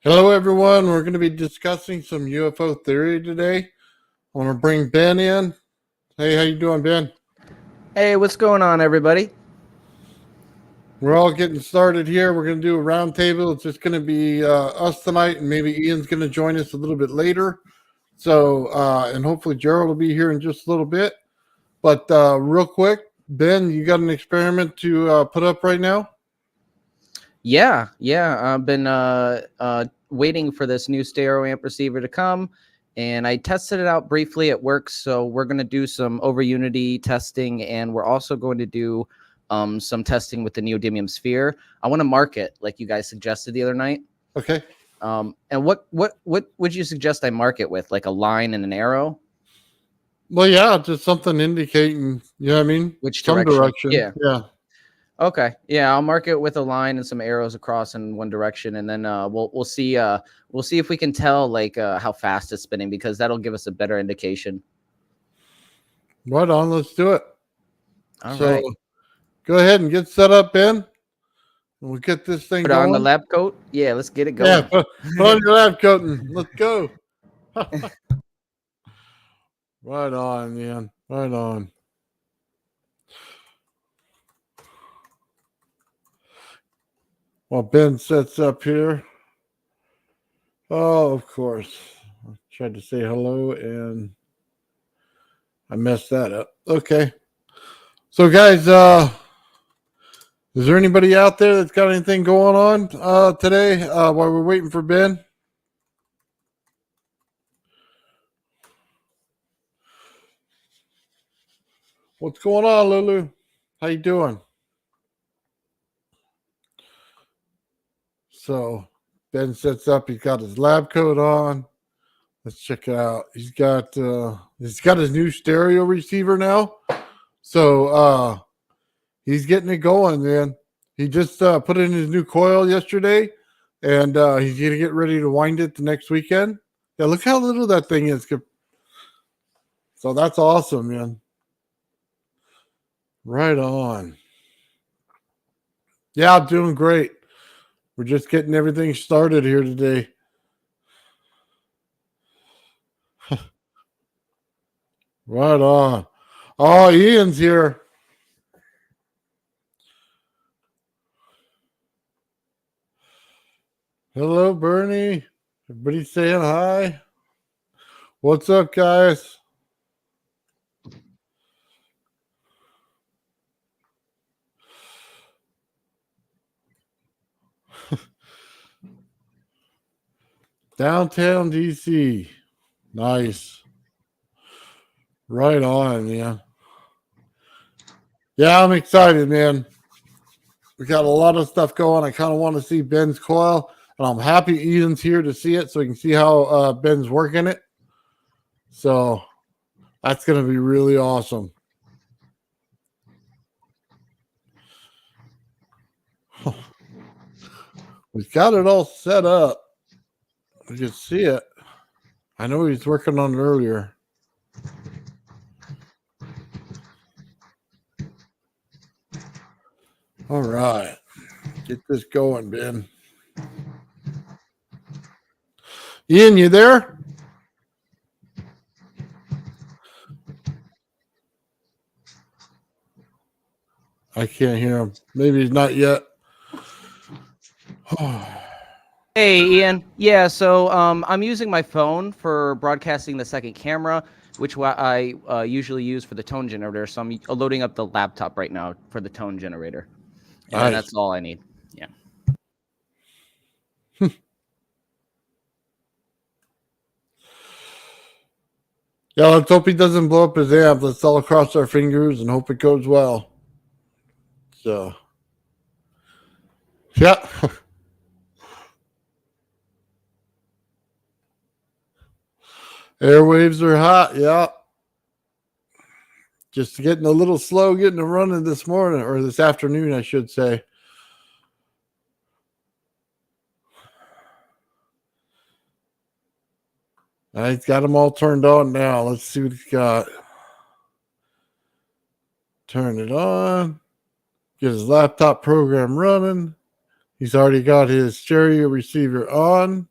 Hello, everyone. We're going to be discussing some UFO theory today. I want to bring Ben in. Hey, how you doing, Ben? Hey, what's going on, everybody? We're all getting started here. We're going to do a roundtable. It's just going to be us tonight, and maybe Ian's going to join us a little bit later. So, and hopefully Gerald will be here in just a little bit. But real quick, Ben, you got an experiment to put up right now? Yeah. I've been waiting for this new stereo amp receiver to come, and I tested it out briefly. It works, so we're going to do some over Unity testing, and we're also going to do some testing with the neodymium sphere. I want to mark it like you guys suggested the other night. Okay. And what would you suggest I mark it with? Like a line and an arrow? Well, yeah, just something indicating, you know what I mean? Which Some direction? direction. Yeah. Okay. Yeah, I'll mark it with a line and some arrows across in one direction, and then we'll see if we can tell like how fast it's spinning, because that'll give us a better indication. Right on. Let's do it. All So right. go ahead and get set up, Ben. We'll get this thing Put on the going. lab coat. Yeah, let's get it Yeah, going. put on your lab coat and let's go. Right on, man. Right on. While Ben sets up here. Oh, of course. I tried to say hello and I messed that up. Okay. So guys, is there anybody out there that's got anything going on today while we're waiting for Ben? What's going on, Lulu? How you doing? So Ben sets up. He's got his lab coat on. Let's check it out. He's got his new stereo receiver now. So he's getting it going, man. He just put in his new coil yesterday, and he's gonna get ready to wind it the next weekend. Yeah, look how little that thing is. So that's awesome, man. Right on. Yeah, I'm doing great. We're just getting everything started here today. Right on. Oh, Ian's here. Hello, Bernie. Everybody saying hi. What's up, guys? Downtown DC. Nice. Right on, man. Yeah, I'm excited, man. We got a lot of stuff going. I kind of want to see Ben's coil, and I'm happy Ian's here to see it so we can see how Ben's working it. So that's going to be really awesome. We've got it all set up. You can see it. I know he's working on it earlier. All right. Get this going, Ben. Ian, you there? I can't hear him. Maybe he's not yet. Hey, Ian. Yeah, so I'm using my phone for broadcasting the second camera, which I usually use for the tone generator. So I'm loading up the laptop right now for the tone generator, and then that's all I need. Yeah. Yeah, let's hope he doesn't blow up his amp. Let's all cross our fingers and hope it goes well. So, yeah. Airwaves are hot. Yeah. Just getting a little slow getting it running this morning, or this afternoon, I should say. He's got them all turned on now. Let's see what he's got. Turn it on. Get his laptop program running. He's already got his stereo receiver on.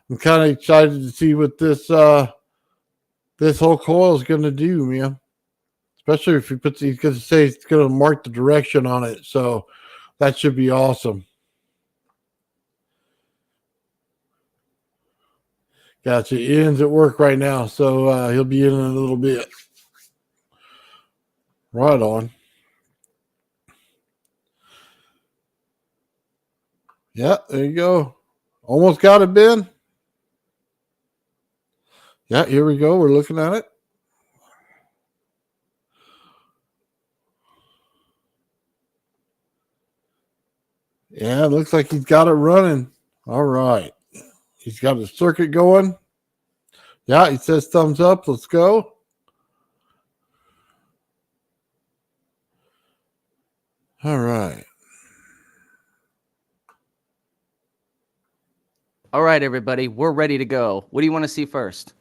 I'm kind of excited to see what this whole coil is going to do, man. Especially if he puts, he's going to say it's going to mark the direction on it. So that should be awesome. Gotcha. Ian's at work right now, so he'll be in a little bit. Right on. Yeah, there you go. Almost got it, Ben. Yeah, here we go. We're looking at it. Yeah, it looks like he's got it running. All right. He's got the circuit going. Yeah, he says thumbs up. Let's go. All right. All right, everybody, we're ready to go. What do you want to see first?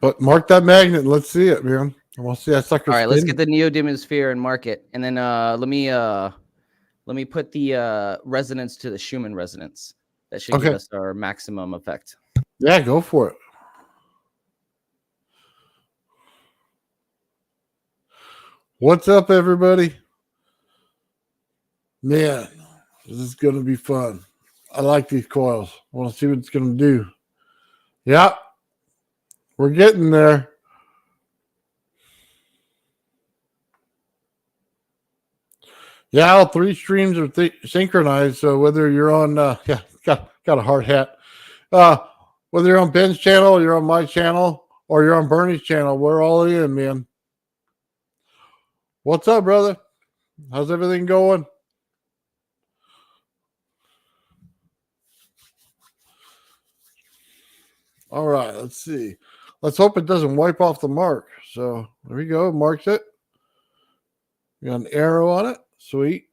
But mark that magnet and let's see it, man. I want to see that sucker. All right, spin. let's get the neodymium sphere and mark it, and then let me put the resonance to the Schumann resonance. That should give us our maximum effect. Yeah, go for it. What's up, everybody? Man, this is going to be fun. I like these coils. I want to see what it's going to do. Yeah, we're getting there. Yeah, all three streams are synchronized. So whether you're on, yeah, got a hard hat. Whether you're on Ben's channel, you're on my channel, or you're on BurnEye's channel, we're all in, man. What's up, brother? How's everything going? All right, let's see. Let's hope it doesn't wipe off the mark. So there we go. Marks it. We got an arrow on it. Sweet.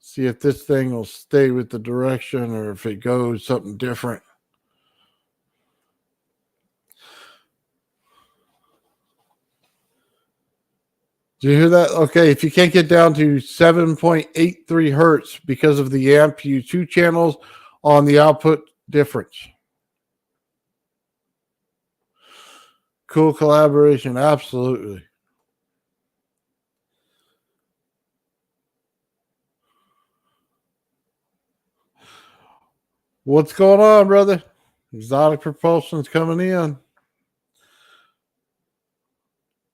See if this thing will stay with the direction or if it goes something different. Do you hear that? Okay, if you can't get down to 7.83 hertz because of the amp, you 2 channels on the output difference. Cool collaboration, absolutely. What's going on, brother? Exotic Propulsion's coming in.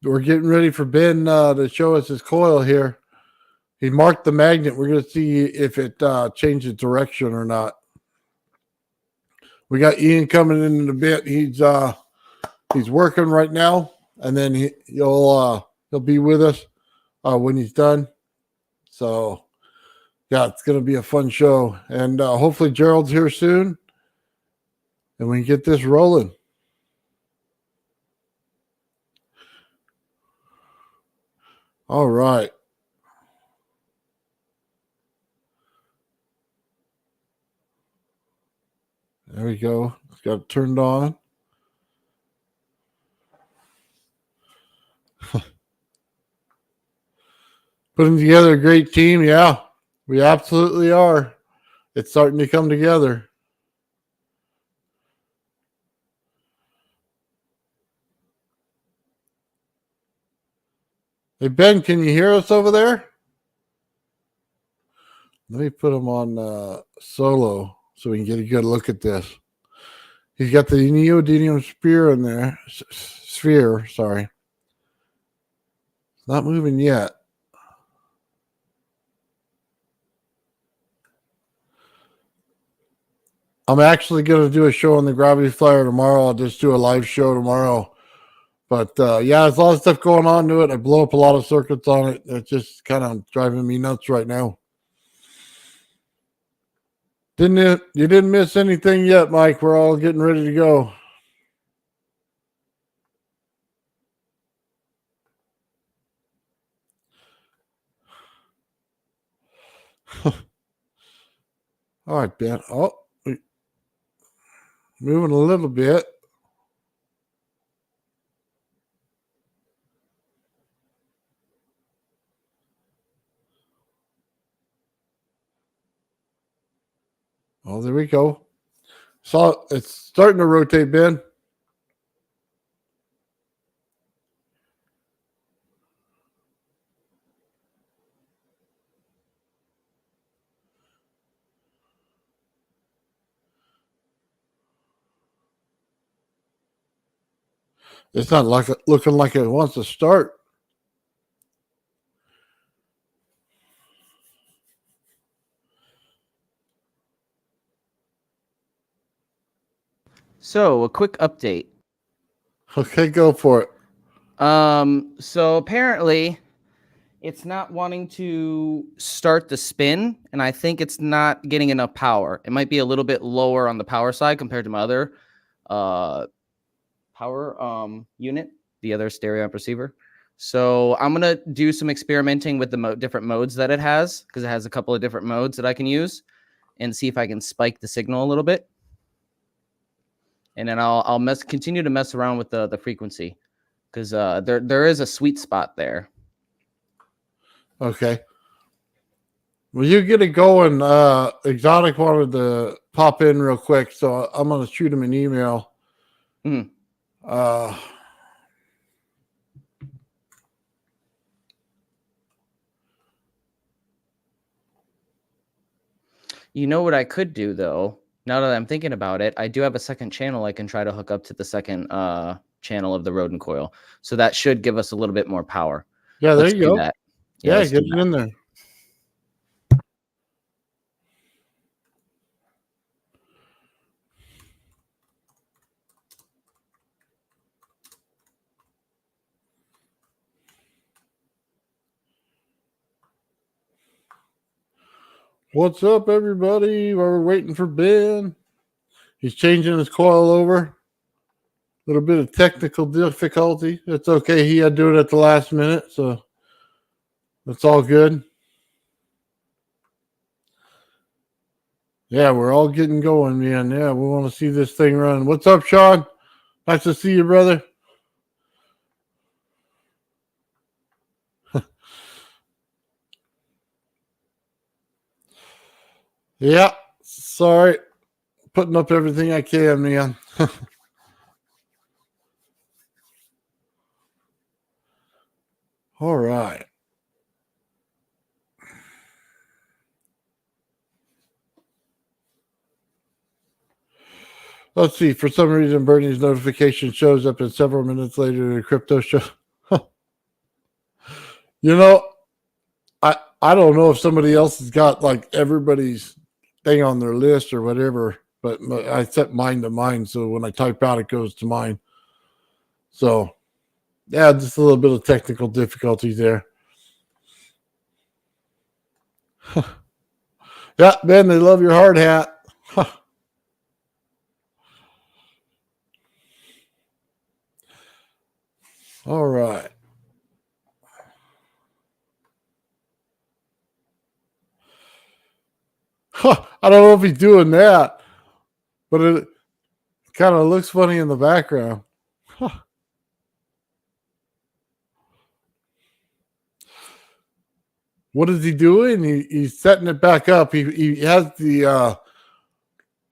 We're getting ready for Ben to show us his coil here. He marked the magnet. We're going to see if it changes direction or not. We got Ian coming in a bit. He's working right now, and then he'll be with us when he's done. So, yeah, it's going to be a fun show, and hopefully Gerald's here soon, and we can get this rolling. All right. There we go. It's got it turned on. Putting together a great team. Yeah, we absolutely are. It's starting to come together. Hey, Ben, can you hear us over there? Let me put him on solo so we can get a good look at this. He's got the neodymium sphere in there. Sphere, sorry. It's not moving yet. I'm actually going to do a show on the Gravity Flyer tomorrow. I'll just do a live show tomorrow. But yeah, there's a lot of stuff going on to it. I blow up a lot of circuits on it. It's just kind of driving me nuts right now. You didn't miss anything yet, Mike. We're all getting ready to go. All right, Ben. Oh, moving a little bit. Oh, there we go. So it's starting to rotate, Ben. It's not like looking like it wants to start. So, a quick update. Okay, go for it. So apparently it's not wanting to start the spin, and I think it's not getting enough power. It might be a little bit lower on the power side compared to my other power unit, the other stereo amp receiver. So I'm gonna do some experimenting with the different modes that it has, because it has a couple of different modes that I can use, and see if I can spike the signal a little bit. And then I'll continue to mess around with the frequency, because there is a sweet spot there. Okay. Well, you get it going. Exotic wanted to pop in real quick, so I'm going to shoot him an email. Mm. You know what I could do, though? Now that I'm thinking about it, I do have a second channel I can try to hook up to the second channel of the rodent coil. So that should give us a little bit more power. Yeah, there Let's you do go. that. Yeah, let's get do it that. in there. What's up, everybody? While we're waiting for Ben, he's changing his coil over. A little bit of technical difficulty. It's okay. He had to do it at the last minute, so that's all good. Yeah, we're all getting going, man. Yeah, we want to see this thing run. What's up, Sean? Nice to see you, brother. Yeah, sorry. Putting up everything I can, man. All right. Let's see. For some reason, Bernie's notification shows up and several minutes later the crypto show. You know, I don't know if somebody else has got like everybody's thing on their list or whatever, but I set mine to mine, so when I type out, it goes to mine. So, yeah, just a little bit of technical difficulties there. Yeah, Ben, they love your hard hat. All right. I don't know if he's doing that, but it kind of looks funny in the background. What is he doing? He's setting it back up. He has the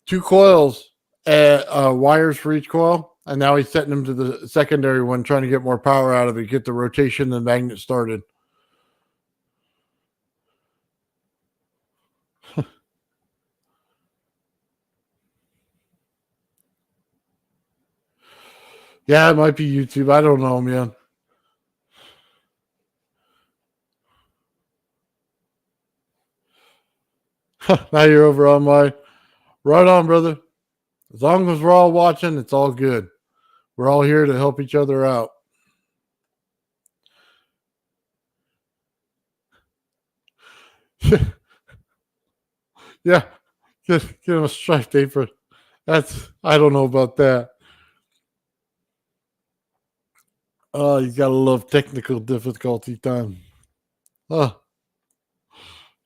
two coils, wires for each coil, and now he's setting them to the secondary one, trying to get more power out of it, get the rotation and the magnet started. Yeah, it might be YouTube. I don't know, man. Now you're over on my right on, brother. As long as we're all watching, it's all good. We're all here to help each other out. Yeah, get him a striped apron. I don't know about that. Oh, you gotta love technical difficulty time. Oh,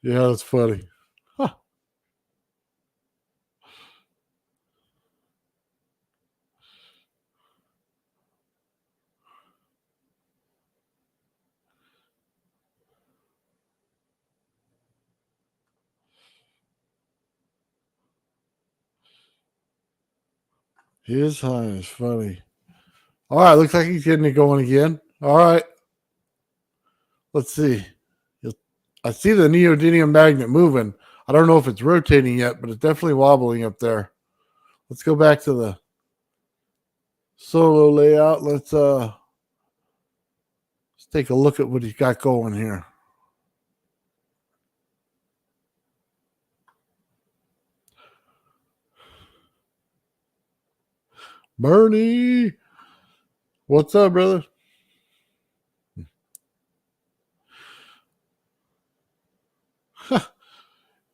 yeah, that's funny. Huh. His high is funny. All right, looks like he's getting it going again. All right. Let's see. I see the neodymium magnet moving. I don't know if it's rotating yet, but it's definitely wobbling up there. Let's go back to the solo layout. Let's take a look at what he's got going here. Bernie, what's up, brother?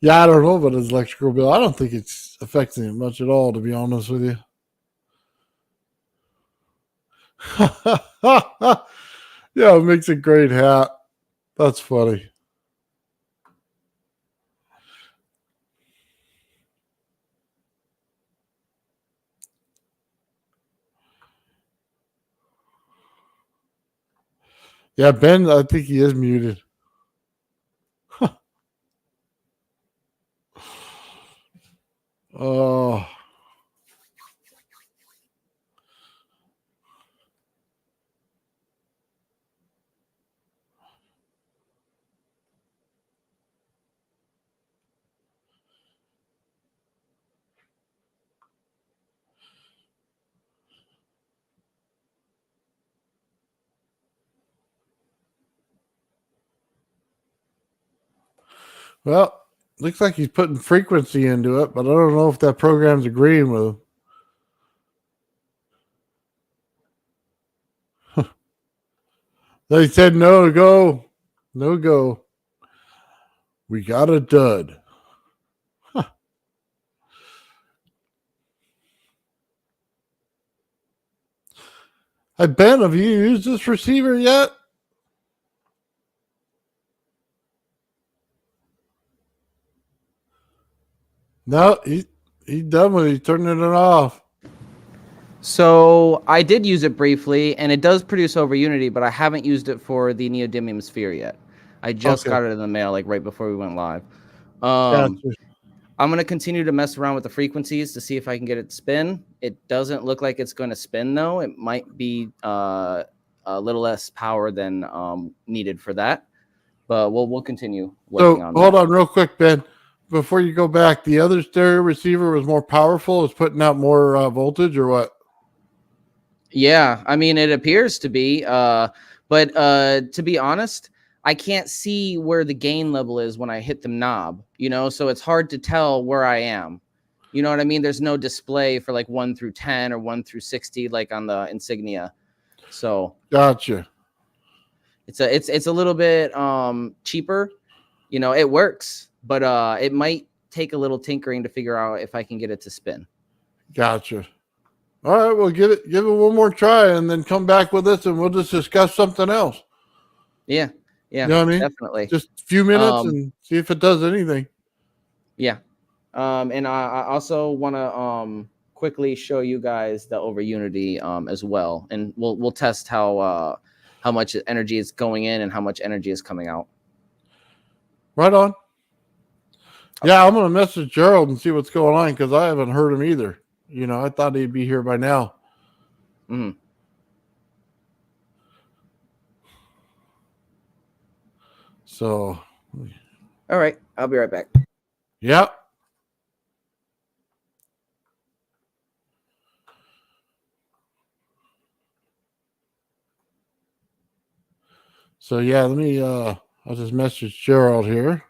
Yeah, I don't know about his electrical bill. I don't think it's affecting it much at all, to be honest with you. Yeah, it makes a great hat. That's funny. Yeah, Ben, I think he is muted. Oh. Well, looks like he's putting frequency into it, but I don't know if that program's agreeing with him. They said no go. No go. We got a dud. Huh. Hey, Ben, have you used this receiver yet? No, he's done with it. He's turning it off. So I did use it briefly, and it does produce over Unity, but I haven't used it for the neodymium sphere yet. I just got it in the mail, like right before we went live. Gotcha. I'm going to continue to mess around with the frequencies to see if I can get it to spin. It doesn't look like it's going to spin, though. It might be a little less power than needed for that. But we'll continue working on that. Hold on real quick, Ben. Before you go back, the other stereo receiver was more powerful. It's putting out more voltage or what? Yeah, I mean, it appears to be. But to be honest, I can't see where the gain level is when I hit the knob, so it's hard to tell where I am. You know what I mean? There's no display for like 1 through 10 or 1 through 60 like on the Insignia. So gotcha. It's a little bit cheaper. It works, but it might take a little tinkering to figure out if I can get it to spin. Gotcha. All right, well, give it one more try and then come back with us and we'll just discuss something else. Yeah. You know what I mean? Definitely. Just a few minutes and see if it does anything. Yeah. And I also want to quickly show you guys the over Unity as well, and we'll test how much energy is going in and how much energy is coming out. Right on. Okay. Yeah, I'm gonna message Gerald and see what's going on because I haven't heard him either. I thought he'd be here by now. Mm-hmm. So, all right, I'll be right back. Yep. So yeah, let me I'll just message Gerald here.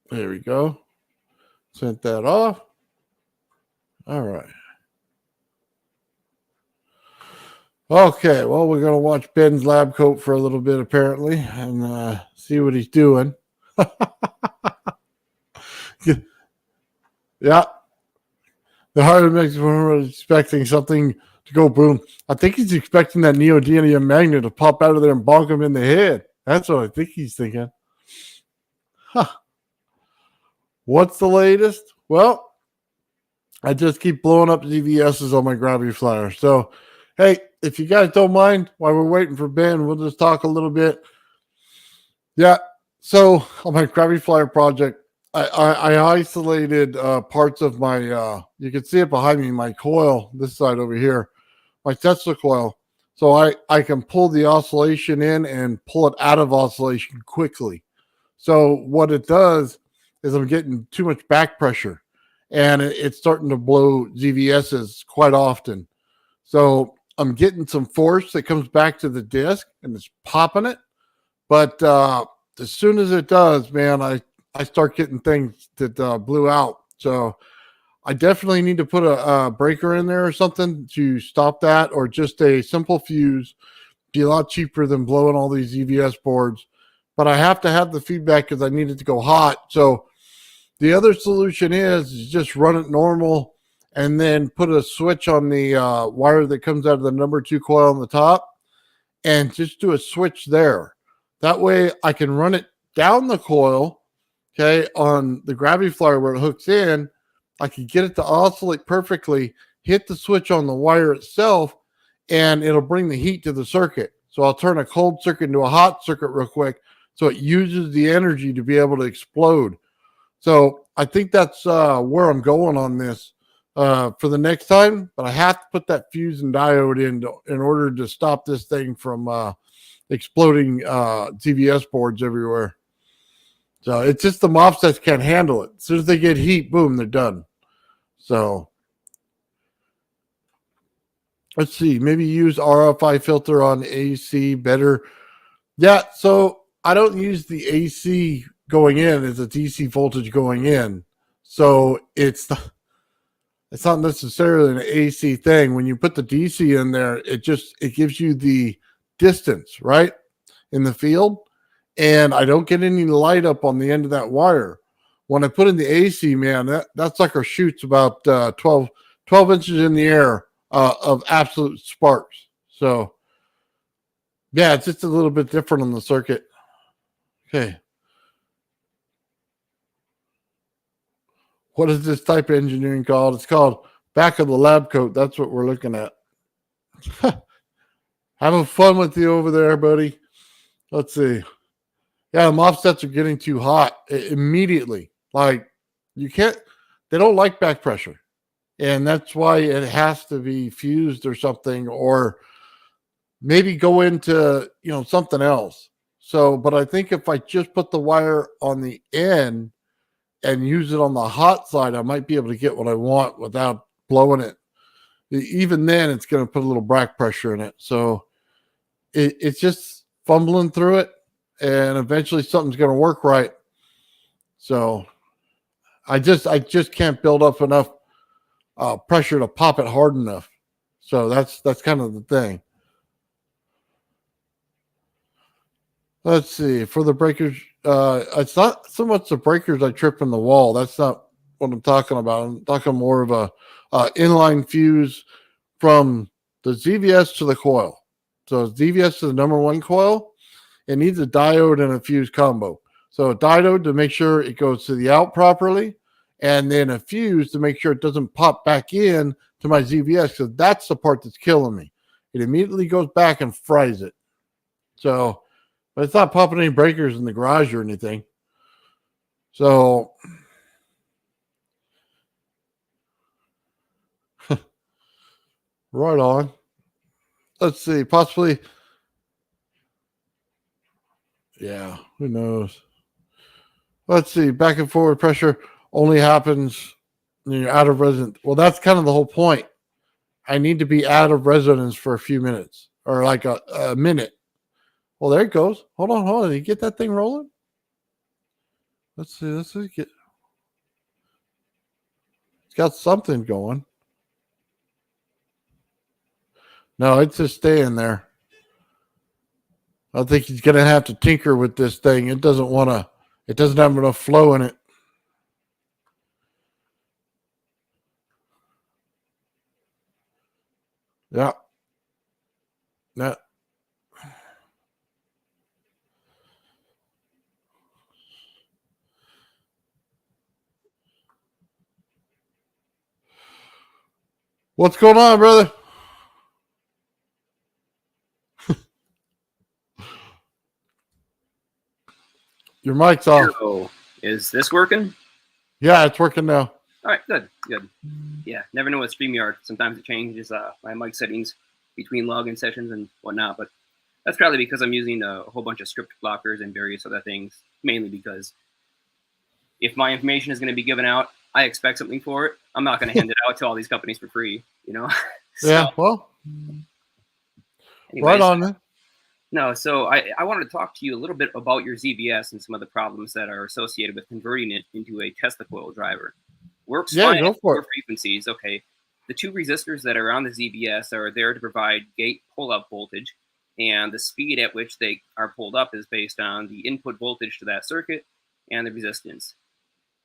There we go. Sent that off. All right. Okay, well, we're going to watch Ben's lab coat for a little bit, apparently, and see what he's doing. Yeah. The heart makes one expecting something to go boom. I think he's expecting that neodymium magnet to pop out of there and bonk him in the head. That's what I think he's thinking. Huh. What's the latest? Well, I just keep blowing up ZVSs on my gravity flyer. So, hey, if you guys don't mind, while we're waiting for Ben, we'll just talk a little bit. Yeah. So on my gravity flyer project, I isolated parts of my. You can see it behind me. My coil, this side over here, my Tesla coil. So I can pull the oscillation in and pull it out of oscillation quickly. So what it does is I'm getting too much back pressure, and it's starting to blow ZVSs quite often. So I'm getting some force that comes back to the disc and it's popping it. But as soon as it does, man, I start getting things that blew out. So I definitely need to put a breaker in there or something to stop that, or just a simple fuse. Be a lot cheaper than blowing all these EVS boards. But I have to have the feedback because I need it to go hot. So the other solution is just run it normal and then put a switch on the wire that comes out of the number 2 coil on the top, and just do a switch there. That way I can run it down the coil, okay, on the gravity flyer where it hooks in. I can get it to oscillate perfectly, hit the switch on the wire itself, and it'll bring the heat to the circuit. So I'll turn a cold circuit into a hot circuit real quick, so it uses the energy to be able to explode. So I think that's where I'm going on this for the next time. But I have to put that fuse and diode in order to stop this thing from exploding TVS boards everywhere. So it's just the MOSFETs can't handle it. As soon as they get heat, boom, they're done. So let's see. Maybe use RFI filter on AC better. Yeah. So I don't use the AC going in as a DC voltage going in. So it's not necessarily an AC thing. When you put the DC in there, it gives you the distance, right, in the field. And I don't get any light up on the end of that wire. When I put in the AC, man, that sucker shoots about 12 inches in the air of absolute sparks. So, yeah, it's just a little bit different on the circuit. Okay. What is this type of engineering called? It's called back of the lab coat. That's what we're looking at. Having fun with you over there, buddy. Let's see. Yeah, the MOSFETs are getting too hot immediately. Like, you can't, they don't like back pressure. And that's why it has to be fused or something, or maybe go into, something else. So, but I think if I just put the wire on the end and use it on the hot side, I might be able to get what I want without blowing it. Even then, it's going to put a little back pressure in it. So it's just fumbling through it, and eventually something's going to work right. So I just can't build up enough pressure to pop it hard enough. So that's kind of the thing. Let's see. For the breakers, it's not so much the breakers I trip in the wall. That's not what I'm talking about. I'm talking more of a inline fuse from the ZVS to the coil. So ZVS to the number 1 coil, it needs a diode and a fuse combo. So a diode to make sure it goes to the out properly, and then a fuse to make sure it doesn't pop back in to my ZVS, because that's the part that's killing me. It immediately goes back and fries it. So, but it's not popping any breakers in the garage or anything. So, right on. Let's see. Possibly, yeah, who knows? Let's see. Back and forward pressure only happens when you're out of resonance. Well, that's kind of the whole point. I need to be out of resonance for a few minutes, or like a minute. Well, there it goes. Hold on. You get that thing rolling? Let's see. It's got something going. No, it's just staying there. I think he's going to have to tinker with this thing. It doesn't have enough flow in it. Yeah. Yeah. What's going on, brother? Your mic's off. Oh, is this working? Yeah, it's working now. All right, good. Yeah, never know with StreamYard. Sometimes it changes my mic settings between login sessions and whatnot, but that's probably because I'm using a whole bunch of script blockers and various other things, mainly because if my information is going to be given out, I expect something for it. I'm not going to hand it out to all these companies for free, So, Yeah, well, anyways, right on then. No, so I wanted to talk to you a little bit about your ZBS and some of the problems that are associated with converting it into a Tesla coil driver. Works fine Go at for lower it. frequencies. Okay, the two resistors that are on the ZBS are there to provide gate pull-up voltage, and the speed at which they are pulled up is based on the input voltage to that circuit and the resistance.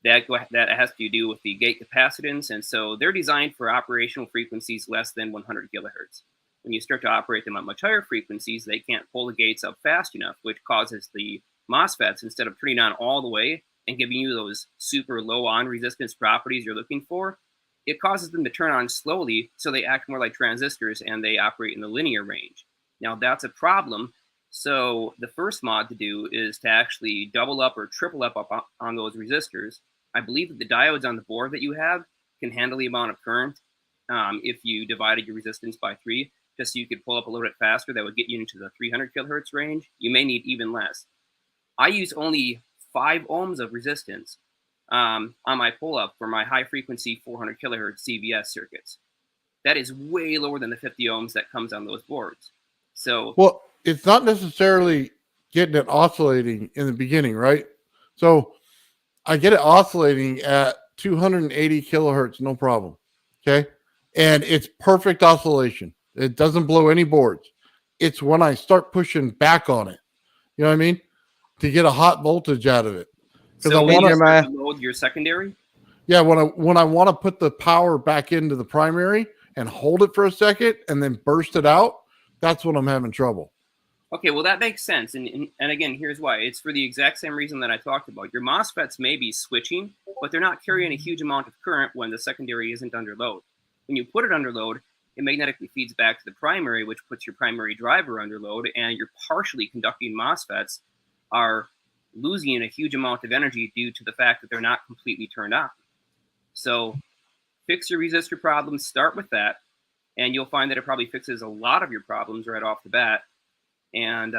That has to do with the gate capacitance, and so they're designed for operational frequencies less than 100 kilohertz. When you start to operate them at much higher frequencies, they can't pull the gates up fast enough, which causes the MOSFETs, instead of turning on all the way and giving you those super low on resistance properties you're looking for, it causes them to turn on slowly, so they act more like transistors and they operate in the linear range. Now that's a problem. So the first mod to do is to actually double up or triple up on those resistors. I believe that the diodes on the board that you have can handle the amount of current if you divided your resistance by 3, just so you could pull up a little bit faster. That would get you into the 300 kilohertz range. You may need even less. I use only 5 ohms of resistance on my pull-up for my high-frequency 400 kilohertz CVS circuits. That is way lower than the 50 ohms that comes on those boards. So, well, it's not necessarily getting it oscillating in the beginning, right? So I get it oscillating at 280 kilohertz, no problem. Okay. And it's perfect oscillation. It doesn't blow any boards. It's when I start pushing back on it, you know what I mean? To get a hot voltage out of it. So I when want you to start to load your secondary? Yeah, when I want to put the power back into the primary and hold it for a second and then burst it out, that's when I'm having trouble. Okay, well, that makes sense. And again, here's why. It's for the exact same reason that I talked about. Your MOSFETs may be switching, but they're not carrying a huge amount of current when the secondary isn't under load. When you put it under load, it magnetically feeds back to the primary, which puts your primary driver under load, and your partially conducting MOSFETs are losing a huge amount of energy due to the fact that they're not completely turned on. So fix your resistor problems, start with that, and you'll find that it probably fixes a lot of your problems right off the bat. And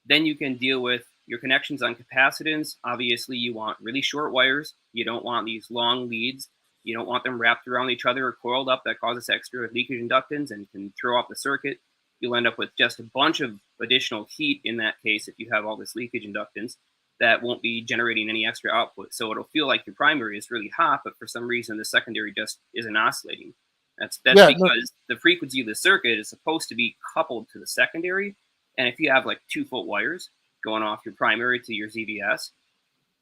then you can deal with your connections on capacitance. Obviously, you want really short wires. You don't want these long leads. You don't want them wrapped around each other or coiled up. That causes extra leakage inductance and can throw off the circuit. You'll end up with just a bunch of additional heat in that case if you have all this leakage inductance that won't be generating any extra output. So it'll feel like your primary is really hot, but for some reason the secondary just isn't oscillating. That's because the frequency of the circuit is supposed to be coupled to the secondary. And if you have like 2-foot wires going off your primary to your ZVS,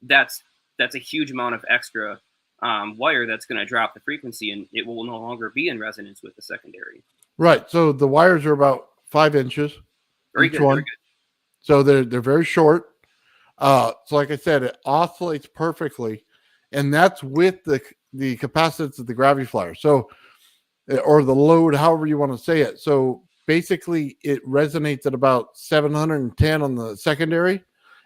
that's a huge amount of extra wire that's going to drop the frequency, and it will no longer be in resonance with the secondary. Right. So the wires are about 5 inches. Very good. So they're very short. So like I said, it oscillates perfectly, and that's with the capacitance of the gravity flyer. So, or the load, however you want to say it. So basically, it resonates at about 710 on the secondary,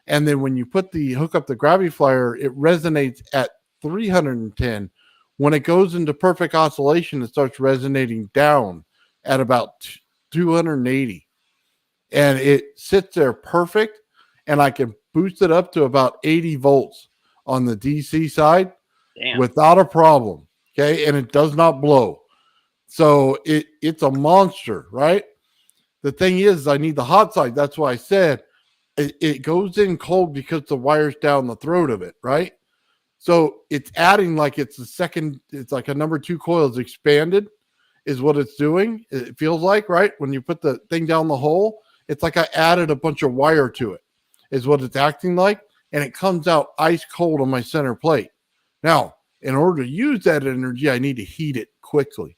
and then when you hook up the gravity flyer, it resonates at 310. When it goes into perfect oscillation, it starts resonating down at about 280, and it sits there perfect. And I can boost it up to about 80 volts on the DC side without a problem. Okay. And it does not blow. So it's a monster, right? The thing is, I need the hot side. That's why I said it goes in cold because the wire's down the throat of it, right? So it's adding like it's like a number 2 coil is expanded is what it's doing. It feels like, right? When you put the thing down the hole, it's like I added a bunch of wire to it. Is what it's acting like, and it comes out ice cold on my center plate. Now, in order to use that energy, I need to heat it quickly.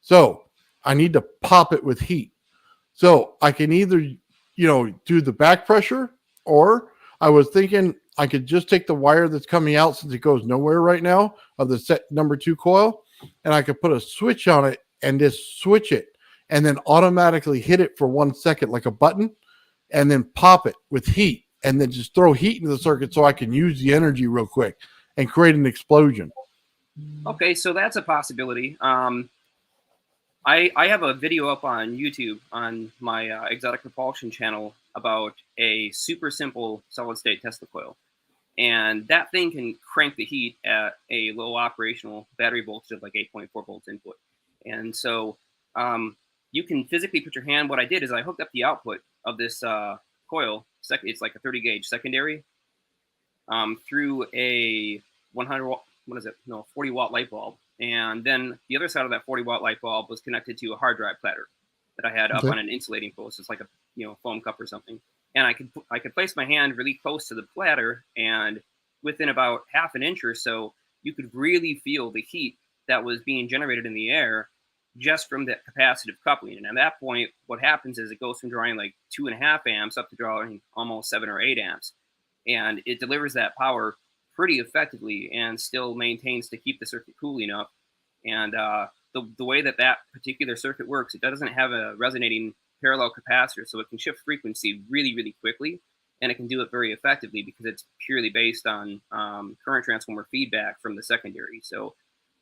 So I need to pop it with heat. So I can either, do the back pressure, or I was thinking I could just take the wire that's coming out, since it goes nowhere right now, of the set number 2 coil, and I could put a switch on it and just switch it and then automatically hit it for 1 second like a button and then pop it with heat. and then just throw heat into the circuit so I can use the energy real quick and create an explosion. Okay, so that's a possibility. I have a video up on YouTube on my Exotic Propulsion channel about a super simple solid-state Tesla coil. And that thing can crank the heat at a low operational battery voltage of like 8.4 volts input. And so you can physically put your hand. What I did is I hooked up the output of this coil. It's like a 30 gauge secondary through a 40 watt light bulb. And then the other side of that 40 watt light bulb was connected to a hard drive platter that I had up on an insulating post. It's like a foam cup or something. And I could place my hand really close to the platter, and within about half an inch or so, you could really feel the heat that was being generated in the air just from that capacitive coupling. And at that point, what happens is it goes from drawing like 2.5 amps up to drawing almost 7 or 8 amps. And it delivers that power pretty effectively and still maintains to keep the circuit cool enough. And the way that particular circuit works, it doesn't have a resonating parallel capacitor, so it can shift frequency really, really quickly, and it can do it very effectively because it's purely based on current transformer feedback from the secondary. So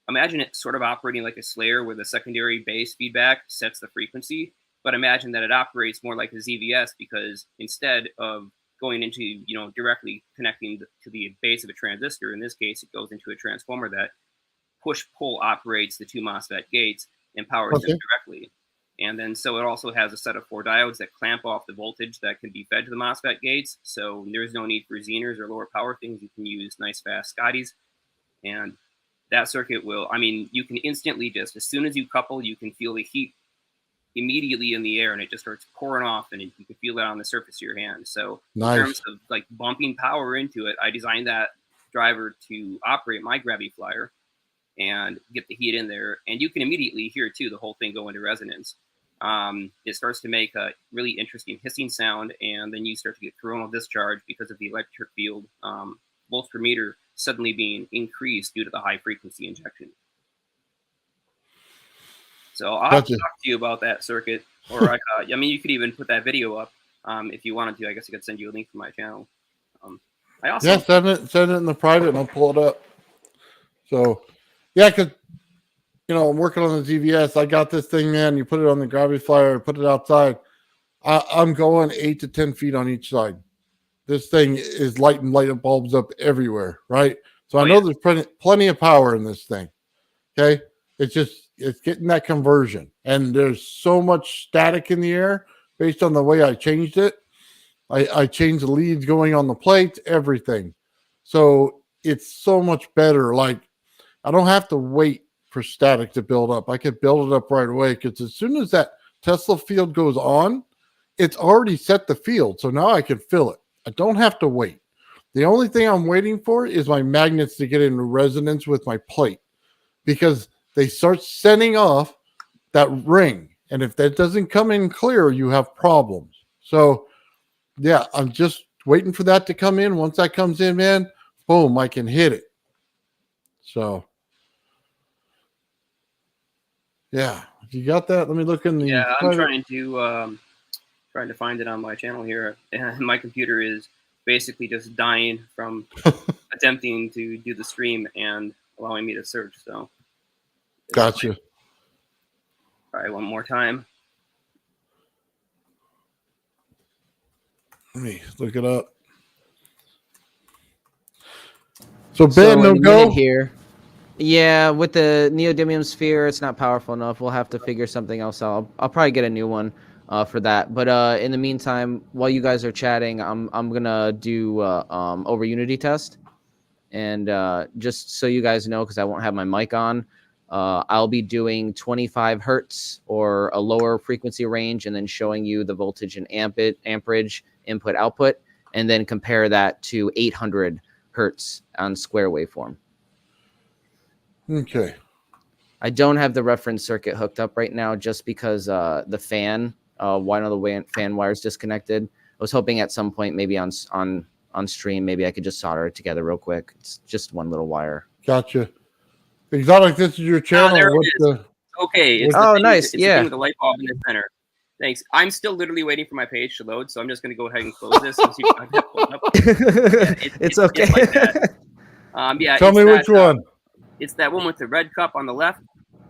imagine it sort of operating like a Slayer where the secondary base feedback sets the frequency, but imagine that it operates more like a ZVS because instead of going into, directly connecting to the base of a transistor, in this case, it goes into a transformer that push-pull operates the two MOSFET gates and powers them directly. And then so it also has a set of 4 diodes that clamp off the voltage that can be fed to the MOSFET gates. So there's no need for Zeners or lower power things. You can use nice fast Scotties. And that circuit you can instantly just, as soon as you couple, you can feel the heat immediately in the air and it just starts pouring off and you can feel that on the surface of your hand. So nice. In terms of like bumping power into it, I designed that driver to operate my gravity flyer and get the heat in there. And you can immediately hear too, the whole thing go into resonance. It starts to make a really interesting hissing sound, and then you start to get coronal discharge because of the electric field volts per meter suddenly being increased due to the high frequency injection. So I'll have to talk to you about that circuit, or you could even put that video up if you wanted to. I guess I could send you a link from my channel. I also send it in the private, and I'll pull it up. So because I'm working on the ZVS. I got this thing, man. You put it on the gravity flyer, put it outside. I'm going 8 to 10 feet on each side. This thing is lighting light bulbs up everywhere, right? So I know there's plenty of power in this thing. Okay, it's getting that conversion, and there's so much static in the air based on the way I changed it. I changed the leads going on the plates, everything. So it's so much better. Like I don't have to wait for static to build up. I could build it up right away because as soon as that Tesla field goes on, it's already set the field. So now I can fill it. I don't have to wait. The only thing I'm waiting for is my magnets to get into resonance with my plate because they start sending off that ring. And if that doesn't come in clear, you have problems. So I'm just waiting for that to come in. Once that comes in, man, boom, I can hit it. So you got that? Let me look in the. Yeah, I'm trying to find it on my channel here, and my computer is basically just dying from attempting to do the stream and allowing me to search. So, gotcha. Try one more time. Let me look it up. So Ben, no go here. Yeah, with the neodymium sphere, it's not powerful enough. We'll have to figure something else out. I'll probably get a new one for that. But in the meantime, while you guys are chatting, I'm gonna do over Unity test, and just so you guys know, because I won't have my mic on, I'll be doing 25 hertz or a lower frequency range, and then showing you the voltage and amperage input output, and then compare that to 800 hertz on square waveform. Okay. I don't have the reference circuit hooked up right now just because the fan, one of the fan wires disconnected. I was hoping at some point, maybe on stream, maybe I could just solder it together real quick. It's just one little wire. Gotcha. Exotic, this is your channel. There it is. Okay. Nice. It's the thing with the light bulb in the center. Thanks. I'm still literally waiting for my page to load, so I'm just going to go ahead and close this. And see if I can pull it up. It's okay. It's like that. Yeah. Tell me which one. It's that one with the red cup on the left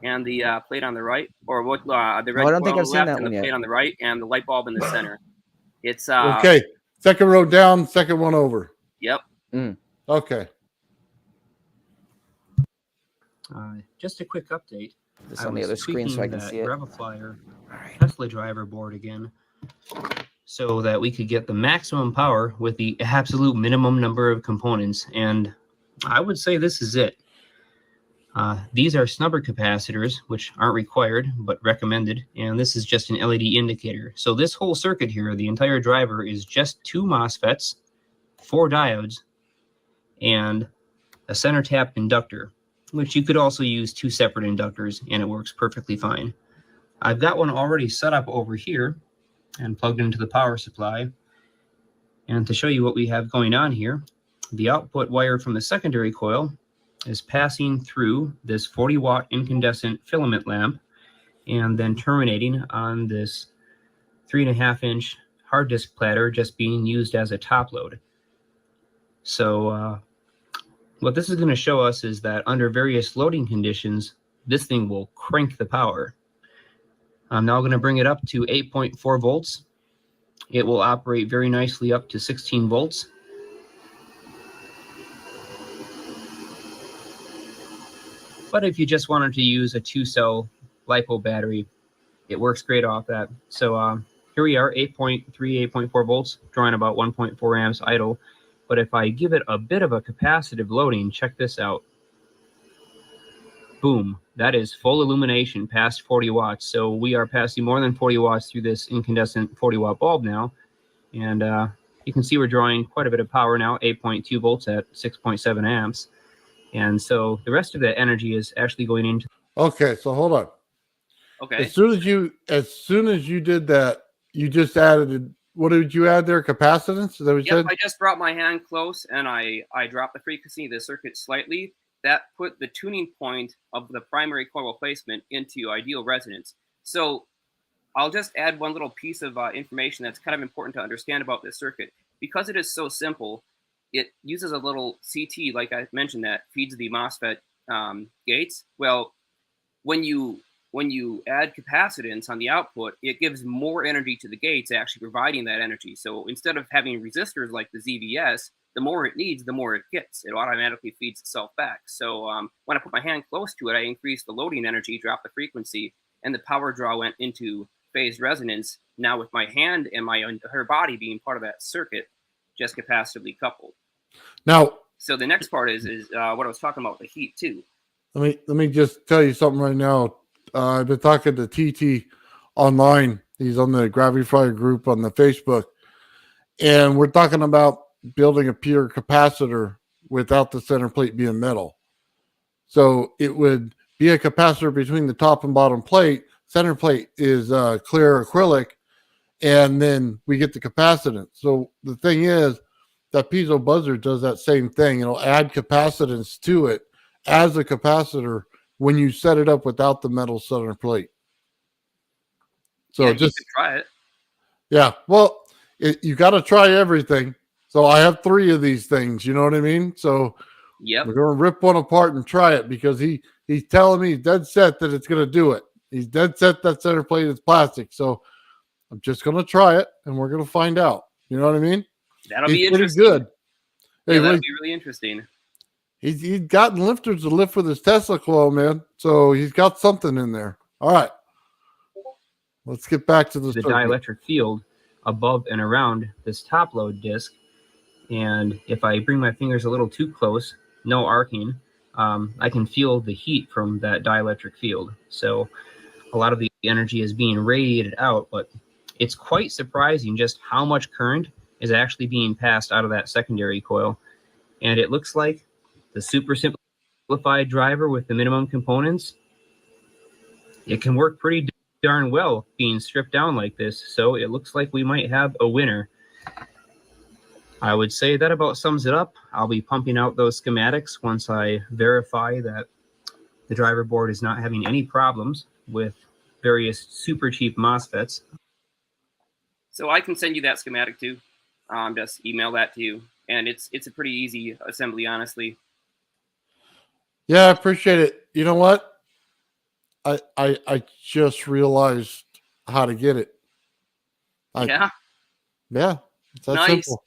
and the plate on the right, or what? The red I don't coil think on I've the seen left that and one the yet. plate on the right, and the light bulb in the center. It's Okay. Second row down, second one over. Yep. Okay. Just a quick update. This on the other screen so I can see it. Reviflyer Tesla driver board again, so that we could get the maximum power with the absolute minimum number of components. And I would say this is it. These are snubber capacitors, which aren't required but recommended, and this is just an LED indicator. So this whole circuit here, the entire driver, is just 2 MOSFETs, 4 diodes, and a center tap inductor, which you could also use 2 separate inductors, and it works perfectly fine. I've got one already set up over here and plugged into the power supply. And to show you what we have going on here, the output wire from the secondary coil is passing through this 40-watt incandescent filament lamp and then terminating on this 3.5-inch hard disk platter just being used as a top load. So what this is going to show us is that under various loading conditions, this thing will crank the power. I'm now going to bring it up to 8.4 volts. It will operate very nicely up to 16 volts. But if you just wanted to use a 2-cell LiPo battery, it works great off that. So here we are, 8.3, 8.4 volts, drawing about 1.4 amps idle. But if I give it a bit of a capacitive loading, check this out. Boom, that is full illumination past 40 watts. So we are passing more than 40 watts through this incandescent 40-watt bulb now. And you can see we're drawing quite a bit of power now, 8.2 volts at 6.7 amps. And so the rest of that energy is actually going into... Okay, so hold on. Okay. As soon as you did that, you just added, what did you add there? Capacitance? Is that what you said? I just brought my hand close and I dropped the frequency of the circuit slightly. That put the tuning point of the primary coil replacement into ideal resonance. So I'll just add one little piece of information that's kind of important to understand about this circuit. Because it is so simple, it uses a little CT, like I mentioned, that feeds the MOSFET gates. Well, when you add capacitance on the output, it gives more energy to the gates, actually providing that energy. So instead of having resistors like the ZVS, the more it needs, the more it gets. It automatically feeds itself back. So when I put my hand close to it, I increased the loading energy, dropped the frequency, and the power draw went into phased resonance. Now with my hand and her body being part of that circuit, just capacitively coupled. Now, so the next part is what I was talking about, the heat too. Let me just tell you something right now. I've been talking to TT online. He's on the Gravity Flyer group on the Facebook, and we're talking about building a pure capacitor without the center plate being metal. So it would be a capacitor between the top and bottom plate. Center plate is clear acrylic, and then we get the capacitance. So the thing is, that piezo buzzer does that same thing. It'll add capacitance to it as a capacitor when you set it up without the metal center plate. So yeah, just you can try it. Yeah, well, you got to try everything. So I have 3 of these things. You know what I mean? So yep, we're going to rip one apart and try it because he's telling me he's dead set that it's going to do it. He's dead set that center plate is plastic. So I'm just going to try it and we're going to find out. You know what I mean? That'll He's be pretty interesting. good. Yeah, Hey, that'll be really interesting. He's gotten lifters to lift with his Tesla coil, man. So he's got something in there. All right. Let's get back to the dielectric field above and around this top load disc. And if I bring my fingers a little too close, no arcing, I can feel the heat from that dielectric field. So a lot of the energy is being radiated out, but it's quite surprising just how much current is actually being passed out of that secondary coil. And it looks like the super simplified driver with the minimum components, it can work pretty darn well being stripped down like this. So it looks like we might have a winner. I would say that about sums it up. I'll be pumping out those schematics once I verify that the driver board is not having any problems with various super cheap MOSFETs. So I can send you that schematic too. Just email that to you, and it's a pretty easy assembly, honestly. Yeah, I appreciate it. You know what? I just realized how to get it. Yeah, Yeah, it's that nice. simple.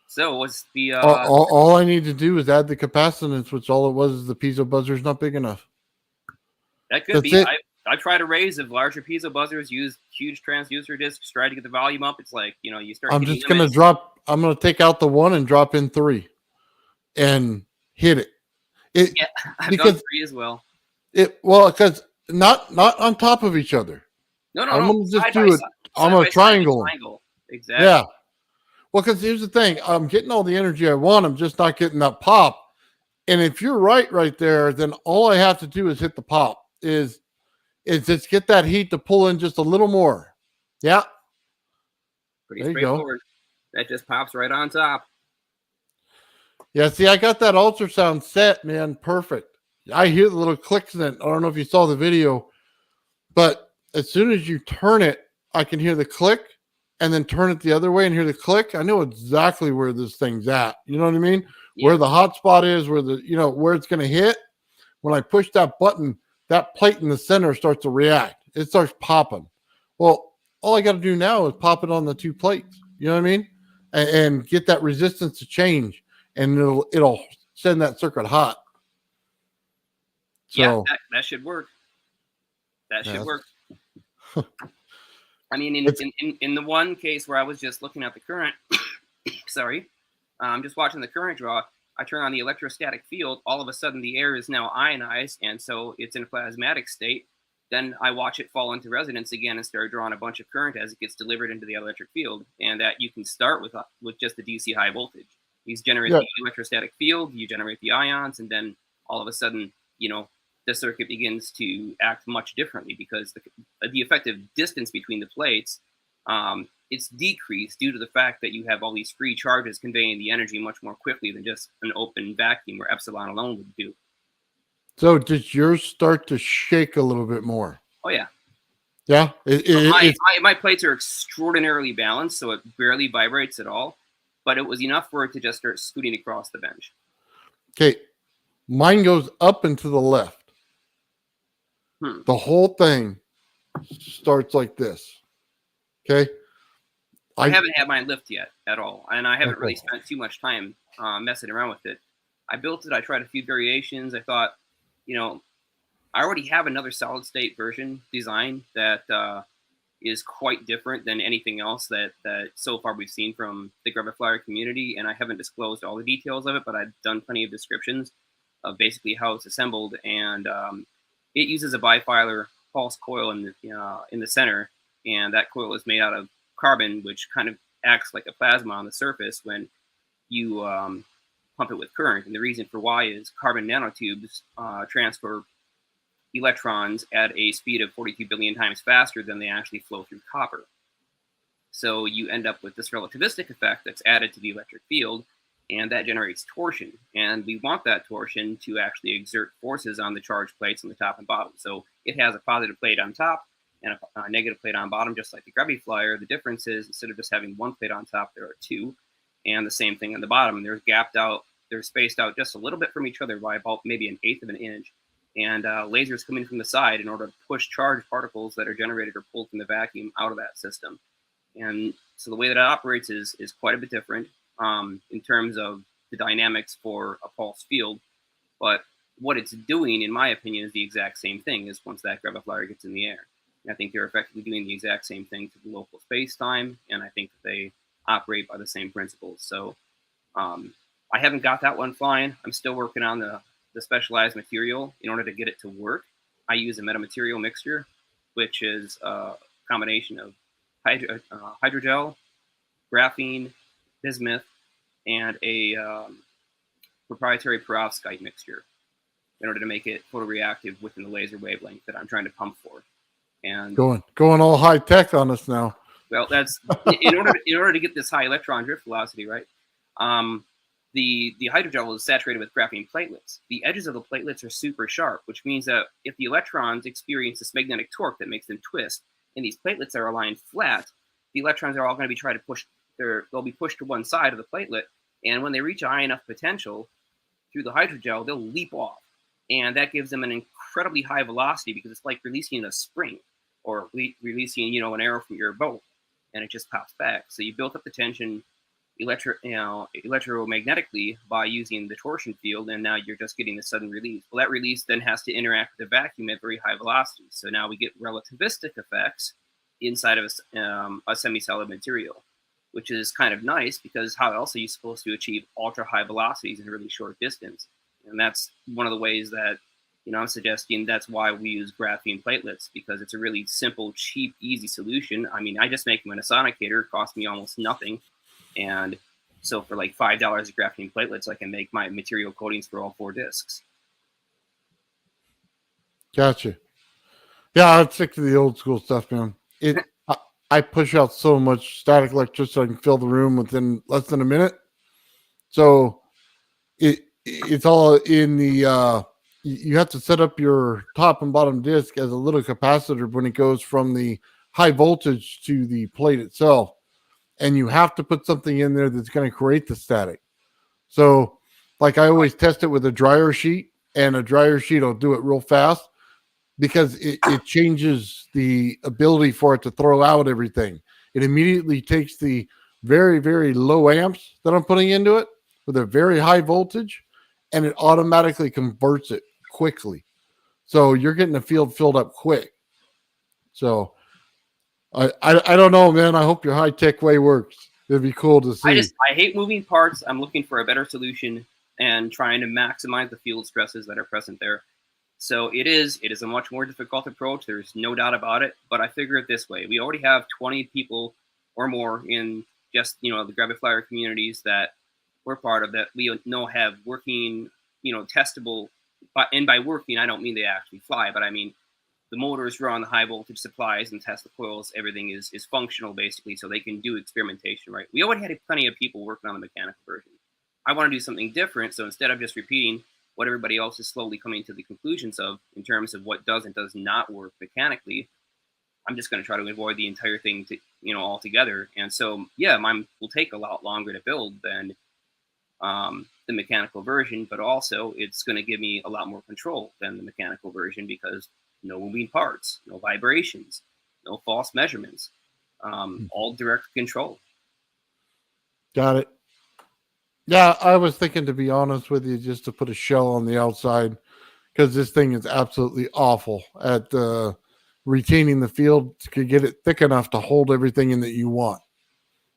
So what's the All I need to do is add the capacitance, which all it was is the piezo buzzer's not big enough. that could That's be. it. I tried arrays of larger piezo buzzers, use huge transducer discs, try to get the volume up. It's like, you start. I'm hitting just gonna limits. drop. I'm gonna take out the 1 and drop in 3, and hit it. Yeah, I've done 3 as well. Because not on top of each other. No. I'm gonna just Side by do it. side. I'm Side gonna by side, triangle them. triangle. Exactly. Yeah. Well, because here's the thing. I'm getting all the energy I want. I'm just not getting that pop. And if you're right there, then all I have to do is hit the pop. Is just get that heat to pull in just a little more. Yeah. Pretty There you go. straightforward. That just pops right on top. Yeah, see, I got that ultrasound set, man. Perfect. I hear the little clicks in it. I don't know if you saw the video, but as soon as you turn it, I can hear the click, and then turn it the other way and hear the click. I know exactly where this thing's at. You know what I mean? Yeah. Where the hot spot is, where where it's going to hit. When I push that button, that plate in the center starts to react. It starts popping. Well, all I got to do now is pop it on the 2 plates. You know what I mean? And get that resistance to change, and it'll send that circuit hot. So, yeah, that should work. That should work. I mean, in the one case where I was just looking at the current, sorry, just watching the current draw, I turn on the electrostatic field. All of a sudden, the air is now ionized, and so it's in a plasmatic state. Then I watch it fall into resonance again and start drawing a bunch of current as it gets delivered into the electric field. And that you can start with just the DC high voltage. You generate the electrostatic field, you generate the ions, and then all of a sudden, the circuit begins to act much differently because the effective distance between the plates, it's decreased due to the fact that you have all these free charges conveying the energy much more quickly than just an open vacuum where epsilon alone would do. So did yours start to shake a little bit more? Oh, yeah. Yeah? My plates are extraordinarily balanced, so it barely vibrates at all. But it was enough for it to just start scooting across the bench. Okay. Mine goes up and to the left. The whole thing starts like this. Okay. I haven't had mine lift yet at all, and I haven't really spent too much time messing around with it. I built it. I tried a few variations. I thought, I already have another solid state version design that is quite different than anything else that so far we've seen from the Grubber Flyer community, and I haven't disclosed all the details of it, but I've done plenty of descriptions of basically how it's assembled, and it uses a bifilar pulse coil in the center, and that coil is made out of carbon, which kind of acts like a plasma on the surface when you pump it with current. And the reason for why is carbon nanotubes transfer electrons at a speed of 42 billion times faster than they actually flow through copper. So you end up with this relativistic effect that's added to the electric field, and that generates torsion. And we want that torsion to actually exert forces on the charged plates on the top and bottom. So it has a positive plate on top and a negative plate on bottom, just like the Grubby Flyer. The difference is instead of just having 1 plate on top, there are 2, and the same thing on the bottom. They're spaced out just a little bit from each other by about maybe 1/8 of an inch. And lasers come in from the side in order to push charged particles that are generated or pulled from the vacuum out of that system. And so the way that it operates is quite a bit different in terms of the dynamics for a pulse field. But what it's doing, in my opinion, is the exact same thing as once that Grubber Flyer gets in the air. And I think they're effectively doing the exact same thing to the local space-time, and I think that they operate by the same principles. So I haven't got that one flying. I'm still working on the specialized material in order to get it to work. I use a metamaterial mixture, which is a combination of hydrogel, graphene, bismuth, and a proprietary perovskite mixture in order to make it photoreactive within the laser wavelength that I'm trying to pump for. And going all high tech on us now. Well, that's in order to get this high electron drift velocity, right? The hydrogel is saturated with graphene platelets. The edges of the platelets are super sharp, which means that if the electrons experience this magnetic torque that makes them twist, and these platelets are aligned flat, the electrons are all going to be trying to push. They'll be pushed to one side of the platelet, and when they reach a high enough potential through the hydrogel, they'll leap off, and that gives them an incredibly high velocity because it's like releasing a spring or releasing, an arrow from your bow, and it just pops back. So you built up the tension electromagnetically by using the torsion field, and now you're just getting a sudden release. Well, that release then has to interact with the vacuum at very high velocities. So now we get relativistic effects inside of a semi-solid material, which is kind of nice because how else are you supposed to achieve ultra high velocities in a really short distance? And that's one of the ways that, I'm suggesting that's why we use graphene platelets, because it's a really simple, cheap, easy solution. I mean, I just make them in a sonicator. It costs me almost nothing. And so for like $5 of graphene platelets, I can make my material coatings for all 4 discs. Gotcha. Yeah, I'd stick to the old school stuff, man. I push out so much static electricity I can fill the room within less than a minute. So it's all in the you have to set up your top and bottom disc as a little capacitor when it goes from the high voltage to the plate itself. And you have to put something in there that's going to create the static. So like I always test it with a dryer sheet, and a dryer sheet will do it real fast because it changes the ability for it to throw out everything. It immediately takes the very, very low amps that I'm putting into it with a very high voltage, and it automatically converts it quickly. So you're getting the field filled up quick. So I don't know, man. I hope your high-tech way works. It'd be cool to see. I hate moving parts. I'm looking for a better solution and trying to maximize the field stresses that are present there. So it is a much more difficult approach. There's no doubt about it. But I figure it this way. We already have 20 people or more in just, the Graviflyer communities that we're part of that we know have working, testable. And by working, I don't mean they actually fly, but I mean the motors run the high voltage supplies and test the coils. Everything is functional, basically, so they can do experimentation, right? We already had plenty of people working on the mechanical version. I want to do something different, so instead of just repeating what everybody else is slowly coming to the conclusions of in terms of what does and does not work mechanically, I'm just going to try to avoid the entire thing altogether. And so, yeah, mine will take a lot longer to build than the mechanical version, but also it's going to give me a lot more control than the mechanical version because no moving parts, no vibrations, no false measurements, all direct control. Got it. Yeah, I was thinking, to be honest with you, just to put a shell on the outside, because this thing is absolutely awful at retaining the field to get it thick enough to hold everything in that you want.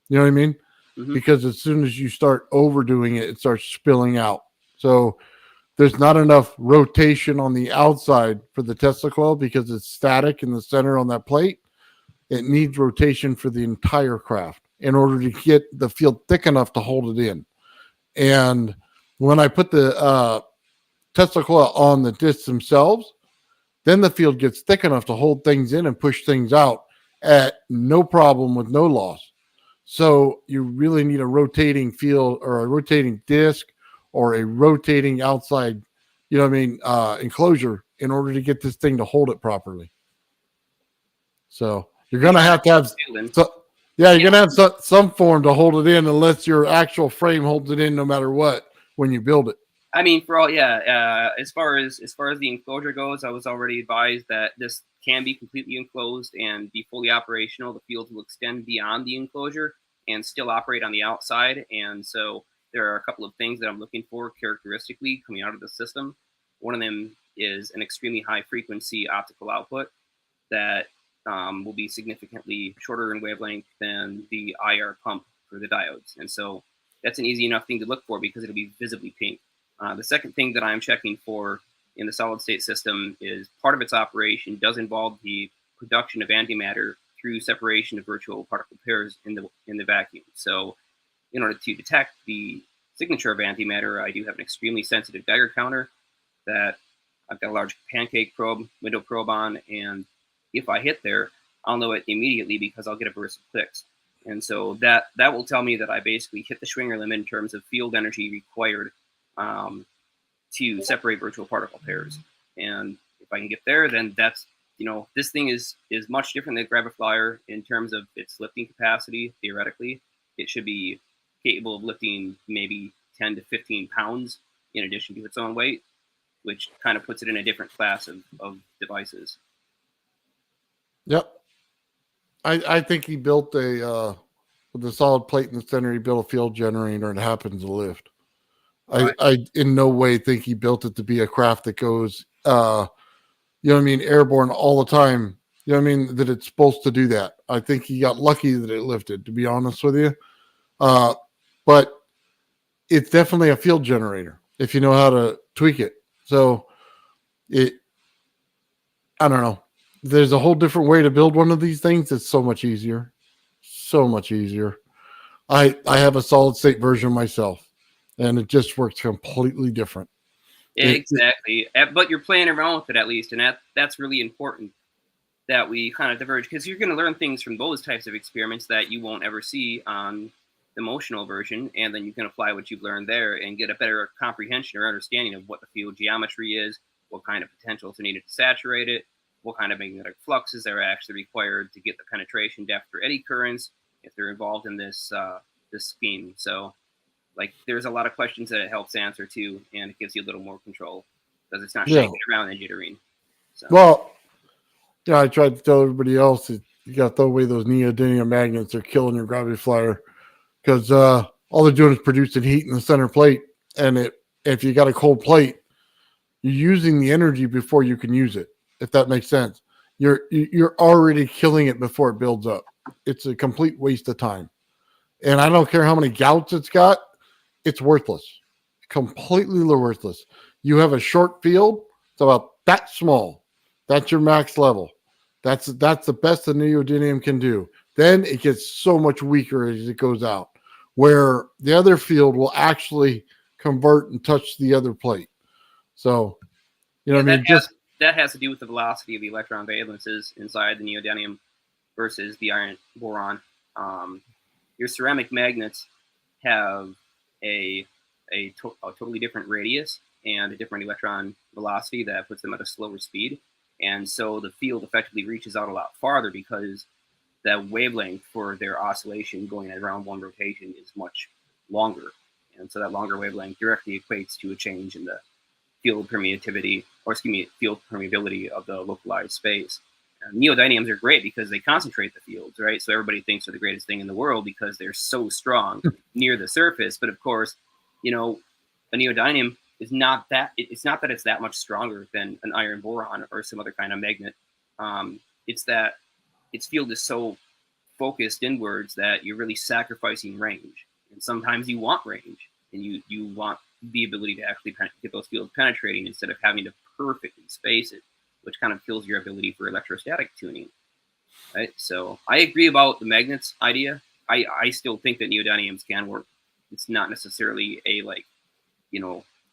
You know what I mean? Mm-hmm. Because as soon as you start overdoing it, it starts spilling out. So there's not enough rotation on the outside for the Tesla coil because it's static in the center on that plate. It needs rotation for the entire craft in order to get the field thick enough to hold it in. And when I put the Tesla coil on the discs themselves, then the field gets thick enough to hold things in and push things out at no problem with no loss. So you really need a rotating field or a rotating disc or a rotating outside, enclosure in order to get this thing to hold it properly. So you're going to have you're going to have some form to hold it in unless your actual frame holds it in no matter what when you build it. I mean, as far as the enclosure goes, I was already advised that this can be completely enclosed and be fully operational. The field will extend beyond the enclosure and still operate on the outside. And so there are a couple of things that I'm looking for characteristically coming out of the system. One of them is an extremely high frequency optical output that will be significantly shorter in wavelength than the IR pump for the diodes. And so that's an easy enough thing to look for because it'll be visibly pink. The second thing that I'm checking for in the solid state system is part of its operation does involve the production of antimatter through separation of virtual particle pairs in the vacuum. So in order to detect the signature of antimatter, I do have an extremely sensitive Geiger counter that I've got a large pancake probe, window probe on, and if I hit there, I'll know it immediately because I'll get a burst of clicks. And so that will tell me that I basically hit the Schwinger limit in terms of field energy required to separate virtual particle pairs. And if I can get there, then that's this thing is much different than Grab a Flyer in terms of its lifting capacity. Theoretically, it should be capable of lifting maybe 10 to 15 pounds in addition to its own weight, which kind of puts it in a different class of devices. Yep. I think he built with a solid plate in the center, he built a field generator and it happens to lift. Right. I in no way think he built it to be a craft that goes airborne all the time. That it's supposed to do that. I think he got lucky that it lifted, to be honest with you. But it's definitely a field generator if you know how to tweak it. So I don't know. There's a whole different way to build one of these things. It's so much easier. So much easier. I have a solid state version myself, and it just works completely different. Exactly. But you're playing around with it at least, and that's really important that we kind of diverge, because you're going to learn things from those types of experiments that you won't ever see on the emotional version, and then you can apply what you've learned there and get a better comprehension or understanding of what the field geometry is, what kind of potentials are needed to saturate it, what kind of magnetic fluxes are actually required to get the penetration depth or eddy currents if they're involved in this scheme. So, there's a lot of questions that it helps answer too, and it gives you a little more control because it's not shaking around and jittering. So. Well, I tried to tell everybody else that you got to throw away those neodymium magnets. They're killing your gravity flyer because all they're doing is producing heat in the center plate, and if you got a cold plate, you're using the energy before you can use it. If that makes sense, you're already killing it before it builds up. It's a complete waste of time, and I don't care how many gouts it's got. It's worthless, completely worthless. You have a short field. It's about that small. That's your max level. That's the best the neodymium can do. Then it gets so much weaker as it goes out, where the other field will actually convert and touch the other plate. So, that has to do with the velocity of the electron valences inside the neodymium versus the iron boron. Your ceramic magnets have a totally different radius and a different electron velocity that puts them at a slower speed. And so the field effectively reaches out a lot farther because that wavelength for their oscillation going around one rotation is much longer. And so that longer wavelength directly equates to a change in the field permeability of the localized space. Neodymiums are great because they concentrate the fields, right? So everybody thinks they're the greatest thing in the world because they're so strong near the surface. But of course, a neodymium is not that. It's not that it's that much stronger than an iron boron or some other kind of magnet. It's that its field is so focused inwards that you're really sacrificing range. And sometimes you want range, and you want the ability to actually get those fields penetrating instead of having to perfectly space it, which kind of kills your ability for electrostatic tuning, right? So I agree about the magnets idea. I still think that neodymiums can work. It's not necessarily a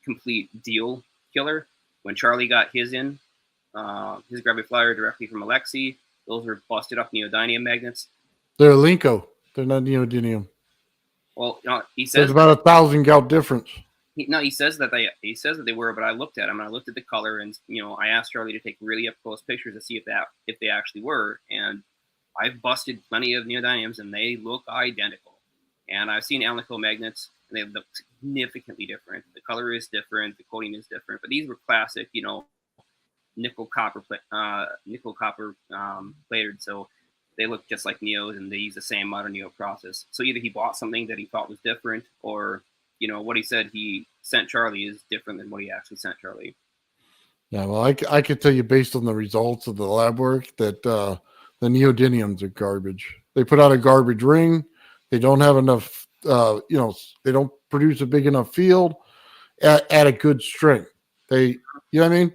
complete deal killer. When Charlie got his gravity flyer directly from Alexei, those were busted up neodymium magnets. They're Linko. They're not neodymium. Well, he says there's about 1,000 gout difference. He says that they were, but I looked at them and I looked at the color, and I asked Charlie to take really up close pictures to see if they actually were, and I've busted plenty of neodymiums and they look identical. And I've seen Alnico magnets and they look significantly different. The color is different, the coating is different, but these were classic, nickel copper plated, so they look just like neos and they use the same modern neo process. So either he bought something that he thought was different, or what he said he sent Charlie is different than what he actually sent Charlie. Yeah, well, I could tell you based on the results of the lab work that the neodymiums are garbage. They put out a garbage ring. They don't have enough, they don't produce a big enough field at a good strength. You know what I mean?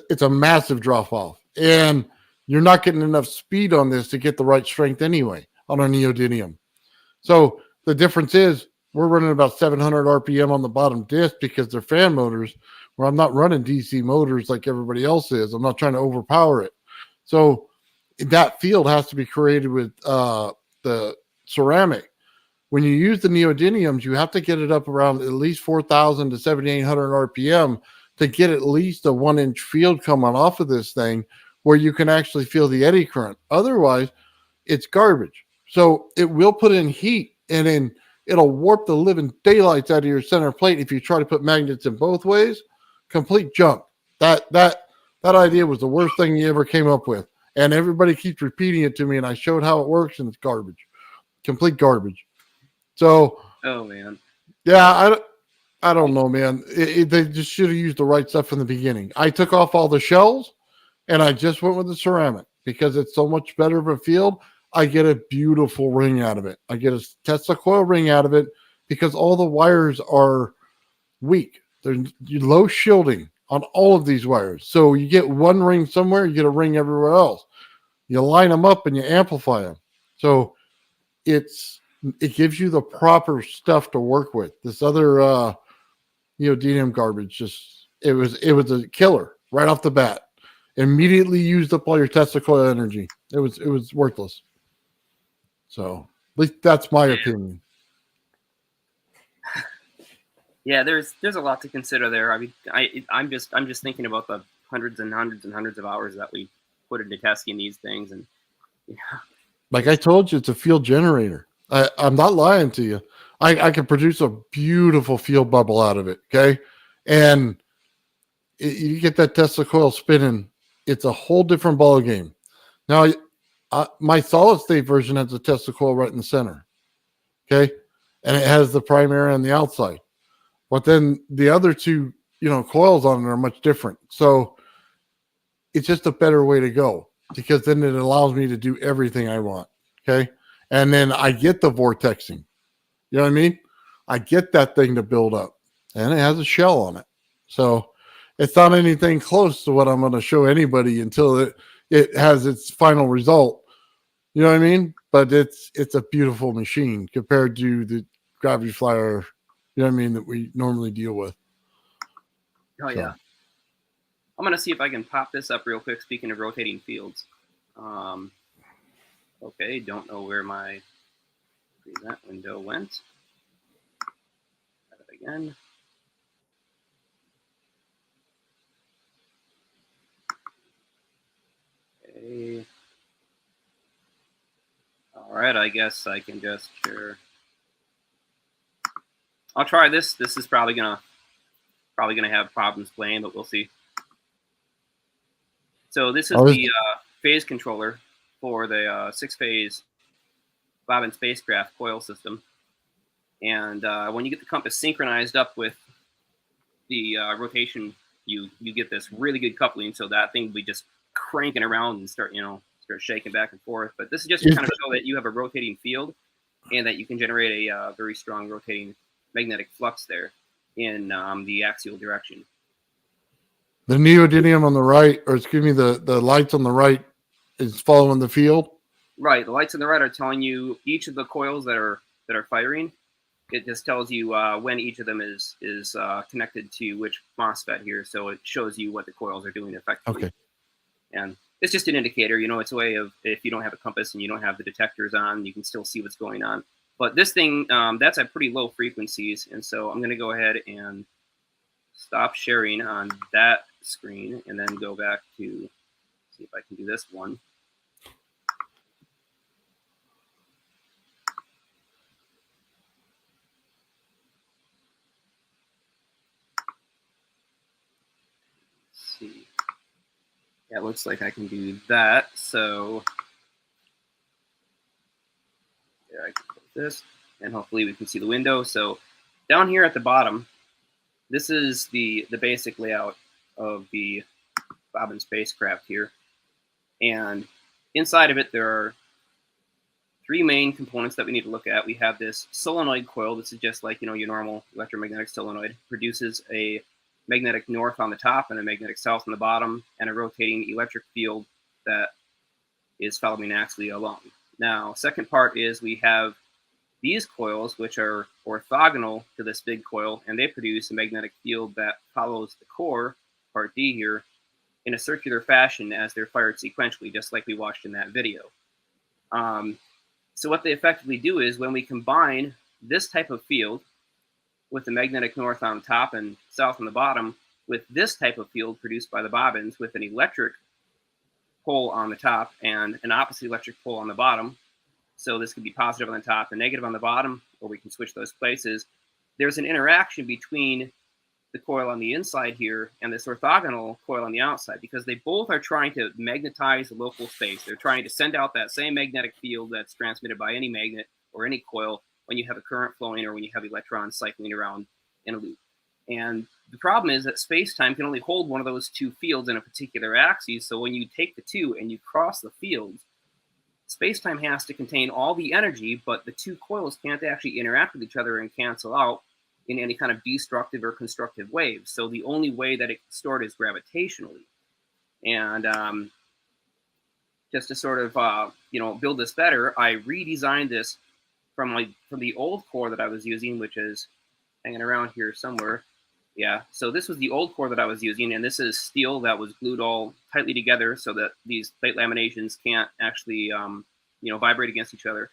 It's a massive drop off, and you're not getting enough speed on this to get the right strength anyway on our neodymium. So the difference is we're running about 700 RPM on the bottom disc because they're fan motors, where I'm not running DC motors like everybody else is. I'm not trying to overpower it. So that field has to be created with the ceramic. When you use the neodymiums, you have to get it up around at least 4,000 to 7,800 RPM to get at least a 1-inch field coming off of this thing, where you can actually feel the eddy current. Otherwise, it's garbage. So it will put in heat, and then it'll warp the living daylights out of your center plate if you try to put magnets in both ways. Complete junk. That idea was the worst thing you ever came up with. And everybody keeps repeating it to me, and I showed how it works, and it's garbage. Complete garbage. So, Oh man. yeah, I don't know, man. They just should have used the right stuff from the beginning. I took off all the shells, and I just went with the ceramic because it's so much better of a field. I get a beautiful ring out of it. I get a Tesla coil ring out of it because all the wires are weak. They're low shielding on all of these wires. So you get one ring somewhere, you get a ring everywhere else. You line them up and you amplify them. So it gives you the proper stuff to work with. This other DNM garbage it was a killer right off the bat. Immediately used up all your Tesla coil energy. It was worthless. So at least that's my opinion. Yeah, there's a lot to consider there. I mean, I'm just thinking about the hundreds and hundreds and hundreds of hours that we put into testing these things, and like I told you, it's a field generator. I'm not lying to you. I can produce a beautiful field bubble out of it. Okay, and you get that Tesla coil spinning, it's a whole different ball game. Now, my solid state version has a Tesla coil right in the center. Okay, and it has the primary on the outside. But then the other two, coils on it are much different. So it's just a better way to go because then it allows me to do everything I want. Okay. And then I get the vortexing. You know what I mean? I get that thing to build up, and it has a shell on it. So it's not anything close to what I'm going to show anybody until it has its final result. You know what I mean? But it's a beautiful machine compared to the Gravity Flyer, you know what I mean, that we normally deal with. Oh, yeah. I'm going to see if I can pop this up real quick, speaking of rotating fields. Okay, don't know where my present window went. Try that again. Okay. All right, I guess I can just share. I'll try this. This is probably gonna have problems playing, but we'll see. So this is the phase controller for the 6-phase bobbin spacecraft coil system. And when you get the compass synchronized up with the rotation, you get this really good coupling. So that thing will be just cranking around and start shaking back and forth. But this is just to kind of show that you have a rotating field and that you can generate a very strong rotating magnetic flux there in the axial direction. The neodymium on the right, or excuse me, the lights on the right is following the field. Right. The lights on the right are telling you each of the coils that are firing. It just tells you when each of them is connected to which MOSFET here. So it shows you what the coils are doing effectively. Okay. And it's just an indicator. It's a way of, if you don't have a compass and you don't have the detectors on, you can still see what's going on. But this thing, that's at pretty low frequencies. And so I'm going to go ahead and stop sharing on that screen and then go back to see if I can do this one. Let's see. Yeah, it looks like I can do that. So there, I can put this, and hopefully we can see the window. So down here at the bottom, this is the basic layout of the bobbin spacecraft here. And inside of it, there are 3 main components that we need to look at. We have this solenoid coil. This is just like, your normal electromagnetic solenoid. Produces a magnetic north on the top and a magnetic south on the bottom, and a rotating electric field that is following axially along. Now, second part is we have these coils, which are orthogonal to this big coil, and they produce a magnetic field that follows the core, part D here, in a circular fashion as they're fired sequentially, just like we watched in that video. So what they effectively do is when we combine this type of field with the magnetic north on top and south on the bottom with this type of field produced by the bobbins with an electric pole on the top and an opposite electric pole on the bottom. So this could be positive on the top and negative on the bottom, or we can switch those places. There's an interaction between the coil on the inside here and this orthogonal coil on the outside, because they both are trying to magnetize the local space. They're trying to send out that same magnetic field that's transmitted by any magnet or any coil when you have a current flowing or when you have electrons cycling around in a loop. And the problem is that space-time can only hold one of those two fields in a particular axis. So when you take the two and you cross the fields, space-time has to contain all the energy, but the two coils can't actually interact with each other and cancel out in any kind of destructive or constructive waves. So the only way that it can store it is gravitationally. And just to sort of build this better, I redesigned this from the old core that I was using, which is hanging around here somewhere. Yeah, so this was the old core that I was using, and this is steel that was glued all tightly together so that these plate laminations can't actually vibrate against each other.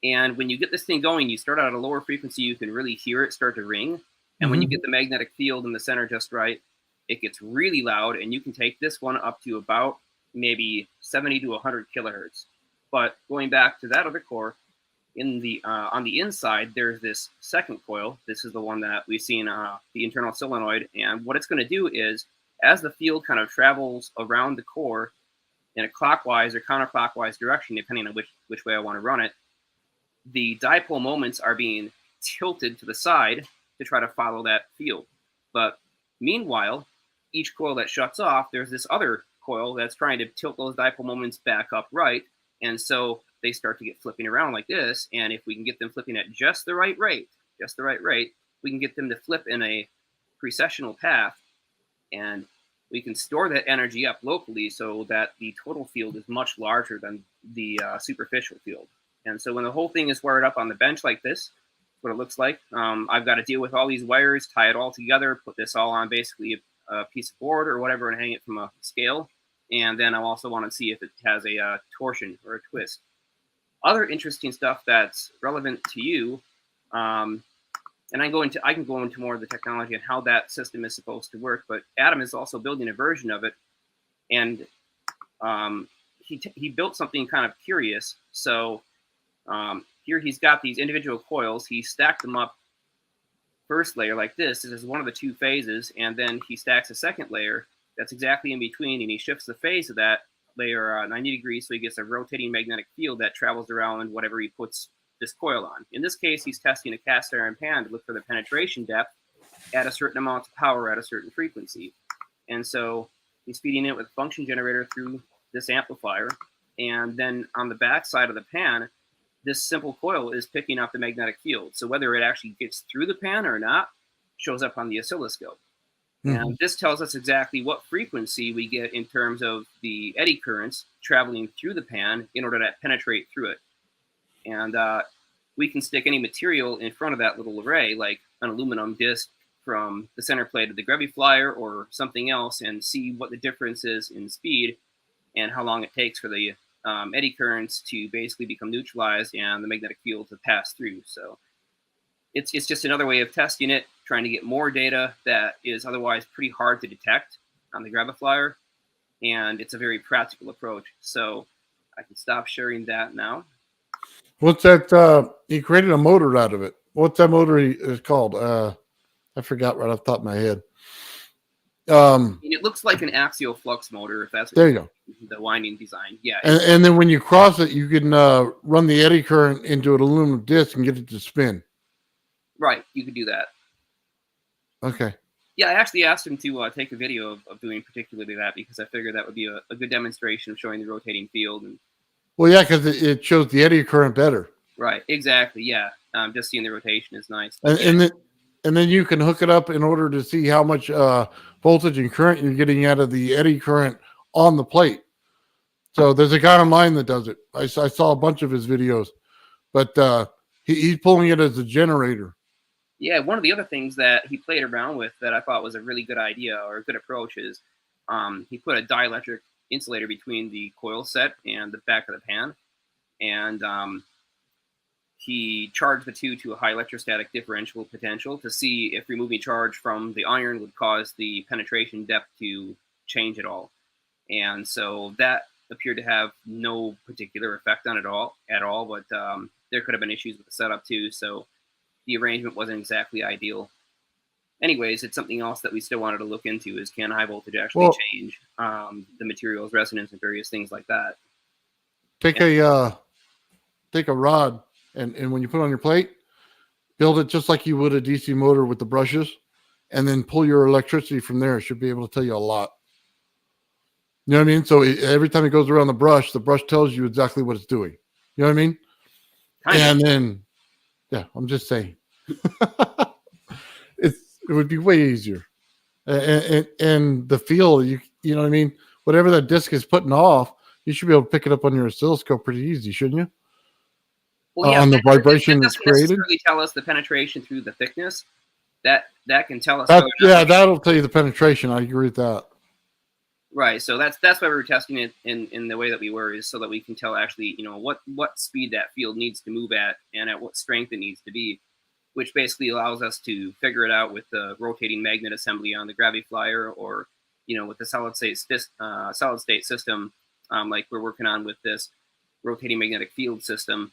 And when you get this thing going, you start out at a lower frequency, you can really hear it start to ring. And when you get the magnetic field in the center just right, it gets really loud, and you can take this one up to about maybe 70 to 100 kilohertz. But going back to that other core, in the on the inside, there's this second coil. This is the one that we see in the internal solenoid. And what it's going to do is, as the field kind of travels around the core in a clockwise or counterclockwise direction, depending on which way I want to run it, the dipole moments are being tilted to the side to try to follow that field. But meanwhile, each coil that shuts off, there's this other coil that's trying to tilt those dipole moments back upright. And so they start to get flipping around like this. And if we can get them flipping at just the right rate, we can get them to flip in a precessional path. And we can store that energy up locally so that the total field is much larger than the superficial field. And so when the whole thing is wired up on the bench like this, what it looks like, I've got to deal with all these wires, tie it all together, put this all on basically a piece of board or whatever and hang it from a scale. And then I also want to see if it has a torsion or a twist. Other interesting stuff that's relevant to you, and I can go into more of the technology and how that system is supposed to work, but Adam is also building a version of it. And he built something kind of curious. So here he's got these individual coils. He stacked them up first layer like this. This is one of the two phases. And then he stacks a second layer that's exactly in between. And he shifts the phase of that layer 90 degrees. So he gets a rotating magnetic field that travels around whatever he puts this coil on. In this case, he's testing a cast iron pan to look for the penetration depth at a certain amount of power at a certain frequency. And so he's feeding it with a function generator through this amplifier. And then on the back side of the pan, this simple coil is picking up the magnetic field. So whether it actually gets through the pan or not shows up on the oscilloscope. And this tells us exactly what frequency we get in terms of the eddy currents traveling through the pan in order to penetrate through it. And we can stick any material in front of that little array, like an aluminum disc from the center plate of the Grevy flyer or something else, and see what the difference is in speed and how long it takes for the eddy currents to basically become neutralized and the magnetic field to pass through. So it's just another way of testing it, trying to get more data that is otherwise pretty hard to detect on the Grevy flyer. And it's a very practical approach. So I can stop sharing that now. What's that? He created a motor out of it. What's that motor is called? I forgot right off the top of my head. It looks like an axial flux motor, if that's there you go. The winding design. Yeah. And then when you cross it, you can run the eddy current into an aluminum disc and get it to spin. Right. You could do that. Okay. Yeah, I actually asked him to take a video of doing particularly that because I figured that would be a good demonstration of showing the rotating field. And well, yeah, because it shows the eddy current better. Right. Exactly. Yeah. Just seeing the rotation is nice. And then you can hook it up in order to see how much voltage and current you're getting out of the eddy current on the plate. So there's a guy online that does it. I saw a bunch of his videos, but he's pulling it as a generator. Yeah, one of the other things that he played around with that I thought was a really good idea or a good approach is he put a dielectric insulator between the coil set and the back of the pan. And he charged the two to a high electrostatic differential potential to see if removing charge from the iron would cause the penetration depth to change at all. And so that appeared to have no particular effect on it at all. But there could have been issues with the setup too, so the arrangement wasn't exactly ideal. Anyways, it's something else that we still wanted to look into: is can high voltage actually change the material's resonance and various things like that? Take a rod and when you put it on your plate, build it just like you would a DC motor with the brushes, and then pull your electricity from there. It should be able to tell you a lot. You know what I mean? So every time it goes around the brush tells you exactly what it's doing. You know what I mean? And then, yeah, I'm just saying. It would be way easier. And the feel, you know what I mean? Whatever that disc is putting off, you should be able to pick it up on your oscilloscope pretty easy, shouldn't you? Well, yeah, on the vibration that's created. Necessarily tell us the penetration through the thickness. That can tell us. That'll tell you the penetration. I agree with that. Right. So that's why we were testing it in the way that we were, is so that we can tell actually, what speed that field needs to move at and at what strength it needs to be, which basically allows us to figure it out with the rotating magnet assembly on the Gravity Flyer, or with the solid state system, like we're working on with this rotating magnetic field system,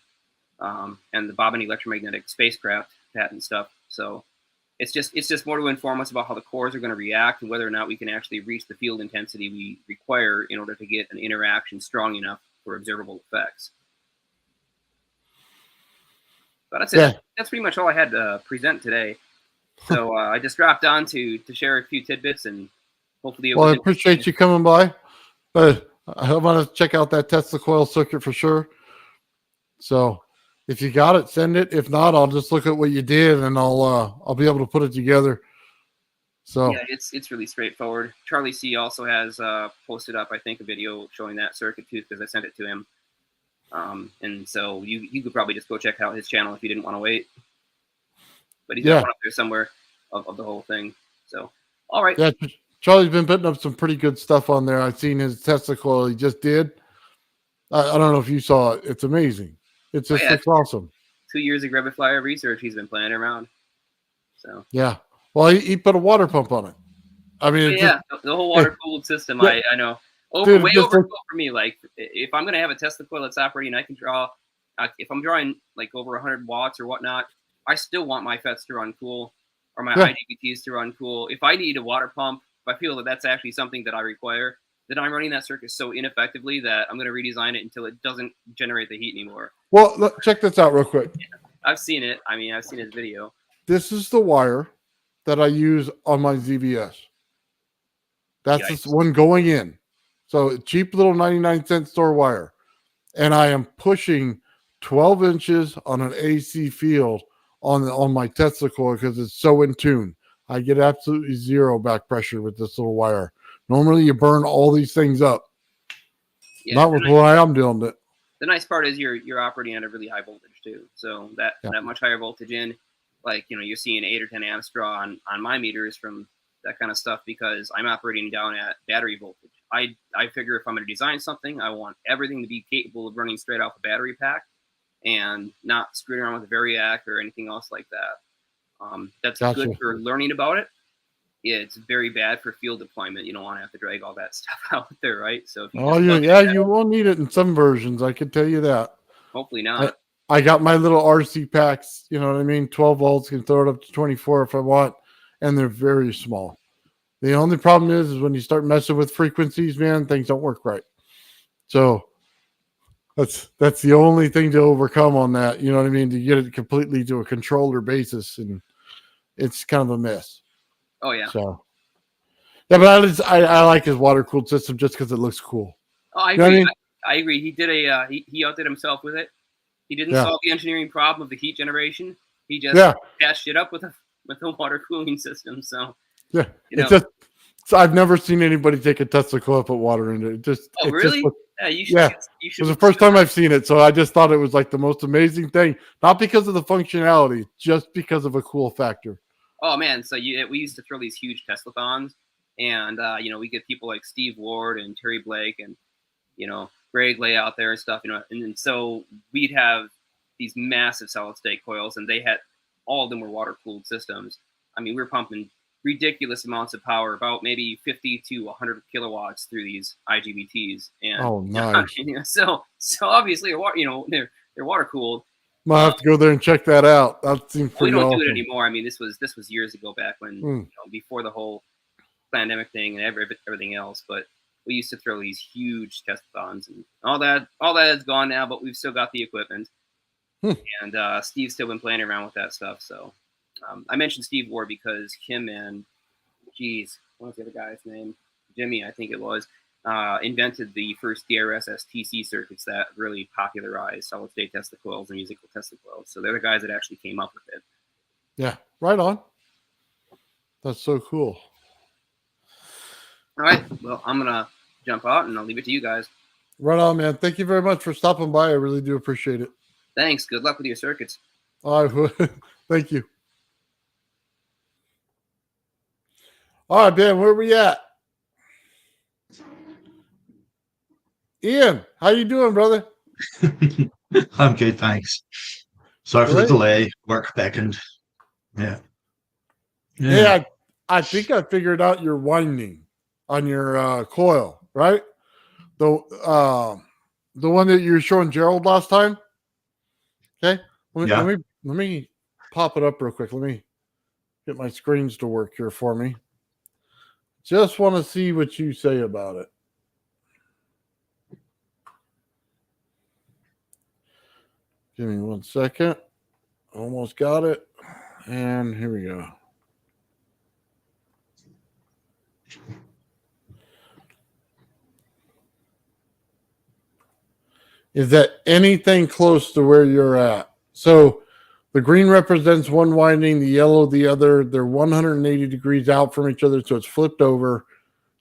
and the bobbin electromagnetic spacecraft patent stuff. So it's just more to inform us about how the cores are going to react and whether or not we can actually reach the field intensity we require in order to get an interaction strong enough for observable effects. But that's it. Yeah. That's pretty much all I had to present today. So I just dropped on to share a few tidbits, and hopefully I appreciate you coming by. But I want to check out that Tesla coil circuit for sure. So if you got it, send it. If not, I'll just look at what you did, and I'll be able to put it together. So yeah, it's really straightforward. Charlie C also has posted up, I think, a video showing that circuit too, because I sent it to him. And so you could probably just go check out his channel if you didn't want to wait. But he's got one up there somewhere of the whole thing. So, all right. Yeah, Charlie's been putting up some pretty good stuff on there. I've seen his Tesla coil he just did. I don't know if you saw it. It's amazing. It's just it's awesome. 2 years of Gravity Flyer research he's been playing around. So yeah. Well, he put a water pump on it. I mean, the whole water cooled system. Yeah. I know. Way overkill for me. Like, if I'm gonna have a Tesla coil that's operating, I can draw. If I'm drawing like over 100 watts or whatnot, I still want my FETs to run cool, or my IGBTs to run cool. If I need a water pump, if I feel that that's actually something that I require, then I'm running that circuit so ineffectively that I'm going to redesign it until it doesn't generate the heat anymore. Well, look, check this out real quick. Yeah, I've seen it. I mean, I've seen his video. This is the wire that I use on my ZVS. That's this one going in. So cheap little 99-cent store wire. And I am pushing 12 inches on an AC field on my Tesla coil because it's so in tune. I get absolutely zero back pressure with this little wire. Normally you burn all these things up. Yeah, not with what I'm doing. But the nice part is you're operating at a really high voltage too. So that much higher voltage in, like, you're seeing 8 or 10 amps draw on my meters from that kind of stuff, because I'm operating down at battery voltage. I figure if I'm going to design something, I want everything to be capable of running straight off a battery pack and not screwing around with a variac or anything else like that. That's good for learning about it. Yeah, it's very bad for field deployment. You don't want to have to drag all that stuff out there, right? So if you you will need it in some versions. I can tell you that. Hopefully not. I got my little RC packs. You know what I mean? 12 volts, can throw it up to 24 if I want, and they're very small. The only problem is when you start messing with frequencies, man, things don't work right. So that's the only thing to overcome on that. You know what I mean? To get it completely to a controller basis, and it's kind of a mess. Oh yeah. So yeah, but I like his water cooled system just because it looks cool. Oh, I agree. I agree. He did he outdid himself with it. He didn't solve the engineering problem of the heat generation. He just patched it up with a water cooling system. So yeah, I've never seen anybody take a Tesla coil, put water in it. Really? You should. It was the first time I've seen it, so I just thought it was like the most amazing thing. Not because of the functionality, just because of a cool factor. Oh man! So we used to throw these huge Teslathons, and we get people like Steve Ward and Terry Blake and Greg Lay out there and stuff, and so we'd have these massive solid state coils, and they had all of them were water cooled systems. I mean, we were pumping ridiculous amounts of power, about maybe 50 to 100 kilowatts through these IGBTs. And Oh, nice. so obviously, they're water cooled. Might have to go there and check that out. That seems We pretty don't awesome. do it anymore. I mean, this was years ago, back when before the whole pandemic thing and everything else. But we used to throw these huge testathons and all that. All that is gone now, but we've still got the equipment. And Steve's still been playing around with that stuff. So I mentioned Steve Ward because him and, what was the other guy's name? Jimmy, I think it was. Invented the first DRS STC circuits that really popularized solid-state Tesla coils and musical Tesla coils. So they're the guys that actually came up with it. Yeah, right on. That's so cool. All right, well, I'm going to jump out, and I'll leave it to you guys. Right on, man. Thank you very much for stopping by. I really do appreciate it. Thanks. Good luck with your circuits. Thank you. All right, Ben, where we at? Ian, how you doing, brother? I'm good, thanks. Sorry for the delay. Work beckoned. Yeah. I think I figured out your winding on your coil, right? The one that you were showing Gerald last time. Okay. Let me pop it up real quick. Let me get my screens to work here for me. Just want to see what you say about it. Give me 1 second. Almost got it. And here we go. Is that anything close to where you're at? So the green represents one winding, the yellow the other. They're 180 degrees out from each other, so it's flipped over.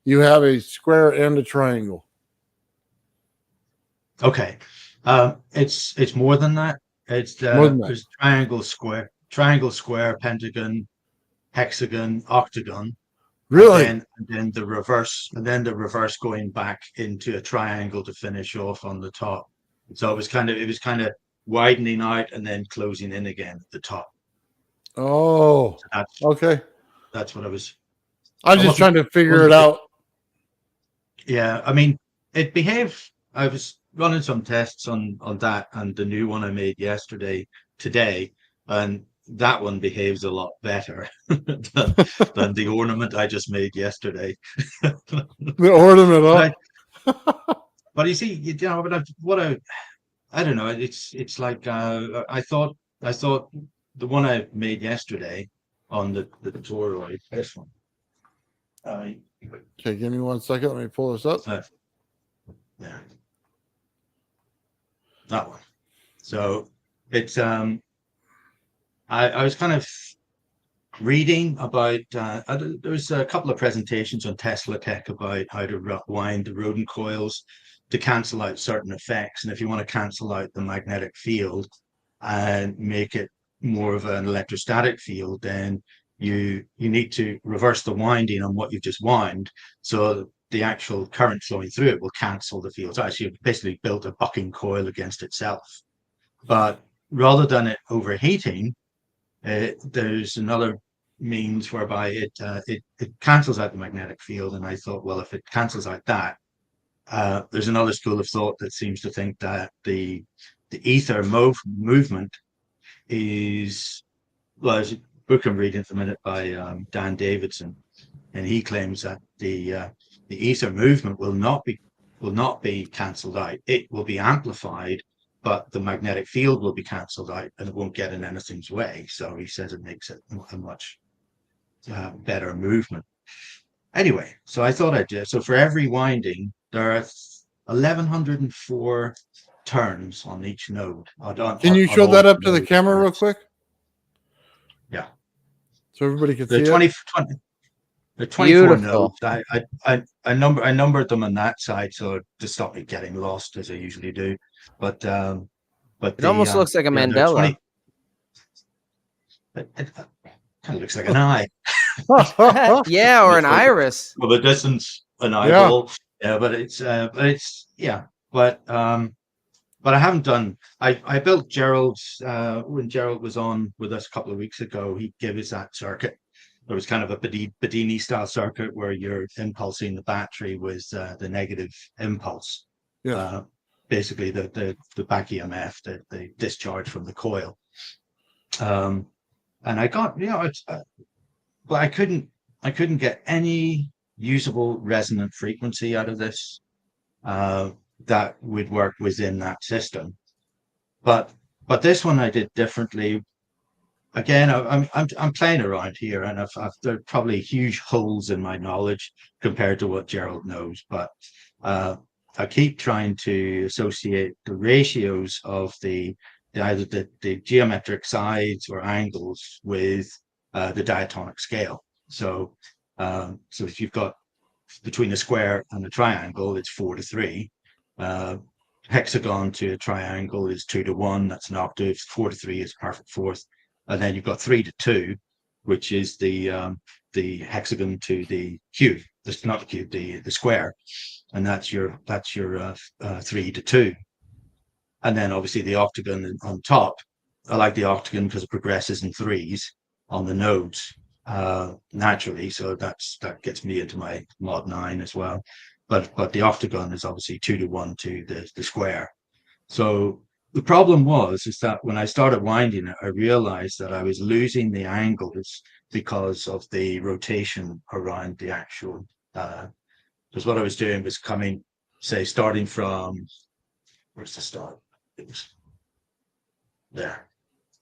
You have a square and a triangle. Okay. It's more than that. It's there's triangle, square, pentagon, hexagon, octagon. Really? And then the reverse, going back into a triangle to finish off on the top. So it was kind of widening out and then closing in again at the top. Oh, so okay. That's what I was just trying to figure it out. Yeah, I mean, it behaved. I was running some tests on that and the new one I made today, and that one behaves a lot better than the ornament I just made yesterday. The ornament, but you see, I don't know. It's like I thought the one I made yesterday on the toroid. This one. Okay, give me 1 second. Let me pull this up. Yeah, that one. So it's I was kind of reading about there was a couple of presentations on Tesla Tech about how to wind the rodent coils to cancel out certain effects, and if you want to cancel out the magnetic field and make it more of an electrostatic field, then you need to reverse the winding on what you've just wound, so the actual current flowing through it will cancel the field. So actually, you've basically built a bucking coil against itself. But rather than it overheating, there's another means whereby it cancels out the magnetic field. And I thought, well, if it cancels out that, there's another school of thought that seems to think that the ether movement is, well, there's a book I'm reading at the minute by Dan Davidson, and he claims that the ether movement will not be cancelled out. It will be amplified, but the magnetic field will be cancelled out, and it won't get in anything's way. So he says it makes it a much better movement. Anyway, so I thought I'd do. So for every winding, there are 1,104 turns on each node. Can you show that up to the camera real quick? Yeah. So everybody can see 20, it. The 24 nodes. I numbered them on that side, so to stop me getting lost as I usually do. But it almost looks like a Mandela. It kind of looks like an eye. Yeah, or an iris. Well, the distance, an eyeball. Yeah, but it's but I haven't done. I built Gerald's when Gerald was on with us a couple of weeks ago. He gave us that circuit. there was kind of a Bedini style circuit where you're impulsing the battery with the negative impulse. Yeah. Basically the back EMF, the discharge from the coil. And I got, but I couldn't get any usable resonant frequency out of this that would work within that system. But this one I did differently. Again, I'm playing around here, and there are probably huge holes in my knowledge compared to what Gerald knows. But I keep trying to associate the ratios of either the geometric sides or angles with the diatonic scale. So if you've got between a square and a triangle, it's 4:3. Hexagon to a triangle is 2:1. That's an octave. 4:3 is perfect fourth. And then you've got 3:2, which is the hexagon to the cube. That's not the cube, the square, and that's your 3:2. And then obviously the octagon on top. I like the octagon because it progresses in threes on the nodes naturally. So that gets me into my mod 9 as well. But the octagon is obviously 2:1 to the square. So the problem is that when I started winding it, I realized that I was losing the angles because of the rotation around the actual. Because what I was doing was starting from, where's the start? It was there.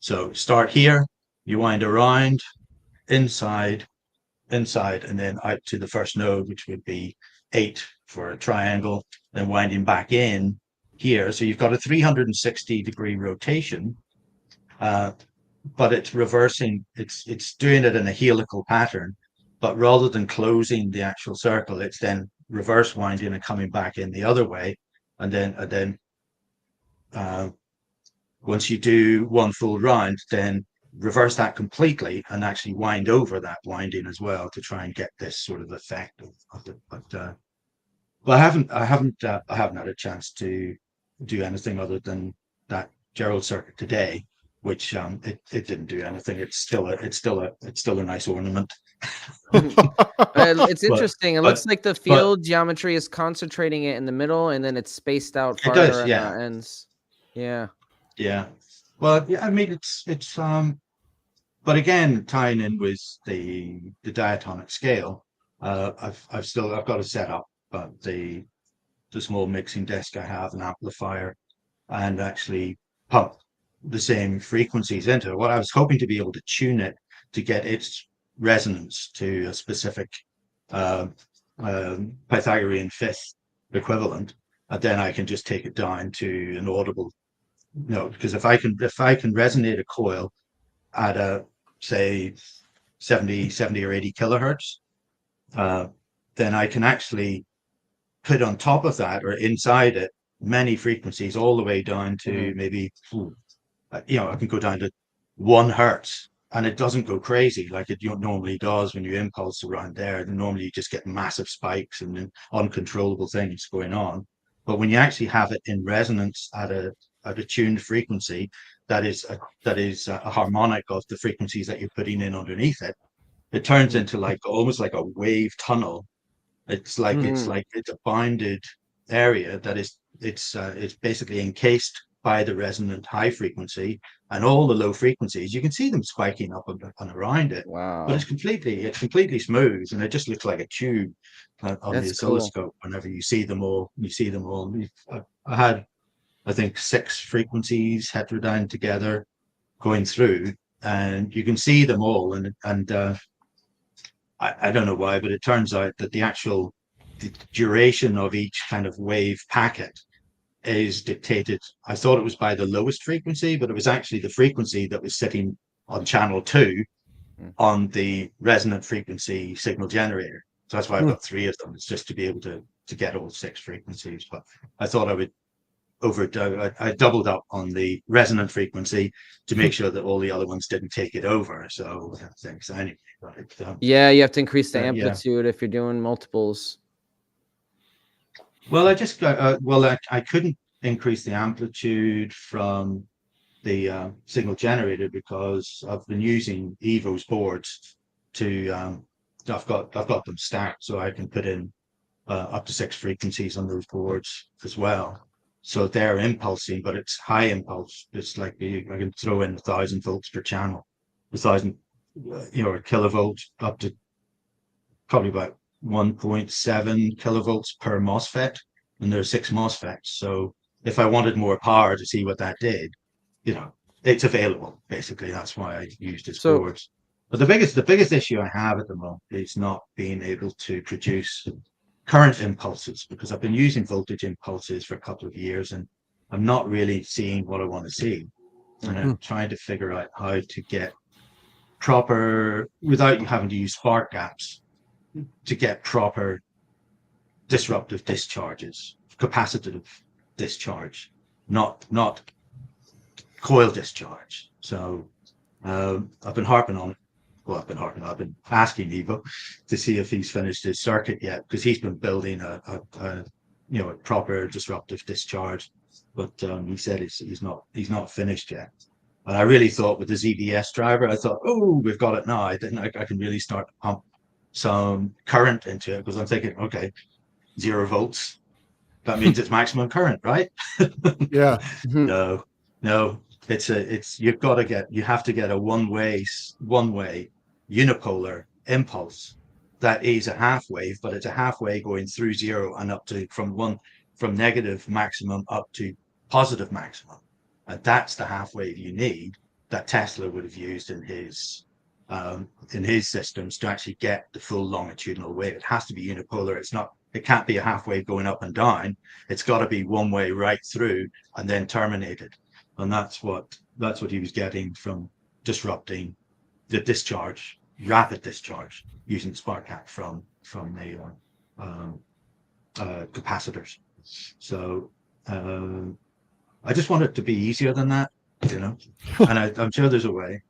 So start here, you wind around, inside, and then out to the first node, which would be 8 for a triangle, then winding back in here. So you've got a 360-degree rotation, but it's reversing. It's doing it in a helical pattern, but rather than closing the actual circle, it's then reverse winding and coming back in the other way. And then once you do one full round, then reverse that completely and actually wind over that winding as well to try and get this sort of effect of it. But I haven't had a chance to do anything other than that Gerald circuit today, which it didn't do anything. It's still a nice ornament. It's interesting. It looks like the field geometry is concentrating it in the middle, and then it's spaced out farther on the ends. Yeah. Yeah. Well, yeah. I mean, it's but again, tying in with the diatonic scale, I've got to set up the small mixing desk I have, an amplifier, and actually pump the same frequencies into it. What I was hoping to be able to tune it to get its resonance to a specific Pythagorean fifth equivalent, and then I can just take it down to an audible note. Because if I can resonate a coil at a, say, 70 or 80 kilohertz, then I can actually put on top of that or inside it many frequencies all the way down to maybe, I can go down to 1 hertz, and it doesn't go crazy like it normally does when you impulse around there. Normally you just get massive spikes and uncontrollable things going on. But when you actually have it in resonance at a tuned frequency, that is a harmonic of the frequencies that you're putting in underneath it, it turns into almost like a wave tunnel. It's a bounded area that it's basically encased by the resonant high frequency, and all the low frequencies you can see them spiking up and around it. Wow. But it's completely smooth, and it just looks like a tube on the oscilloscope. Cool. Whenever you see them all. I had, I think, 6 frequencies heterodyne together going through, and you can see them all. And I don't know why, but it turns out that the duration of each kind of wave packet is dictated. I thought it was by the lowest frequency, but it was actually the frequency that was sitting on channel 2 on the resonant frequency signal generator. So that's why I've got 3 of them. It's just to be able to get all 6 frequencies. But I thought I would I doubled up on the resonant frequency to make sure that all the other ones didn't take it over. So thanks. Anyway, yeah, you have to increase the amplitude if you're doing multiples. Well, I couldn't increase the amplitude from the signal generator because I've been using Evo's boards, to I've got them stacked, so I can put in up to 6 frequencies on those boards as well. So they're impulsing, but it's high impulse. It's like I can throw in 1,000 volts per channel, 1,000 kilovolts up to probably about 1.7 kilovolts per MOSFET, and there's 6 MOSFETs. So if I wanted more power to see what that did, it's available. Basically, that's why I used its boards. But the biggest issue I have at the moment is not being able to produce current impulses, because I've been using voltage impulses for a couple of years and I'm not really seeing what I want to see. And I'm trying to figure out how to get proper, without you having to use spark gaps, to get proper disruptive discharges, capacitive discharge, not coil discharge. So I've been harping on it. Well, I've been asking Evo to see if he's finished his circuit yet, because he's been building a proper disruptive discharge, but he said he's not finished yet. And I really thought with the ZBS driver, I thought, oh, we've got it now. Then I can really start to pump some current into it, because I'm thinking, okay, 0 volts, that means it's maximum current, right? Yeah. No, you have to get a one-way unipolar impulse that is a half wave, but it's a half wave going through 0 and up to from negative maximum up to positive maximum. And that's the half wave you need, that Tesla would have used in his systems to actually get the full longitudinal wave. It has to be unipolar. It can't be a half wave going up and down. It's got to be one way right through and then terminated. And that's what he was getting from disrupting the discharge, rapid discharge, using spark gap from the capacitors. So I just want it to be easier than that, and I'm sure there's a way.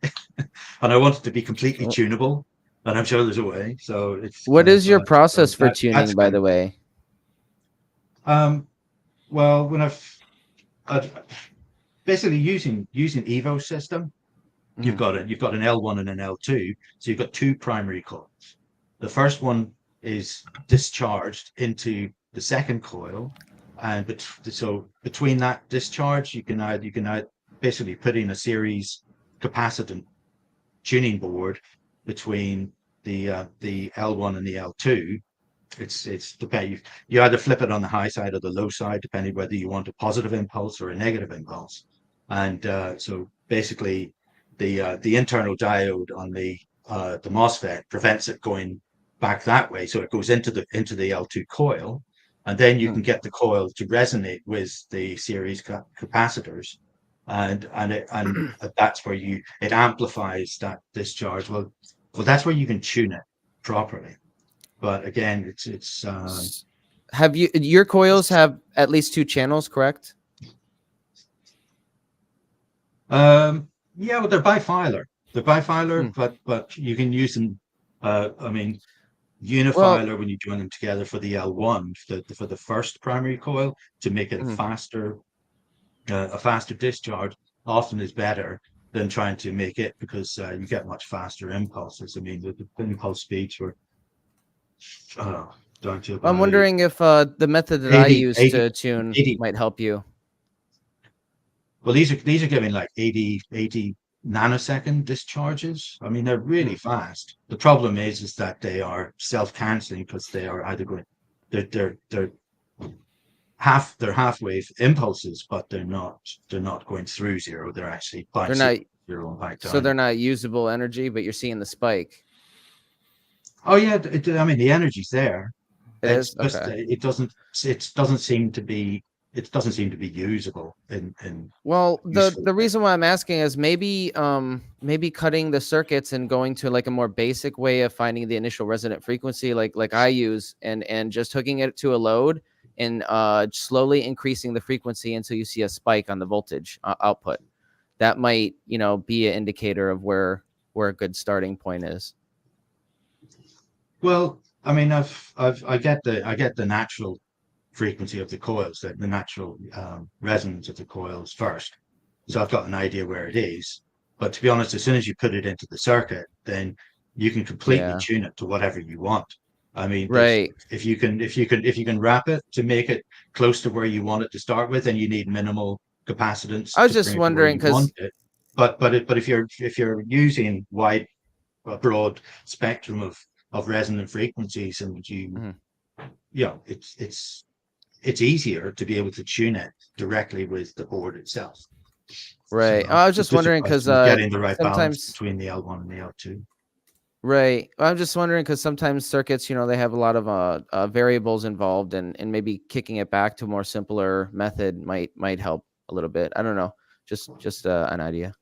And I want it to be completely tunable, and I'm sure there's a way. So it's what is your process for tuning, by the way? Well, when I've basically using Evo's system, you've got an L1 and an L2, so you've got 2 primary coils. The first one is discharged into the second coil, and so between that discharge, you can basically put in a series capacitance tuning board between the L1 and the L2. It's depending. You either flip it on the high side or the low side, depending whether you want a positive impulse or a negative impulse. And so basically, the internal diode on the MOSFET prevents it going back that way, so it goes into the L2 coil, and then you can get the coil to resonate with the series capacitors, and that's where it amplifies that discharge. Well, that's where you can tune it properly. But again, it's have your coils have at least 2 channels, correct? Yeah, well, they're bifilar. But you can use them. Unifilar when you join them together for the L1 for the first primary coil to make it a faster discharge often is better than trying to make it, because you get much faster impulses. I mean, the impulse speeds were down to I'm wondering if the method that I use to tune might help you. Well, these are giving like 80 nanosecond discharges. I mean, they're really fast. The problem is that they are self-canceling, because they are either going, they're half wave impulses, but they're not going through 0. They're actually bouncing 0 and back down. So they're not usable energy, but you're seeing the spike. Oh yeah, I mean, the energy's there. It's just, okay. It doesn't seem to be usable well, the reason why I'm asking is maybe cutting the circuits and going to like a more basic way of finding the initial resonant frequency, like I use, and just hooking it to a load and slowly increasing the frequency until you see a spike on the voltage output. That might be an indicator of where a good starting point is. Well, I mean, I get the natural frequency of the coils, the natural resonance of the coils first. So I've got an idea where it is. But to be honest, as soon as you put it into the circuit, then you can completely Yeah. tune it to whatever you want. I mean, Right. if you can wrap it to make it close to where you want it to start with, then you need minimal capacitance I was to just bring it to where wondering you because want it. But if you're using a broad spectrum of resonant frequencies, and Mhm. it's easier to be able to tune it directly with the board itself. right. So I was it's just just a wondering because question of getting the right balance sometimes between the L1 and the L2. right. I'm just wondering because sometimes circuits, they have a lot of variables involved, and maybe kicking it back to a more simpler method might help a little bit. I don't know. Just an idea.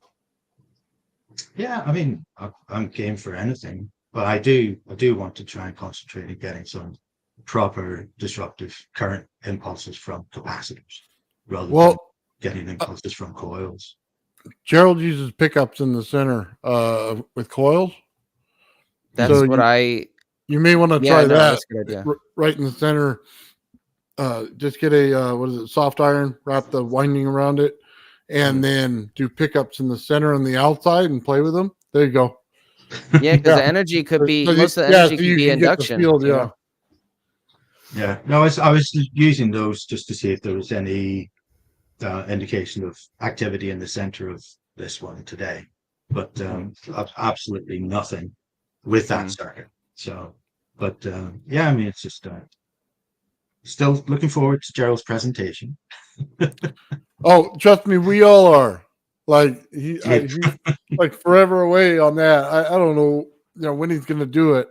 Yeah, I mean, I'm game for anything, but I do want to try and concentrate on getting some proper disruptive current impulses from capacitors rather than Well, getting impulses from coils. Gerald uses pickups in the center with coils. That's So what I. you may want to Yeah, try no, that that's a good idea. right in the center. Just get a what is it, soft iron, wrap the winding around it, and then do pickups in the center and the outside and play with them. There you go. Yeah, because the Yeah. energy could be So most of the yeah, energy so could you be can get the induction. field. Yeah. Yeah, no, I was using those just to see if there was any indication of activity in the center of this one today, but absolutely nothing with that circuit. So, but yeah, I mean, it's just still looking forward to Gerald's presentation. Oh, trust me, we all are. Like he's like forever away on that. I don't know, when he's gonna do it.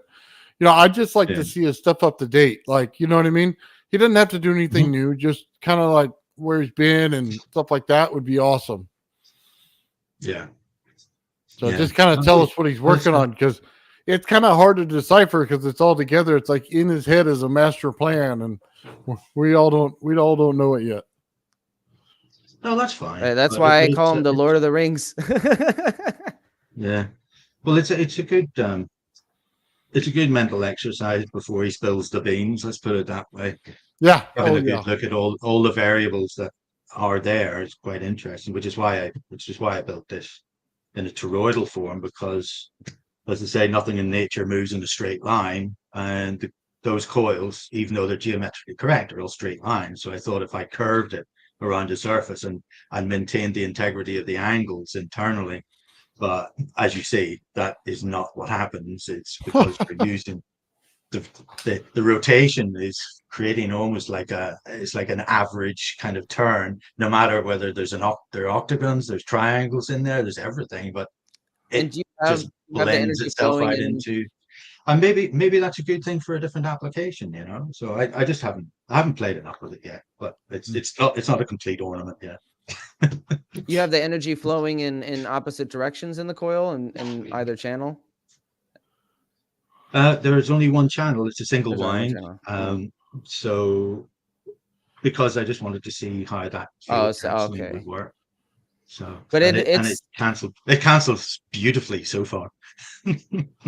I'd just like to see his stuff up to date. Like, you know what I mean? He doesn't have to do anything new, just kind of like where he's been and stuff like that would be awesome. Yeah. So just kind of tell us what he's working on, because it's kind of hard to decipher because it's all together. It's like in his head is a master plan, and we all don't know it yet. No, that's fine. Right, that's why I call him the Lord of the Rings. Yeah. Well, it's a good mental exercise before he spills the beans. Let's put it that way. Yeah. Having a good look at all the variables that are there is quite interesting, which is why I built this in a toroidal form, because, as I say, nothing in nature moves in a straight line, and those coils, even though they're geometrically correct, are all straight lines. So I thought if I curved it around the surface and maintained the integrity of the angles internally, but as you see, that is not what happens. It's because we're using the rotation is creating almost like it's like an average kind of turn, no matter whether there are octagons, there's triangles in there's everything, but it just blends itself right into, and maybe that's a good thing for a different application, so I just haven't played enough with it yet, but it's not a complete ornament yet. You have the energy flowing in opposite directions in the coil and either channel? There is only one channel. It's a single There's wind. So because I just wanted to see how that field canceling would work. So, but it cancels beautifully so far.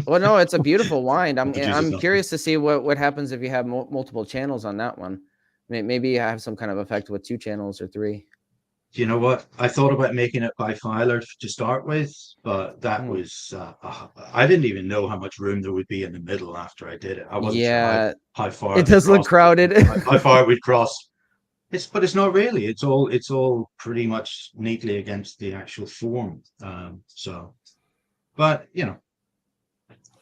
Well, no, it's a beautiful wind. I'm curious to see what happens if you have multiple channels on that one. Maybe you have some kind of effect with 2 channels or 3. You know what? I thought about making it bifilar to start with, but that was I didn't even know how much room there would be in the middle after I did it. I wasn't sure how far it does look crowded. how far we'd cross. But it's not really. It's all pretty much neatly against the actual form. So, but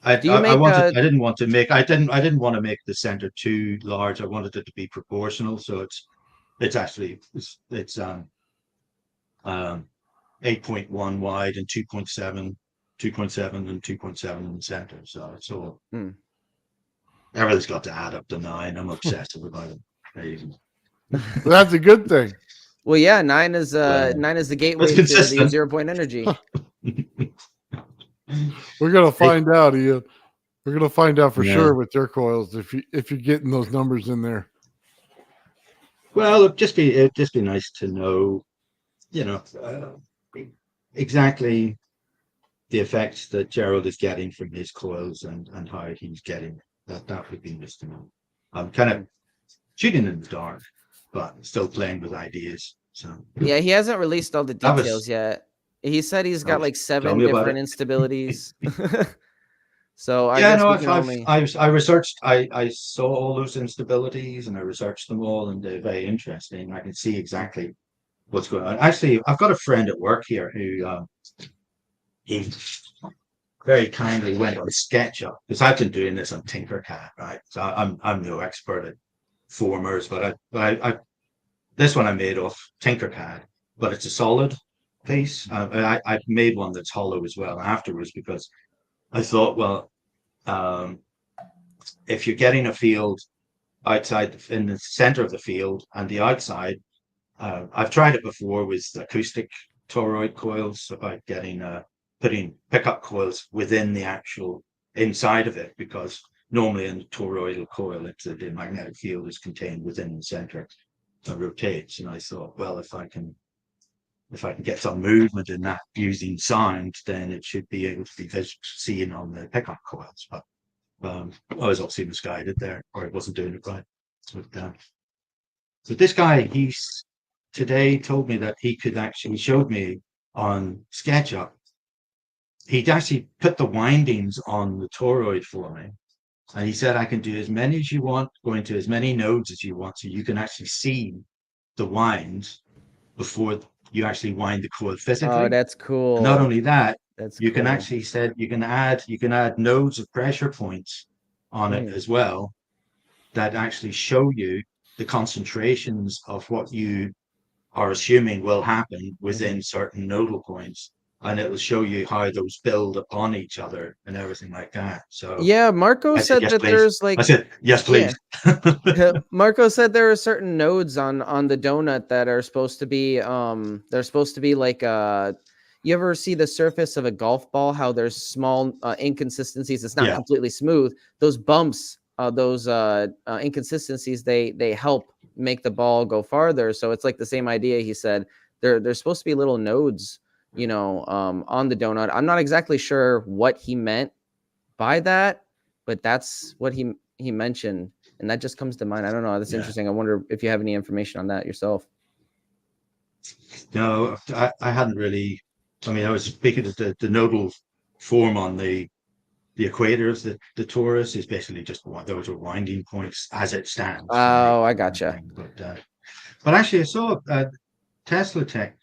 I didn't want to make the center too large. I wanted it to be proportional. So it's 8.1 wide and 2.7 and 2.7 in the center. So it's all everything's got to add up to 9. I'm obsessive about it. That's a good thing. Well, yeah, 9 is the gateway to the 0-point energy. We're gonna find out, Ian. We're gonna find out for sure with your coils if you're getting those numbers in there. Well, it'd just be nice to know, exactly the effects that Gerald is getting from his coils and how he's getting that. That would be nice to know. I'm kind of shooting in the dark, but still playing with ideas. So yeah, he hasn't released all the details yet. He said he's got like 7 different instabilities. So I Yeah, guess no, we can only. I researched, I saw all those instabilities and I researched them all, and they're very interesting. I can see exactly what's going on. Actually, I've got a friend at work here who he very kindly went on SketchUp, because I've been doing this on Tinkercad, right? So I'm no expert at formers, but I this one I made off Tinkercad, but it's a solid piece. I made one that's hollow as well afterwards, because I thought, well, um, if you're getting a field outside in the center of the field and the outside, I've tried it before with acoustic toroid coils about getting putting pickup coils within the actual inside of it, because normally in the toroidal coil, the magnetic field is contained within the center and rotates. And I thought, well, if I can get some movement in that using sound, then it should be able to be seen on the pickup coils. But I was obviously misguided there, or I wasn't doing it right. So this guy, he's today told me that he could actually showed me on SketchUp. He'd actually put the windings on the toroid for me. And he said, I can do as many as you want, going to as many nodes as you want, so you can actually see the winds before you actually wind the coil physically. Oh, that's cool. And not only that, That's you can cool. actually said you can add nodes of pressure points on it as well, that actually show you the concentrations of what you are assuming will happen within certain nodal points, and it will show you how those build upon each other and everything like that. So Yeah, Marco I said, said yes, that please. there's like I said, yes, please. Marco said there are certain nodes on the donut that are supposed to be they're supposed to be like you ever see the surface of a golf ball, how there's small inconsistencies, it's not Yeah. completely smooth, those bumps, those inconsistencies, they help make the ball go farther. So it's like the same idea. He said there's supposed to be little nodes, you know, on the donut. I'm not exactly sure what he meant by that, but that's what he mentioned, and that just comes to mind. I don't know. That's interesting. I wonder if you have any information on that yourself. No, I hadn't really. I mean, I was speaking of the nodal form on the equator of the torus is basically just one. Those are winding points as it stands. Oh, I gotcha. But actually, I saw Tesla Tech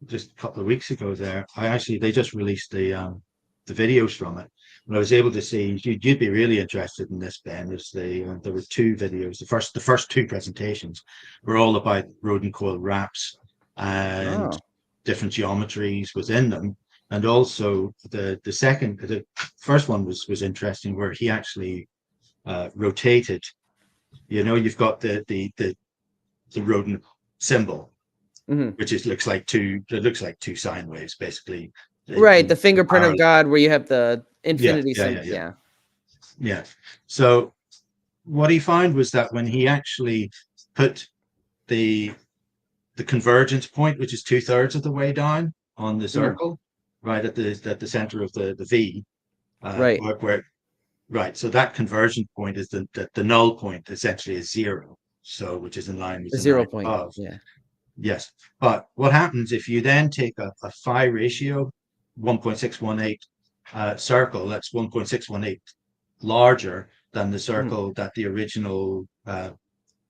just a couple of weeks ago. They just released the videos from it, and I was able to see. You'd be really interested in this, Ben. There were two videos. The first two presentations were all about rodent coil wraps and different geometries within them, and also the first one was interesting, where he actually rotated. You know, you've got the rodent symbol, which looks like two sine waves, basically. Right, the fingerprint of God, where you have the infinity symbol. Yeah. So what he found was that when he actually put the convergence point, which is 2/3 of the way down on the circle, right at the center of the V, right. Right. So that convergence point is the null point, essentially is 0. So which is in line with the 0 point above. Yeah. Yes. But what happens if you then take a phi ratio 1.618 circle, that's 1.618 larger than the circle that the original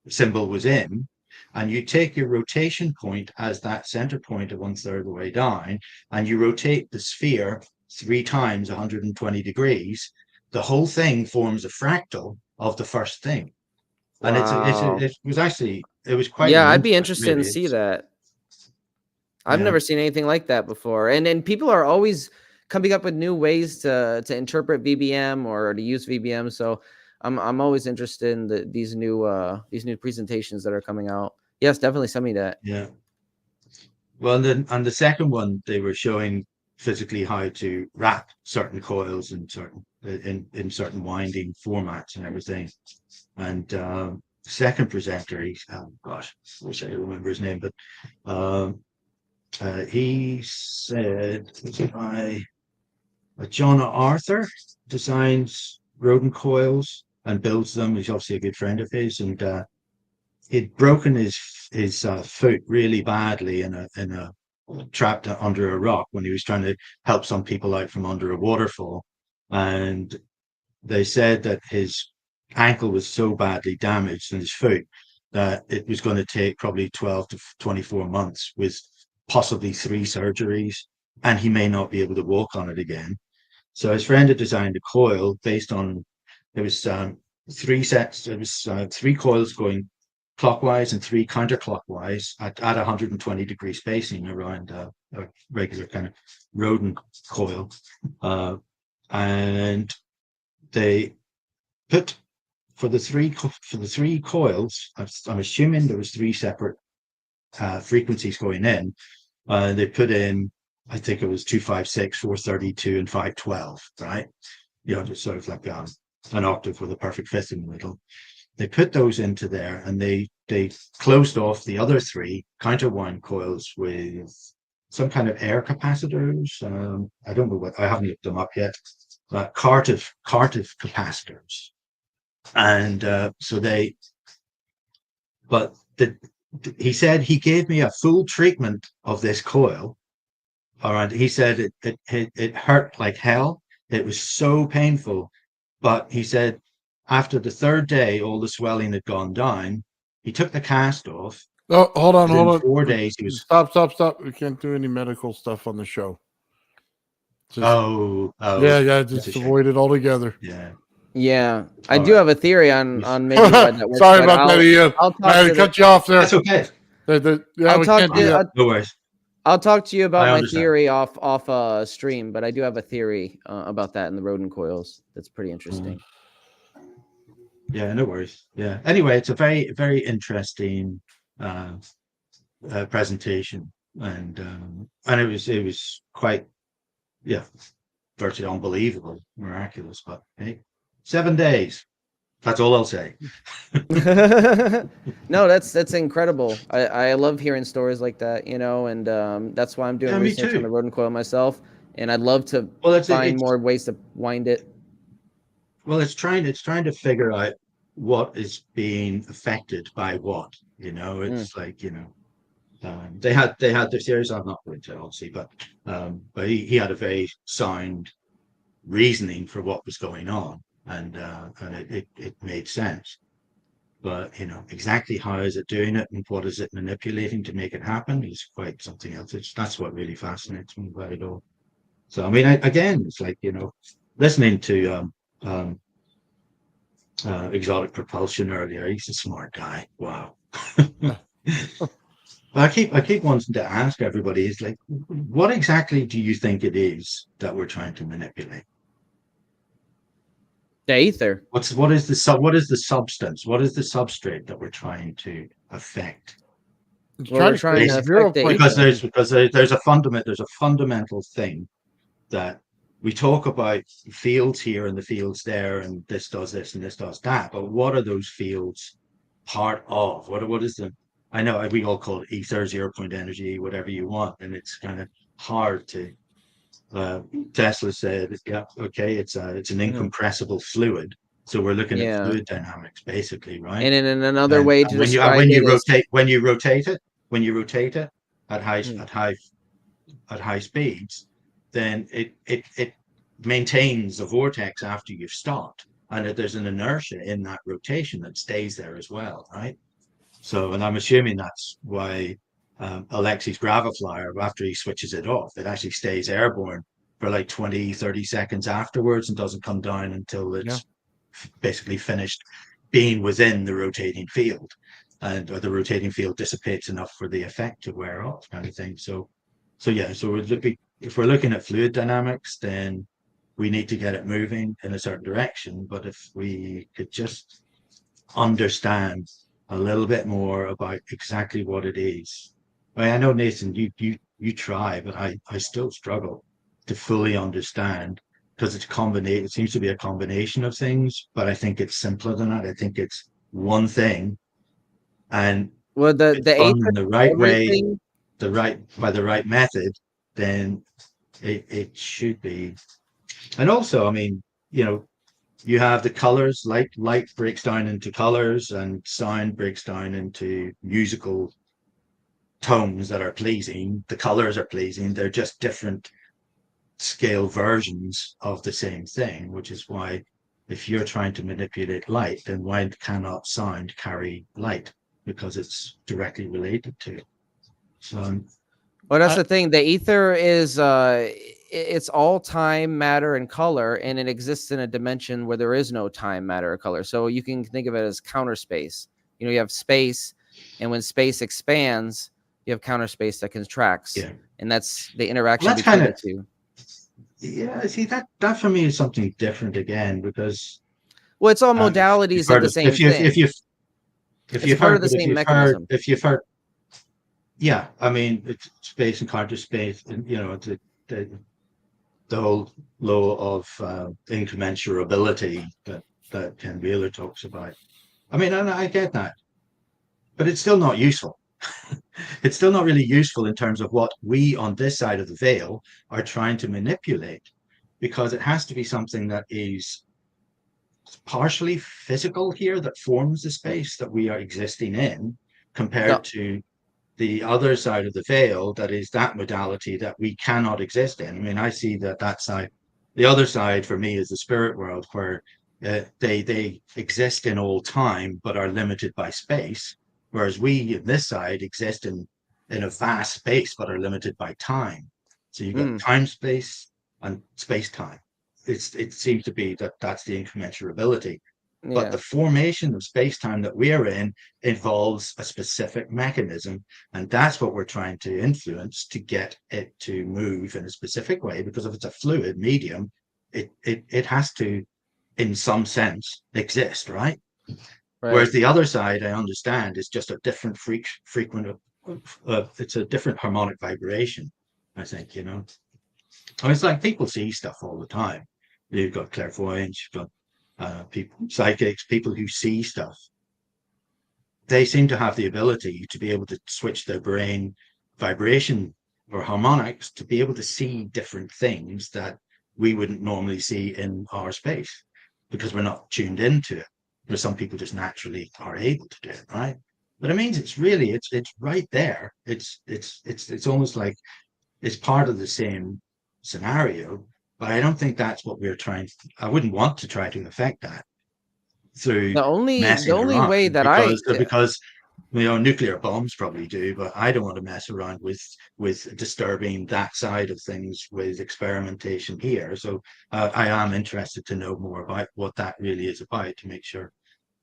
symbol was in, and you take your rotation point as that center point of 1/3 of the way down, and you rotate the sphere 3 times 120 degrees, the whole thing forms a fractal of the first thing. And it was quite. Yeah, I'd be interested to see that. I've never seen anything like that before. And then people are always coming up with new ways to interpret VBM or to use VBM. So I'm always interested in these new presentations that are coming out. Yes, definitely send me that. Yeah. Well, then on the second one, they were showing physically how to wrap certain coils in certain winding formats and everything. And second presenter, I wish I could remember his name, but he said, John Arthur designs rodent coils and builds them. He's obviously a good friend of his, and he'd broken his foot really badly in a trapped under a rock when he was trying to help some people out from under a waterfall, and they said that his ankle was so badly damaged in his foot that it was going to take probably 12 to 24 months with possibly 3 surgeries, and he may not be able to walk on it again. So his friend had designed a coil based on, there was 3 sets, there was 3 coils going clockwise and 3 counterclockwise at 120-degree spacing around a regular kind of rodent coil. And they put for the three coils, I'm assuming there was 3 separate frequencies going in. They put in, I think it was 256, 432, and 512, right? Just sort of like an octave with a perfect fifth in the middle. They put those into there, and they closed off the other 3 counterwind coils with some kind of air capacitors. I don't know what, I haven't looked them up yet. Cardiff capacitors. And he said he gave me a full treatment of this coil. All right. He said it hurt like hell. It was so painful. But he said after the 3rd day, all the swelling had gone down. He took the cast off. Oh, hold on. 4 days. He was Stop. We can't do any medical stuff on the show. Just, yeah. Just avoid it altogether. Yeah, I do have a theory on maybe why that works. Sorry about that, Ian. I had to cut you off there. That's okay. No worries. I'll talk to you about my theory off stream, but I do have a theory about that in the rodent coils. That's pretty interesting. Yeah, no worries. Yeah. Anyway, it's a very, very interesting presentation, and it was quite, virtually unbelievable, miraculous. But hey, 7 days. That's all I'll say. No, that's incredible. I love hearing stories like that, and that's why I'm doing research on the rodent coil myself, and I'd love to find more ways to wind it. Well, it's trying to figure out what is being affected by what. It's like they had their theories. I'm not going to obviously, but he had a very sound reasoning for what was going on, and it made sense. But exactly how is it doing it, and what is it manipulating to make it happen is quite something else. That's what really fascinates me about it all. So I mean, again, it's like listening to Exotic Propulsion earlier. He's a smart guy. Wow. I keep wanting to ask everybody, is like, what exactly do you think it is that we're trying to manipulate? The ether. What is the substance? What is the substrate that we're trying to affect? We're trying to affect the because there's a fundamental thing that we talk about fields here and the fields there, and this does this and this does that. But what are those fields part of? What is the? I know we all call it ether, 0-point energy, whatever you want, and it's kind of hard to. Tesla said, "Yeah, okay, it's an incompressible fluid." So we're looking at fluid dynamics, basically, right? And in another way to describe it, when you rotate it at high speeds, then it maintains a vortex after you've stopped, and there's an inertia in that rotation that stays there as well, right? So, and I'm assuming that's why Alexei's Graviflyer, after he switches it off, it actually stays airborne for like 20-30 seconds afterwards and doesn't come down until it's basically finished being within the rotating field, or the rotating field dissipates enough for the effect to wear off, kind of thing. So if we're looking at fluid dynamics, then we need to get it moving in a certain direction. But if we could just understand a little bit more about exactly what it is. I know, Nathan, you try, but I still struggle to fully understand, because it seems to be a combination of things, but I think it's simpler than that. I think it's one thing, and the right way, by the right method, then it should be. And also, I mean, you have the colors, light breaks down into colors, and sound breaks down into musical tones that are pleasing. The colors are pleasing. They're just different scale versions of the same thing, which is why if you're trying to manipulate light, then why cannot sound carry light? Because it's directly related to it. So Well, that's the thing. The ether is it's all time, matter, and color, and it exists in a dimension where there is no time, matter, or color. So you can think of it as counter space. You know, you have space, and when space expands, you have counter space that contracts, yeah, and that's the interaction well, that's between kind the two. yeah. See, that for me is something different again, because Well, it's all you've modalities of heard the of, same thing. if It's you've part heard, of the but same mechanism. if you've heard, yeah, I mean, it's space and counter space, and you know, the whole law of incommensurability that Ken Wheeler talks about. I mean, and I get that, but it's still not useful. It's still not really useful in terms of what we on this side of the veil are trying to manipulate, because it has to be something that is partially physical here, that forms the space that we are existing in, compared No, to the other side of the veil, that is that modality that we cannot exist in. I mean, I see that side. The other side for me is the spirit world, where they exist in all time but are limited by space, whereas we in this side exist in a vast space but are limited by time. So you got time space and space time. It seems to be that's the incommensurability. But yeah. the formation of space-time that we are in involves a specific mechanism, and that's what we're trying to influence to get it to move in a specific way. Because if it's a fluid medium, it has to, in some sense, exist, right? Whereas Right. the other side, I understand, is just a different frequent. It's a different harmonic vibration. I think, you know. I mean, it's like people see stuff all the time. You've got clairvoyance, you've got people, psychics, people who see stuff. They seem to have the ability to be able to switch their brain vibration or harmonics to be able to see different things that we wouldn't normally see in our space, because we're not tuned into it. Where some people just naturally are able to do it, right? But it means it's really it's right there. It's almost like it's part of the same scenario, but I don't think that's what we're trying to, I wouldn't want to try to affect that through The messing only around, way that because you know, nuclear bombs probably do, but I don't want to mess around with disturbing that side of things with experimentation here. So I am interested to know more about what that really is about, to make sure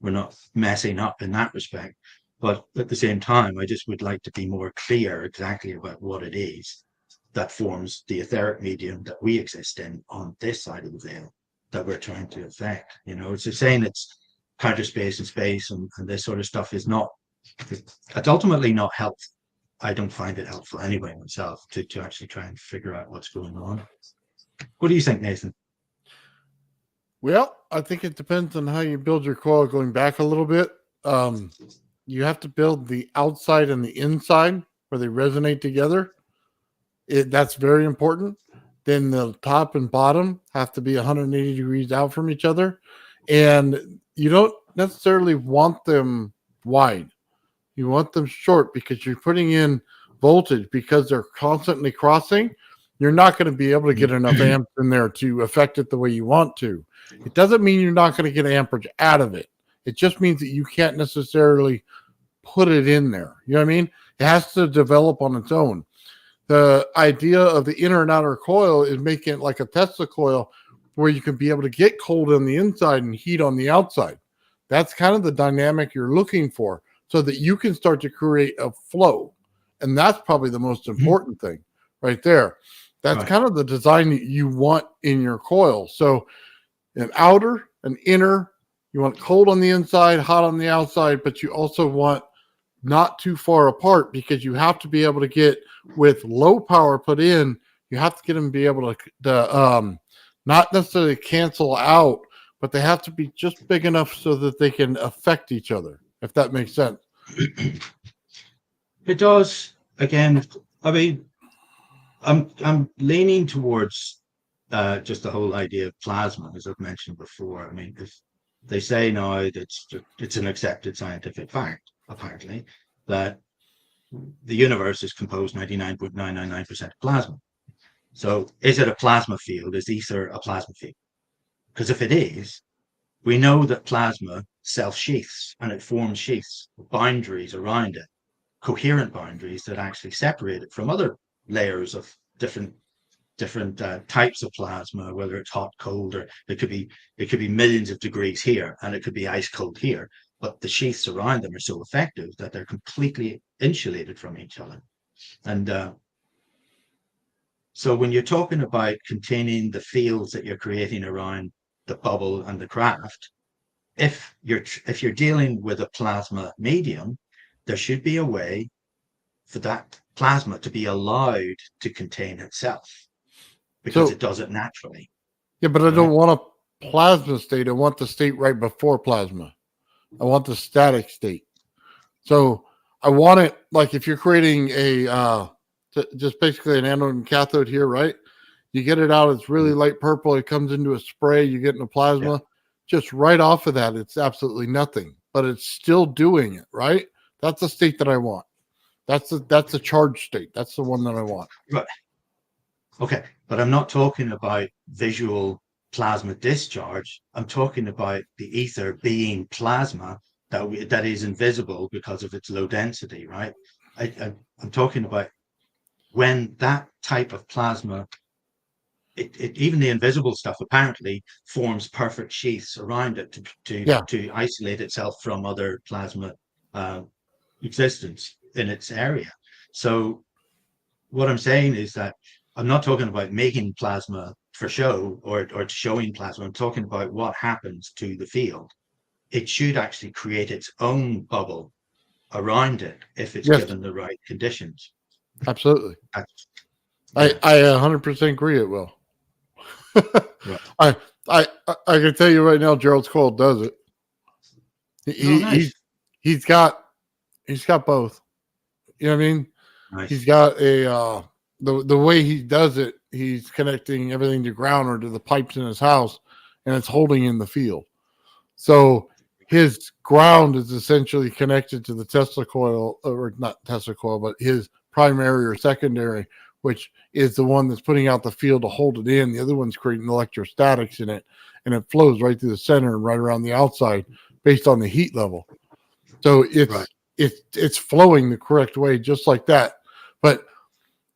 we're not messing up in that respect. But at the same time, I just would like to be more clear exactly about what it is that forms the etheric medium that we exist in on this side of the veil that we're trying to affect. You know, it's just saying it's counter space and space and this sort of stuff is not, it's ultimately not helpful. I don't find it helpful anyway myself to actually try and figure out what's going on. What do you think, Nathan? Well, I think it depends on how you build your coil. Going back a little bit, you have to build the outside and the inside where they resonate together. That's very important. Then the top and bottom have to be 180 degrees out from each other. And you don't necessarily want them wide. You want them short, because you're putting in voltage, because they're constantly crossing. You're not going to be able to get enough amps in there to affect it the way you want to. It doesn't mean you're not going to get amperage out of it. It just means that you can't necessarily put it in there. You know what I mean? It has to develop on its own. The idea of the inner and outer coil is making it like a Tesla coil, where you can be able to get cold on the inside and heat on the outside. That's kind of the dynamic you're looking for, so that you can start to create a flow. And that's probably the most important thing right there. That's kind of the design that you want in your coil. So an outer, an inner, you want cold on the inside, hot on the outside, but you also want not too far apart, because you have to be able to get, with low power put in, you have to get them to be able to not necessarily cancel out, but they have to be just big enough so that they can affect each other, if that makes sense. It does. Again, I mean, I'm leaning towards just the whole idea of plasma, as I've mentioned before. I mean, if they say now that it's an accepted scientific fact, apparently, that the universe is composed 99.999% plasma. So is it a plasma field? Is ether a plasma field? Because if it is, we know that plasma self-sheaths and it forms sheaths, boundaries around it, coherent boundaries that actually separate it from other layers of different types of plasma, whether it's hot, cold, or it could be millions of degrees here and it could be ice cold here. But the sheaths around them are so effective that they're completely insulated from each other. And so when you're talking about containing the fields that you're creating around the bubble and the craft, if you're dealing with a plasma medium, there should be a way for that plasma to be allowed to contain itself, because it does it naturally. Yeah, but I don't want a plasma state. I want the state right before plasma. I want the static state. So I want it like if you're creating a just basically an anode and cathode here, right? You get it out, it's really light purple. It comes into a spray, you get in a plasma. Yeah. Just right off of that, it's absolutely nothing, but it's still doing it, right? That's the state that I want. That's the charged state. That's the one that I want. Right. Okay, but I'm not talking about visual plasma discharge. I'm talking about the ether being plasma that is invisible because of its low density, right? I'm talking about when that type of plasma, even the invisible stuff apparently forms perfect sheaths around it to isolate itself from other plasma existence in its area. So what I'm saying is that I'm not talking about making plasma for show or showing plasma. I'm talking about what happens to the field. It should actually create its own bubble around it if it's given the right conditions. Absolutely. I 100% agree it will. Right. I can tell you right now, Gerald's Coil does it. Nice. He's got both. You know what I mean? Nice. He's got a the way he does it, he's connecting everything to ground or to the pipes in his house, and it's holding in the field. So his ground is essentially connected to the Tesla coil, or not Tesla coil, but his primary or secondary, which is the one that's putting out the field to hold it in. The other one's creating electrostatics in it, and it flows right through the center and right around the outside based on the heat level. So it's flowing the correct way, just like that. But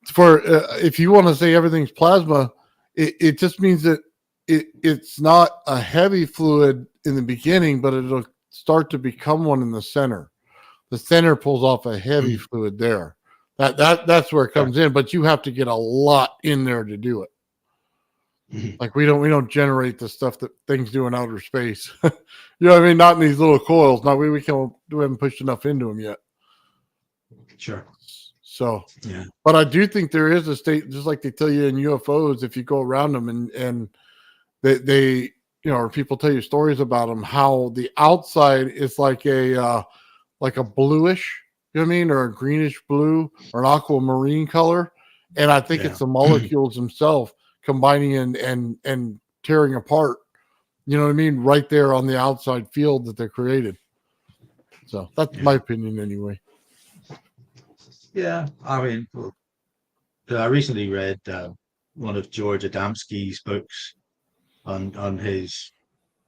for if you want to say everything's plasma, it just means that it's not a heavy fluid in the beginning, but it'll start to become one in the center. The center pulls off a heavy fluid there. That's where it comes in, but you have to get a lot in there to do it. Like we don't generate the stuff that things do in outer space. You know what I mean? Not in these little coils. Not we haven't pushed enough into them yet. Sure. So but I do think there is a state, just like they tell you in UFOs, if you go around them and they or people tell you stories about them, how the outside is like a bluish, you know what I mean, or a greenish blue or an aquamarine color. And I think it's the molecules themselves combining and tearing apart, you know what I mean, right there on the outside field that they're created. So that's my opinion anyway. Yeah, I mean, I recently read one of George Adamski's books on his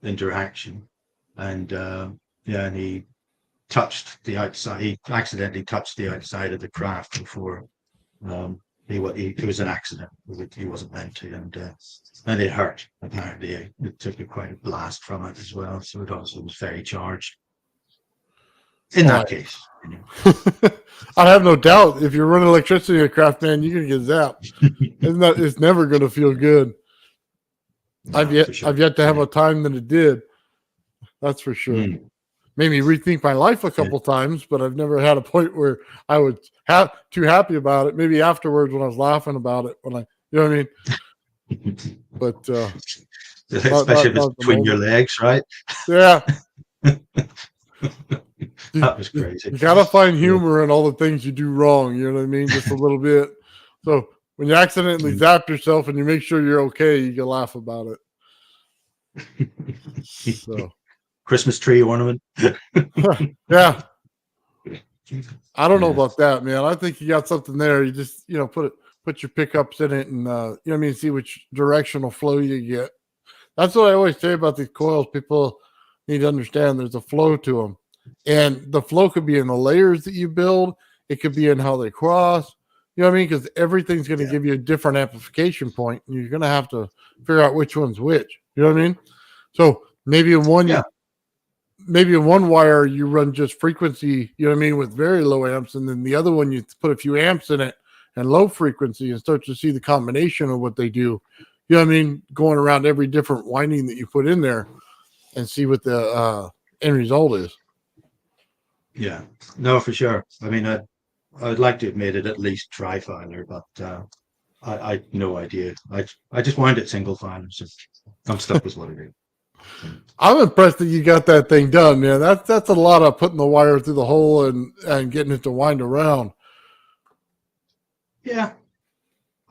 interaction, and and he touched the outside. He accidentally touched the outside of the craft before. It was an accident. He wasn't meant to, and it hurt. Apparently, it took quite a blast from it as well. So it also was very charged. In that case, I have no doubt. If you're running electricity in a craft, man, you're gonna get zapped. It's never gonna feel good. No, I've yet to have a time that it did. That's for sure. Made me rethink my life a couple times, but I've never had a point where I was too happy about it. Maybe afterwards when I was laughing about it, you know what I mean? But especially if it's between your legs, right? Yeah. That was crazy. You gotta find humor in all the things you do wrong, you know what I mean? Just a little bit. So when you accidentally zap yourself and you make sure you're okay, you can laugh about it. So Christmas tree ornament. Yeah. I don't know about that, man. I think you got something there. You just, put your pickups in it and, you know what I mean, see which directional flow you get. That's what I always say about these coils. People You need to understand there's a flow to them. And the flow could be in the layers that you build. It could be in how they cross. You know what I mean? Because everything's going to give you a different amplification point, and you're going to have to figure out which one's which. You know what I mean? So maybe in one, maybe in one wire you run just frequency. You know what I mean, with very low amps, and then the other one you put a few amps in it and low frequency, and start to see the combination of what they do. You know what I mean? Going around every different winding that you put in there, and see what the end result is. Yeah, no, for sure. I mean, I'd like to have made it at least tri-filer, but I had no idea. I just wind it single filer, so I'm stuck with what it is. I'm impressed that you got that thing done, man. That's a lot of putting the wire through the hole and getting it to wind around. Yeah,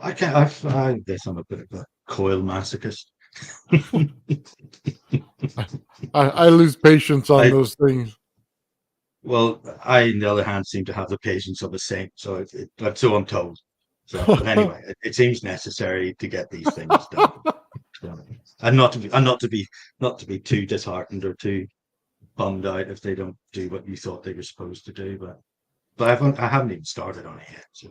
I guess I'm a bit of a coil masochist. I lose patience on those things. Well, I, on the other hand, seem to have the patience of a saint, so so I'm told. So, but anyway, it seems necessary to get these things done, and not to be too disheartened or too bummed out if they don't do what you thought they were supposed to do. But I haven't even started on it yet. So,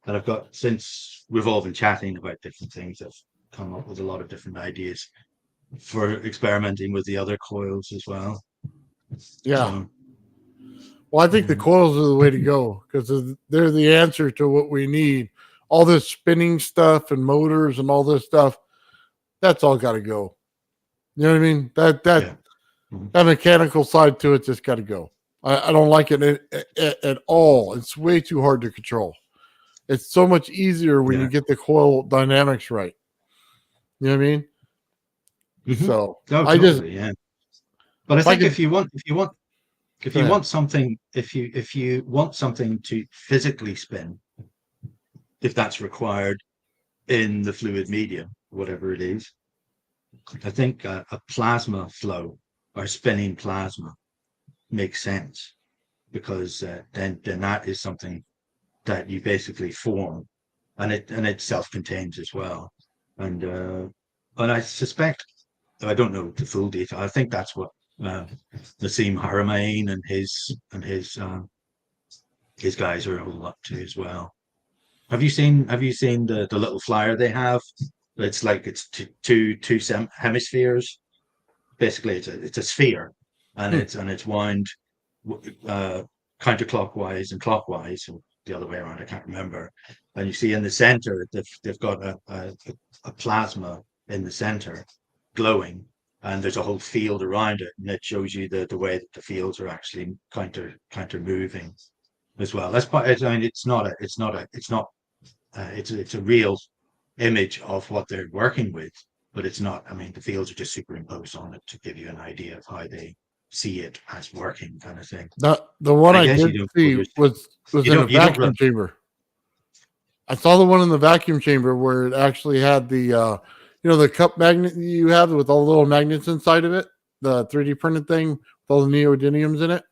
and I've got, since we've all been chatting about different things, I've come up with a lot of different ideas for experimenting with the other coils as well. Yeah. So, well, I think the coils are the way to go because they're the answer to what we need. All this spinning stuff and motors and all this stuff, that's all got to go. You know what I mean? That mechanical side to it just got to go. I don't like it at all. It's way too hard to control. It's so much easier when you get the coil dynamics right. You know what I mean? Mm-hmm. So But I think if you want something to physically spin, if that's required in the fluid medium, whatever it is, I think a plasma flow or spinning plasma makes sense, because then that is something that you basically form, and it self-contains as well. And I suspect, I don't know the full detail, I think that's what Nassim Haramein and his guys are all up to as well. Have you seen the little flyer they have? It's like it's two hemispheres. Basically, it's a sphere, and it's wound counterclockwise and clockwise, or the other way around. I can't remember. And you see in the center, they've got a plasma in the center, glowing, and there's a whole field around it, and it shows you the way that the fields are actually counter moving as well. That's part. I mean, it's a real image of what they're working with, but it's not. I mean, the fields are just superimposed on it to give you an idea of how they see it as working, kind of thing. The one I did see was in a vacuum chamber. I saw the one in the vacuum chamber where it actually had the the cup magnet you have with all the little magnets inside of it, the 3D printed thing with all the neodymiums in it.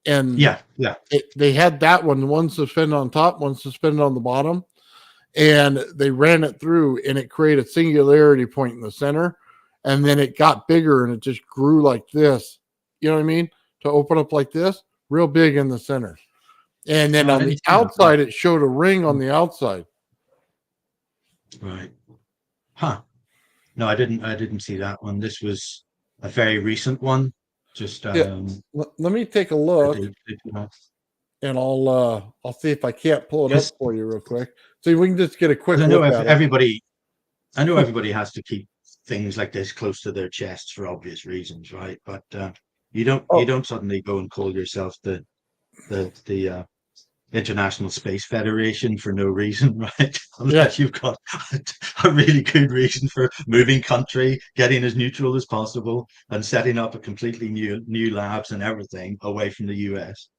And they had that one suspended on top, one suspended on the bottom, and they ran it through, and it created a singularity point in the center, and then it got bigger and it just grew like this. You know what I mean? To open up like this, real big in the center. And then on the outside, it showed a ring on the outside. Right. Huh. No, I didn't see that one. This was a very recent one. Just let me take a look, and I'll see if I can't pull it up for you real quick, so we can just get a quick. I know everybody has to keep things like this close to their chests for obvious reasons, right? But you don't suddenly go and call yourself the International Space Federation for no reason, right? Unless you've got a really good reason for moving country, getting as neutral as possible, and setting up a completely new labs and everything away from the US,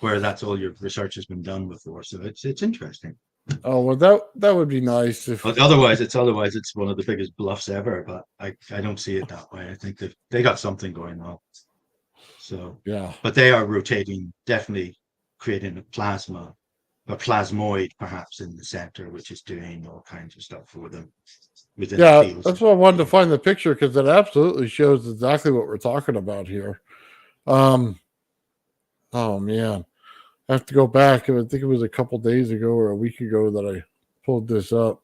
where that's all your research has been done before. So it's interesting. Oh well, that would be nice. Otherwise it's one of the biggest bluffs ever. But I don't see it that way. I think they got something going on. So yeah, but they are rotating, definitely creating a plasma plasmoid perhaps in the center, which is doing all kinds of stuff for them within the Yeah, fields. that's why I wanted to find the picture, because it absolutely shows exactly what we're talking about here. Oh man, I have to go back. I think it was a couple days ago or a week ago that I pulled this up,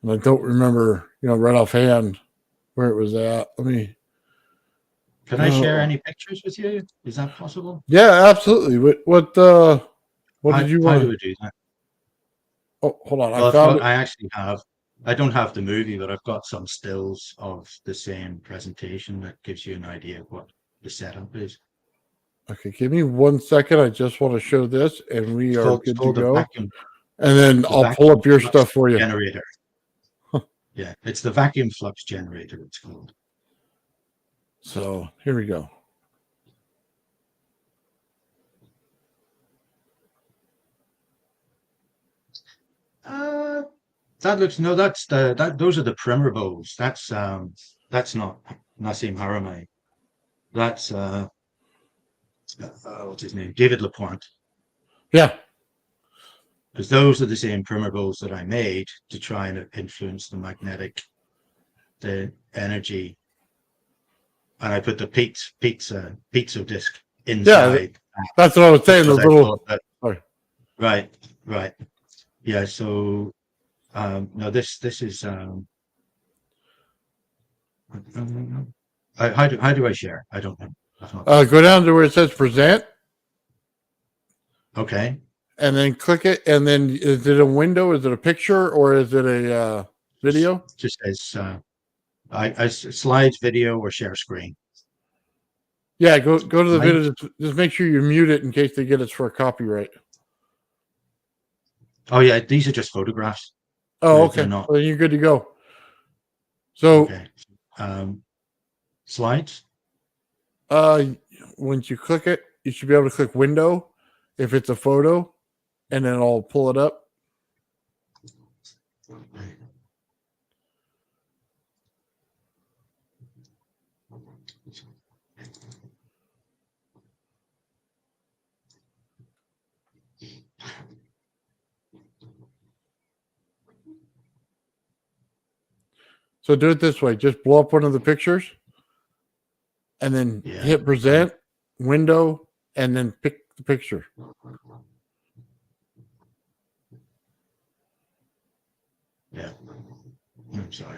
and I don't remember, right offhand where it was at. Let me. Can I share any pictures with you? Is that possible? Yeah, absolutely. What did you How want do to? we do that? Oh, hold on. Well, I found it. I actually have. I don't have the movie, but I've got some stills of the same presentation that gives you an idea of what the setup is. Okay, give me 1 second. I just want to show this, and we are It's good to called the go. vacuum. And then The I'll pull vacuum up your flux stuff for you. generator. Yeah, it's the vacuum flux generator. It's called. So here we go. That looks no. That's Those are the primer bowls. That's not Nassim Haramein. That's what's his name? David Lapointe. Yeah. Because those are the same primer bowls that I made to try and influence the energy, and I put the pizza disc inside. That's what I was saying. Because Those I little. thought that, right. Yeah. So no, this is how do I share? I don't know. Go down to where it says present, Okay. and then click it. And then is it a window? Is it a picture, or is it a video? Just says I slides, video, or share screen. Yeah, go to the video. Just make sure you mute it in case they get us for a copyright. Oh yeah, these are just photographs. Oh, okay. They're not. Well, then you're good to go. So, Okay. Slides. once you click it, you should be able to click window if it's a photo, and then I'll pull it up. So do it this way. Just blow up one of the pictures, and then hit present, window, and then pick the picture. Yeah. I'm sorry.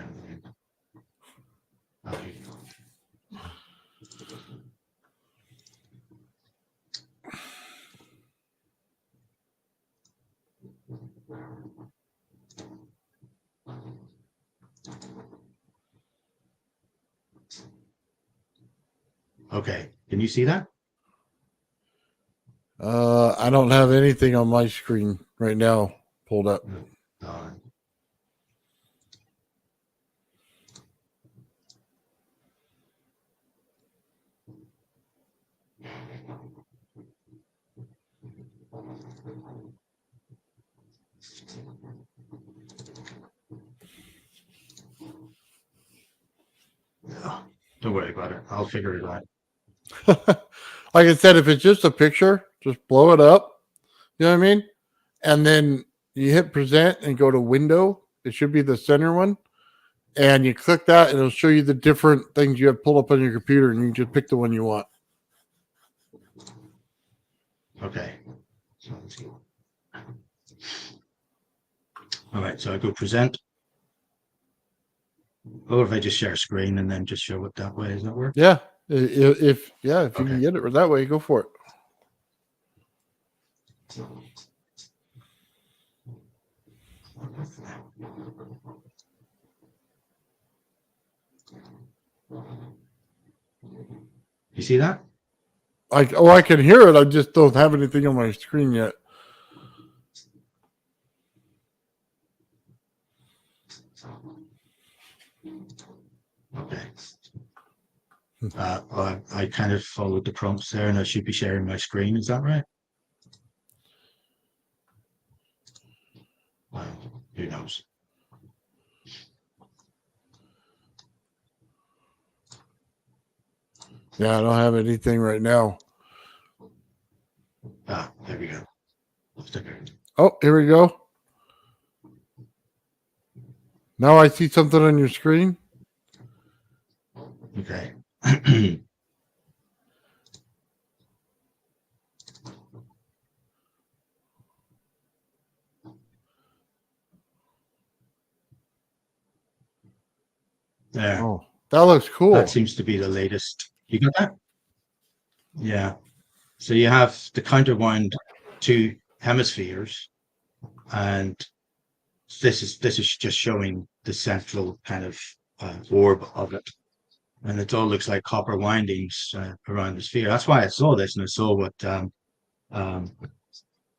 Okay. Can you see that? I don't have anything on my screen right now pulled up. Don't worry about it. I'll figure it out. Like I said, if it's just a picture, just blow it up. You know what I mean? And then you hit present and go to window. It should be the center one. And you click that, and it'll show you the different things you have pulled up on your computer, and you just pick the one you want. Okay. All right. So I go present. Or if I just share screen and then just show it that way, does that work? Yeah. If you can get it that way, go for it. You see that? I can hear it. I just don't have anything on my screen yet. Okay. I kind of followed the prompts there, and I should be sharing my screen. Is that right? Who knows? Yeah, I don't have anything right now. There we go. Fantastic. Oh, here we go. Now I see something on your screen. Okay. There. Oh, that looks cool. That seems to be the latest. You got that? Yeah. So you have the counterwind two hemispheres, and this is just showing the central kind of orb of it, and it all looks like copper windings around the sphere. That's why I saw this, and I saw what um,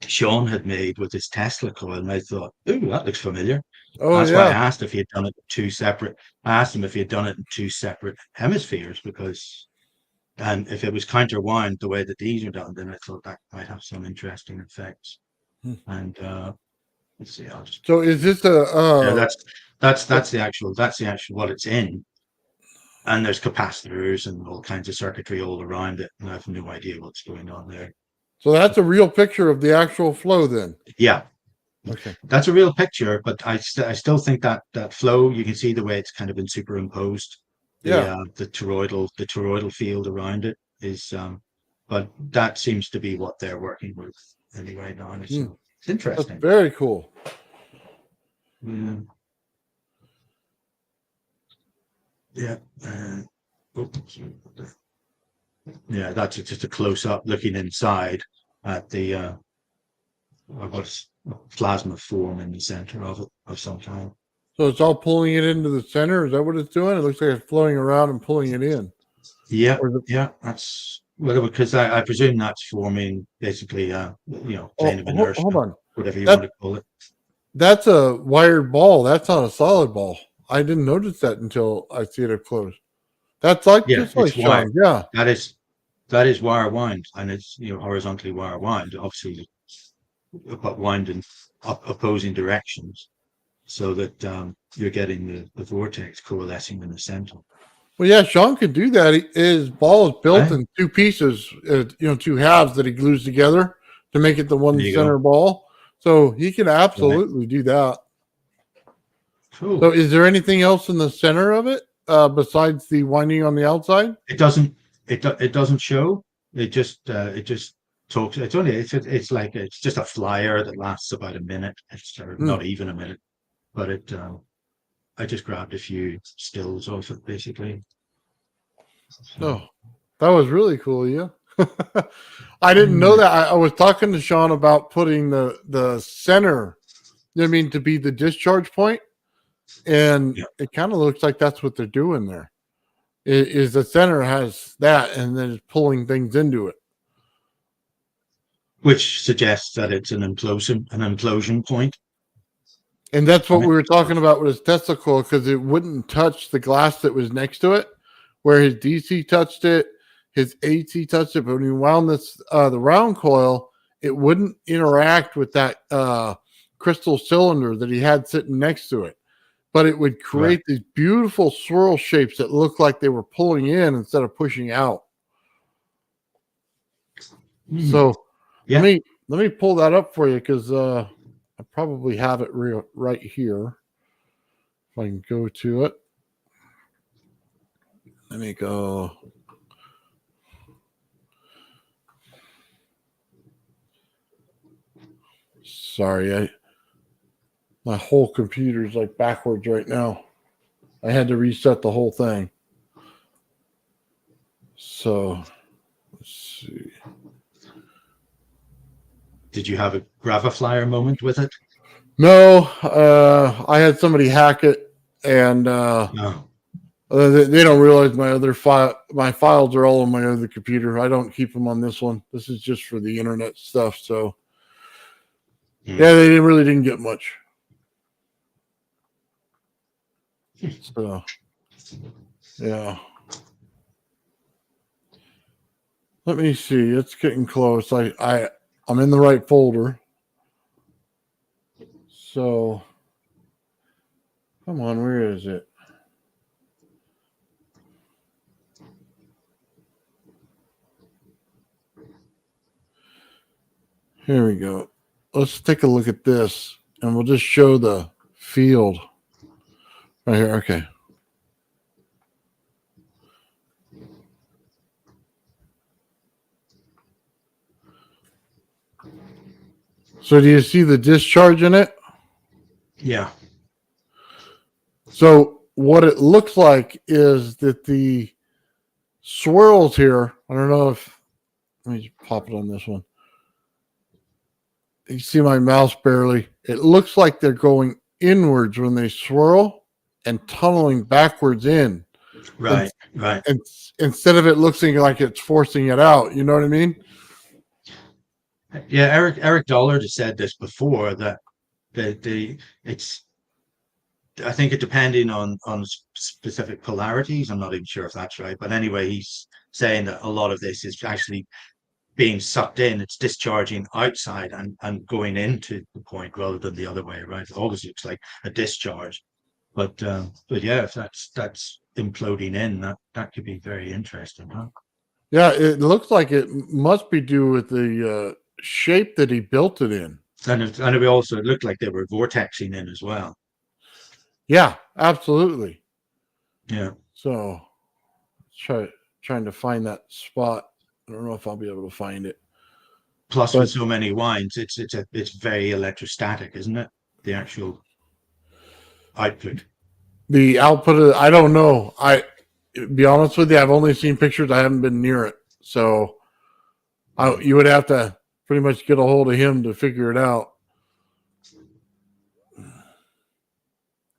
Sean had made with his Tesla coil, and I thought, "Ooh, that looks familiar." Oh That's why I yeah. asked if he had done it in two separate. I asked him if he had done it in two separate hemispheres because, and if it was counterwind the way that these are done, then I thought that might have some interesting effects. Hmm. And let's see, I'll just. So is this a? Yeah, that's the actual what it's in. And there's capacitors and all kinds of circuitry all around it, and I have no idea what's going on there. So that's a real picture of the actual flow, then. Yeah, Okay. that's a real picture, but I still think that flow, you can see the way it's kind of been superimposed. Yeah. The toroidal field around it is, but that seems to be what they're working with anyway now. So it's That's interesting. very cool. Yeah. Yeah. Oops. Yeah, that's just a close up looking inside at the what's plasma form in the center of it of some kind. So it's all pulling it into the center. Is that what it's doing? It looks like it's flowing around and pulling it in. Yeah, Or is it- yeah, that's well because I presume that's forming basically plane of inertia, hold on. whatever you That- want to call it. That's a wired ball. That's not a solid ball. I didn't notice that until I see it up close. That's like Yeah, just like it's wired. Sean. Yeah. That is wire wind, and it's horizontally wire wind, obviously, but wind in opposing directions, so that you're getting the vortex coalescing in the center. Well, yeah, Sean can do that. His ball is built Right. in two pieces, two halves that he glues together to make it the one There you center go. ball. So he can absolutely do that. Cool. So is there anything else in the center of it besides the winding on the outside? It doesn't show. It just talks. It's like it's just a flyer that lasts about a minute. It's not even a minute, but I just grabbed a few stills of it basically. Oh, that was really cool. Yeah. I didn't know that. I was talking to Sean about putting the center, to be the discharge point. And it kind of looks like that's what they're doing there. Is the center has that and then it's pulling things into it. Which suggests that it's an implosion point. And that's what we were talking about with his Tesla coil, because it wouldn't touch the glass that was next to it, where his DC touched it, his AC touched it. But when you wound this the round coil, it wouldn't interact with that crystal cylinder that he had sitting next to it. But it would create these beautiful swirl shapes that look like they were pulling in instead of pushing out. So let me pull that up for you, because I probably have it right here. If I can go to it. Let me go. Sorry, my whole computer's like backwards right now. I had to reset the whole thing. So let's see. Did you have a Gravaflyer moment with it? No, I had somebody hack it, and No. they don't realize my files are all on my other computer. I don't keep them on this one. This is just for the internet stuff. So yeah, they really didn't get much. So yeah. Let me see. It's getting close. I'm in the right folder. So come on, where is it? Here we go. let's take a look at this, and we'll just show the field right here. Okay. So do you see the discharge in it? Yeah. So what it looks like is that the swirls here, I don't know if, let me just pop it on this one. You see my mouse barely. It looks like they're going inwards when they swirl and tunneling backwards in. Right. Right. And instead of it looking like it's forcing it out, you know what I mean? Yeah. Eric Dollard has said this before, that it's, I think it depending on specific polarities. I'm not even sure if that's right, but anyway, he's saying that a lot of this is actually being sucked in. It's discharging outside and going into the point rather than the other way around. It always looks like a discharge, but yeah, if that's imploding in, that could be very interesting, huh? Yeah, it looks like it must be due with the shape that he built it in. And it also looked like they were vortexing in as well. Yeah, absolutely. Yeah. So trying to find that spot. I don't know if I'll be able to find it. Plus, with so many wines, it's very electrostatic, isn't it? The actual output. The output of, I don't know. Be honest with you, I've only seen pictures. I haven't been near it. So you would have to pretty much get a hold of him to figure it out.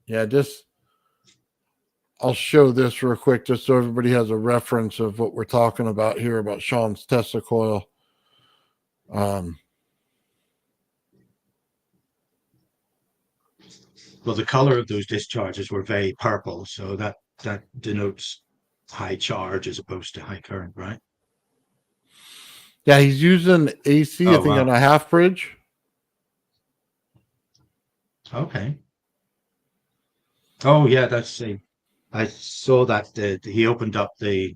Yeah, I'll show this real quick just so everybody has a reference of what we're talking about here about Sean's Tesla coil. Well, the color of those discharges were very purple, so that denotes high charge as opposed to high current, right? Yeah, he's using AC, I think, on a half bridge. Okay. Oh yeah, that's I saw that he opened up the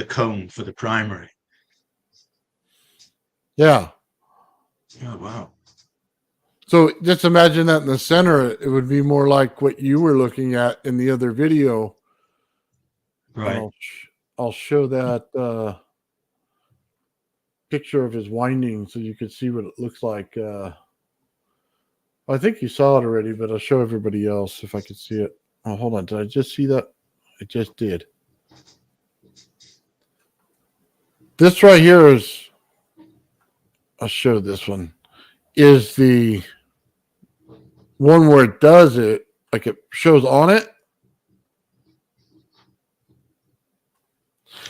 cone for the primary. Yeah. Oh wow. So just imagine that in the center, it would be more like what you were looking at in the other video. Right. I'll show that picture of his winding so you could see what it looks like. I think you saw it already, but I'll show everybody else if I could see it. Oh, hold on. Did I just see that? I just did. This right here is, I'll show this one, is the one where it does it, like it shows on it.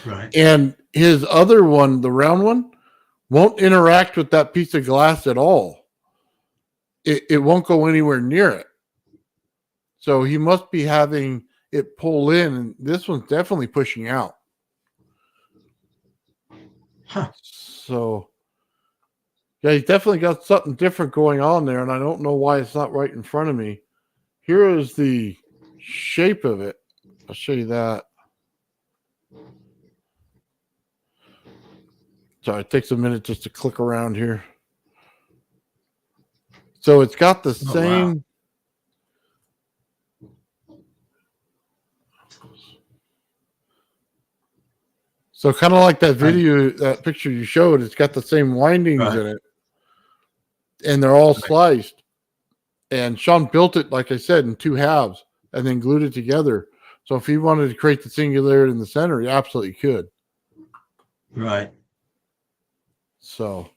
Right. And his other one, the round one, won't interact with that piece of glass at all. It won't go anywhere near it. So he must be having it pull in, and this one's definitely pushing out. Huh. So, yeah, he's definitely got something different going on there, and I don't know why it's not right in front of me. Here is the shape of it. I'll show you that. Sorry, it takes a minute just to click around here. So it's got the same. Wow. So kind of like that video, that picture you showed, it's got the same windings in it. And they're all sliced. And Sean built it, like I said, in two halves and then glued it together. So if he wanted to create the singularity in the center, he absolutely could. Right. So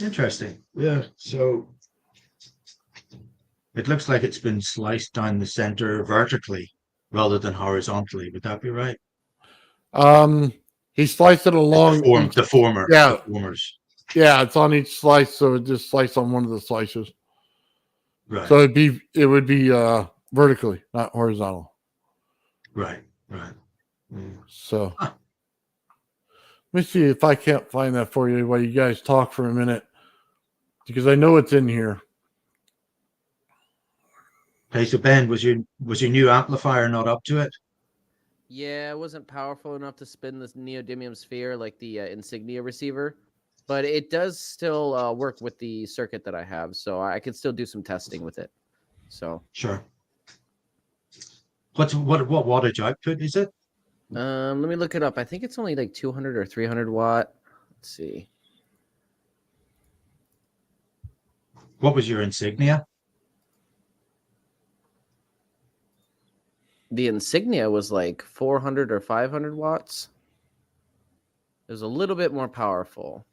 interesting. Yeah. So it looks like it's been sliced down the center vertically rather than horizontally. Would that be right? He sliced it along the former. Yeah. The formers. Yeah, it's on each slice, so it just sliced on one of the slices. Right. So it would be vertically, not horizontal. Right. Right. Mm. So let me see if I can't find that for you while you guys talk for a minute, because I know it's in here. Hey, so Ben, was your new amplifier not up to it? Yeah, it wasn't powerful enough to spin this neodymium sphere like the Insignia receiver. but it does still work with the circuit that I have, so I can still do some testing with it. So Sure. What wattage output is it? let me look it up. I think it's only like 200 or 300 watt. Let's see. What was your insignia? The Insignia was like 400 or 500 watts. It was a little bit more powerful.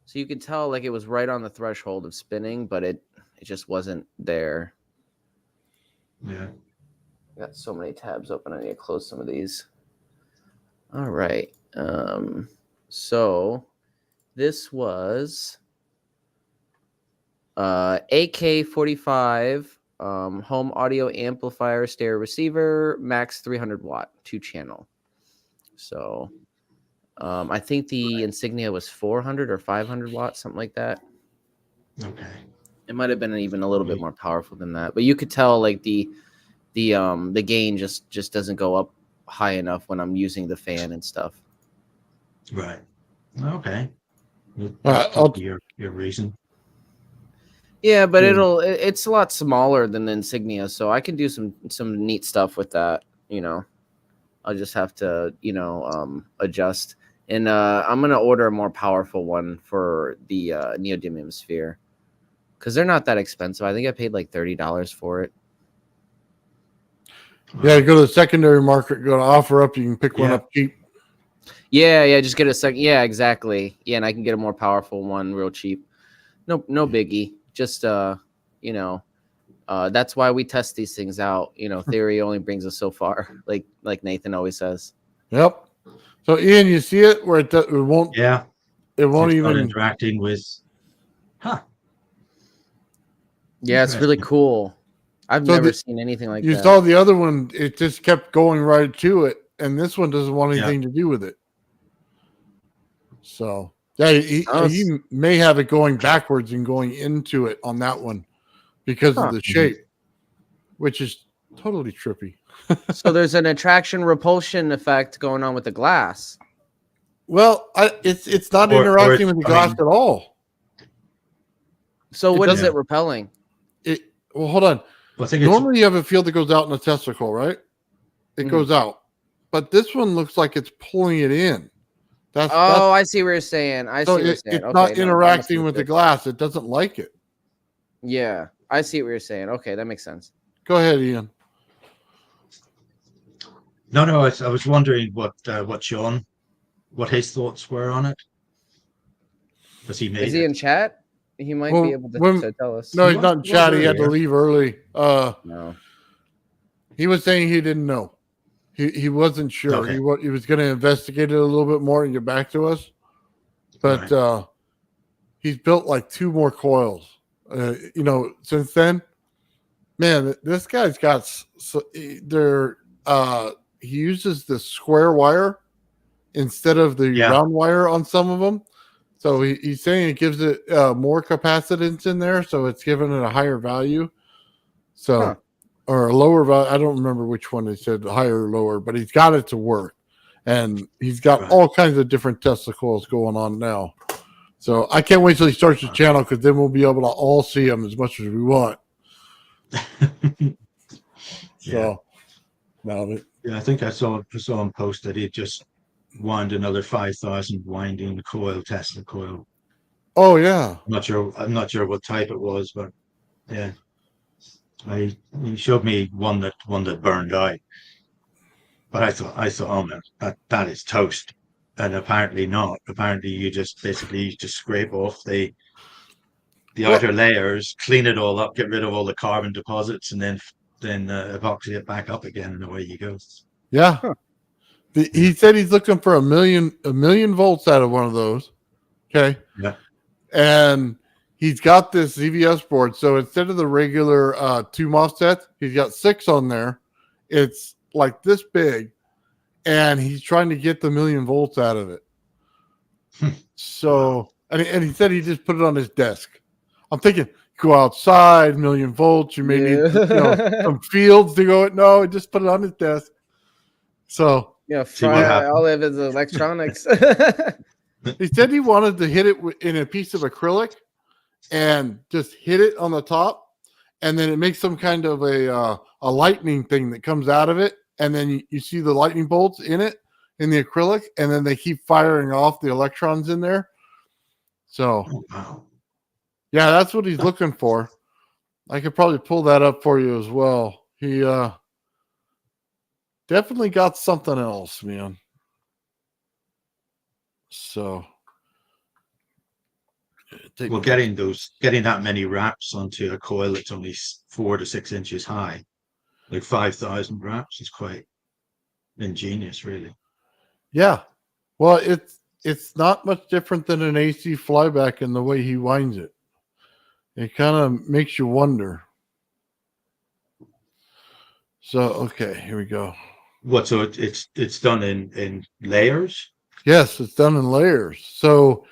So you could tell like it was right on the threshold of spinning, but it just wasn't there. Yeah. Got so many tabs open. I need to close some of these. All right. So this was AK45 home audio amplifier stereo receiver, max 300 watt, 2-channel. So I think the Insignia was 400 or 500 watts, something like that. Okay. It might have been even a little bit more powerful than that, but you could tell like the gain just doesn't go up high enough when I'm using the fan and stuff. Right. Okay. I'll- Your reason. Yeah, but it's a lot smaller than the Insignia, so I can do some neat stuff with that. I'll just have to adjust. And I'm gonna order a more powerful one for the neodymium sphere because they're not that expensive. I think I paid like $30 for it. Yeah, go to the secondary market, go to offer up. You can pick one up cheap. Yeah, just get a second. Yeah, exactly. Yeah, and I can get a more powerful one real cheap. No biggie. Just that's why we test these things out. Theory only brings us so far, like Nathan always says. Yep. So Ian, you see it where it won't. Yeah. It won't It's even not interacting with. Huh. Yeah, it's really cool. I've never seen anything like that. You saw the other one; it just kept going right to it, and this one doesn't want anything to do with it. So yeah, he may have it going backwards and going into it on that one because of the shape, which is totally trippy. So there's an attraction repulsion effect going on with the glass. Well, it's not interacting with the glass at all. So what is it repelling? Well, hold on. Well, I think normally you have a field that goes out in a testicle, right? It goes out, but this one looks like it's pulling it in. I see what you're saying. It's not interacting with the glass. It doesn't like it. Yeah, I see what you're saying. Okay, that makes sense. Go ahead, Ian. No, I was wondering what Sean, what his thoughts were on it. Is he in chat? He might be able to tell us. No, he's not in chat. He had to leave early. No. He was saying he didn't know. He wasn't sure. Okay. He was going to investigate it a little bit more and get back to us. But he's built like 2 more coils. Since then, man, this guy's got. He uses the square wire instead of the round wire on some of them. So he's saying it gives it more capacitance in there, so it's giving it a higher value. So, or a lower value. I don't remember which one they said, higher or lower, but he's got it to work. And he's got all kinds of different testicles going on now. So I can't wait till he starts his channel because then we'll be able to all see him as much as we want. Yeah, I think I saw him post that he just wound another 5,000 winding Tesla coil. Oh yeah. I'm not sure what type it was, but yeah. He showed me one that burned out. But I thought, oh man, that is toast. And apparently not. Apparently you just scrape off the outer layers, clean it all up, get rid of all the carbon deposits, and then epoxy it back up again, and away you go. Yeah. He said he's looking for a million volts out of one of those. Okay. Yeah. And he's got this ZVS board. So instead of the regular 2 MOSFETs, he's got 6 on there. It's like this big. And he's trying to get the 1,000,000 volts out of it. So, and he said he just put it on his desk. I'm thinking, go outside, 1,000,000 volts. You may need some fields to go. No, just put it on his desk. So, all of his electronics. He said he wanted to hit it in a piece of acrylic and just hit it on the top, and then it makes some kind of a lightning thing that comes out of it, and then you see the lightning bolts in it in the acrylic, and then they keep firing off the electrons in there. So, Oh, wow. yeah, that's what he's looking for. I could probably pull that up for you as well. He definitely got something else, man. So, Well, getting that many wraps onto a coil that's only 4 to 6 inches high, like 5,000 wraps, is quite ingenious, really. yeah. Well, it's not much different than an AC flyback in the way he winds it. It kind of makes you wonder. So, okay, here we go. What? So it's done in layers? Yes, it's done in layers. So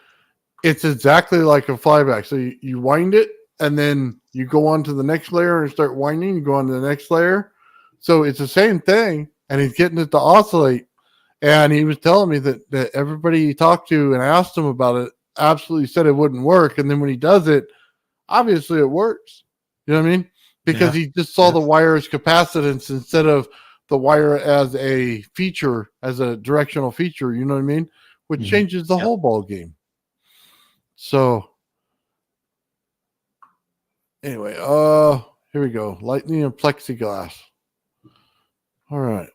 it's exactly like a flyback. So you wind it, and then you go on to the next layer and start winding. You go on to the next layer. So it's the same thing, and he's getting it to oscillate. And he was telling me that everybody he talked to and asked him about it absolutely said it wouldn't work. And then when he does it, obviously it works. You know what I mean? Because he just saw the wire as capacitance instead of the wire as a feature, as a directional feature. You know what I mean? Which changes the whole ball game. So anyway, here we go. Lightning and plexiglass. All right.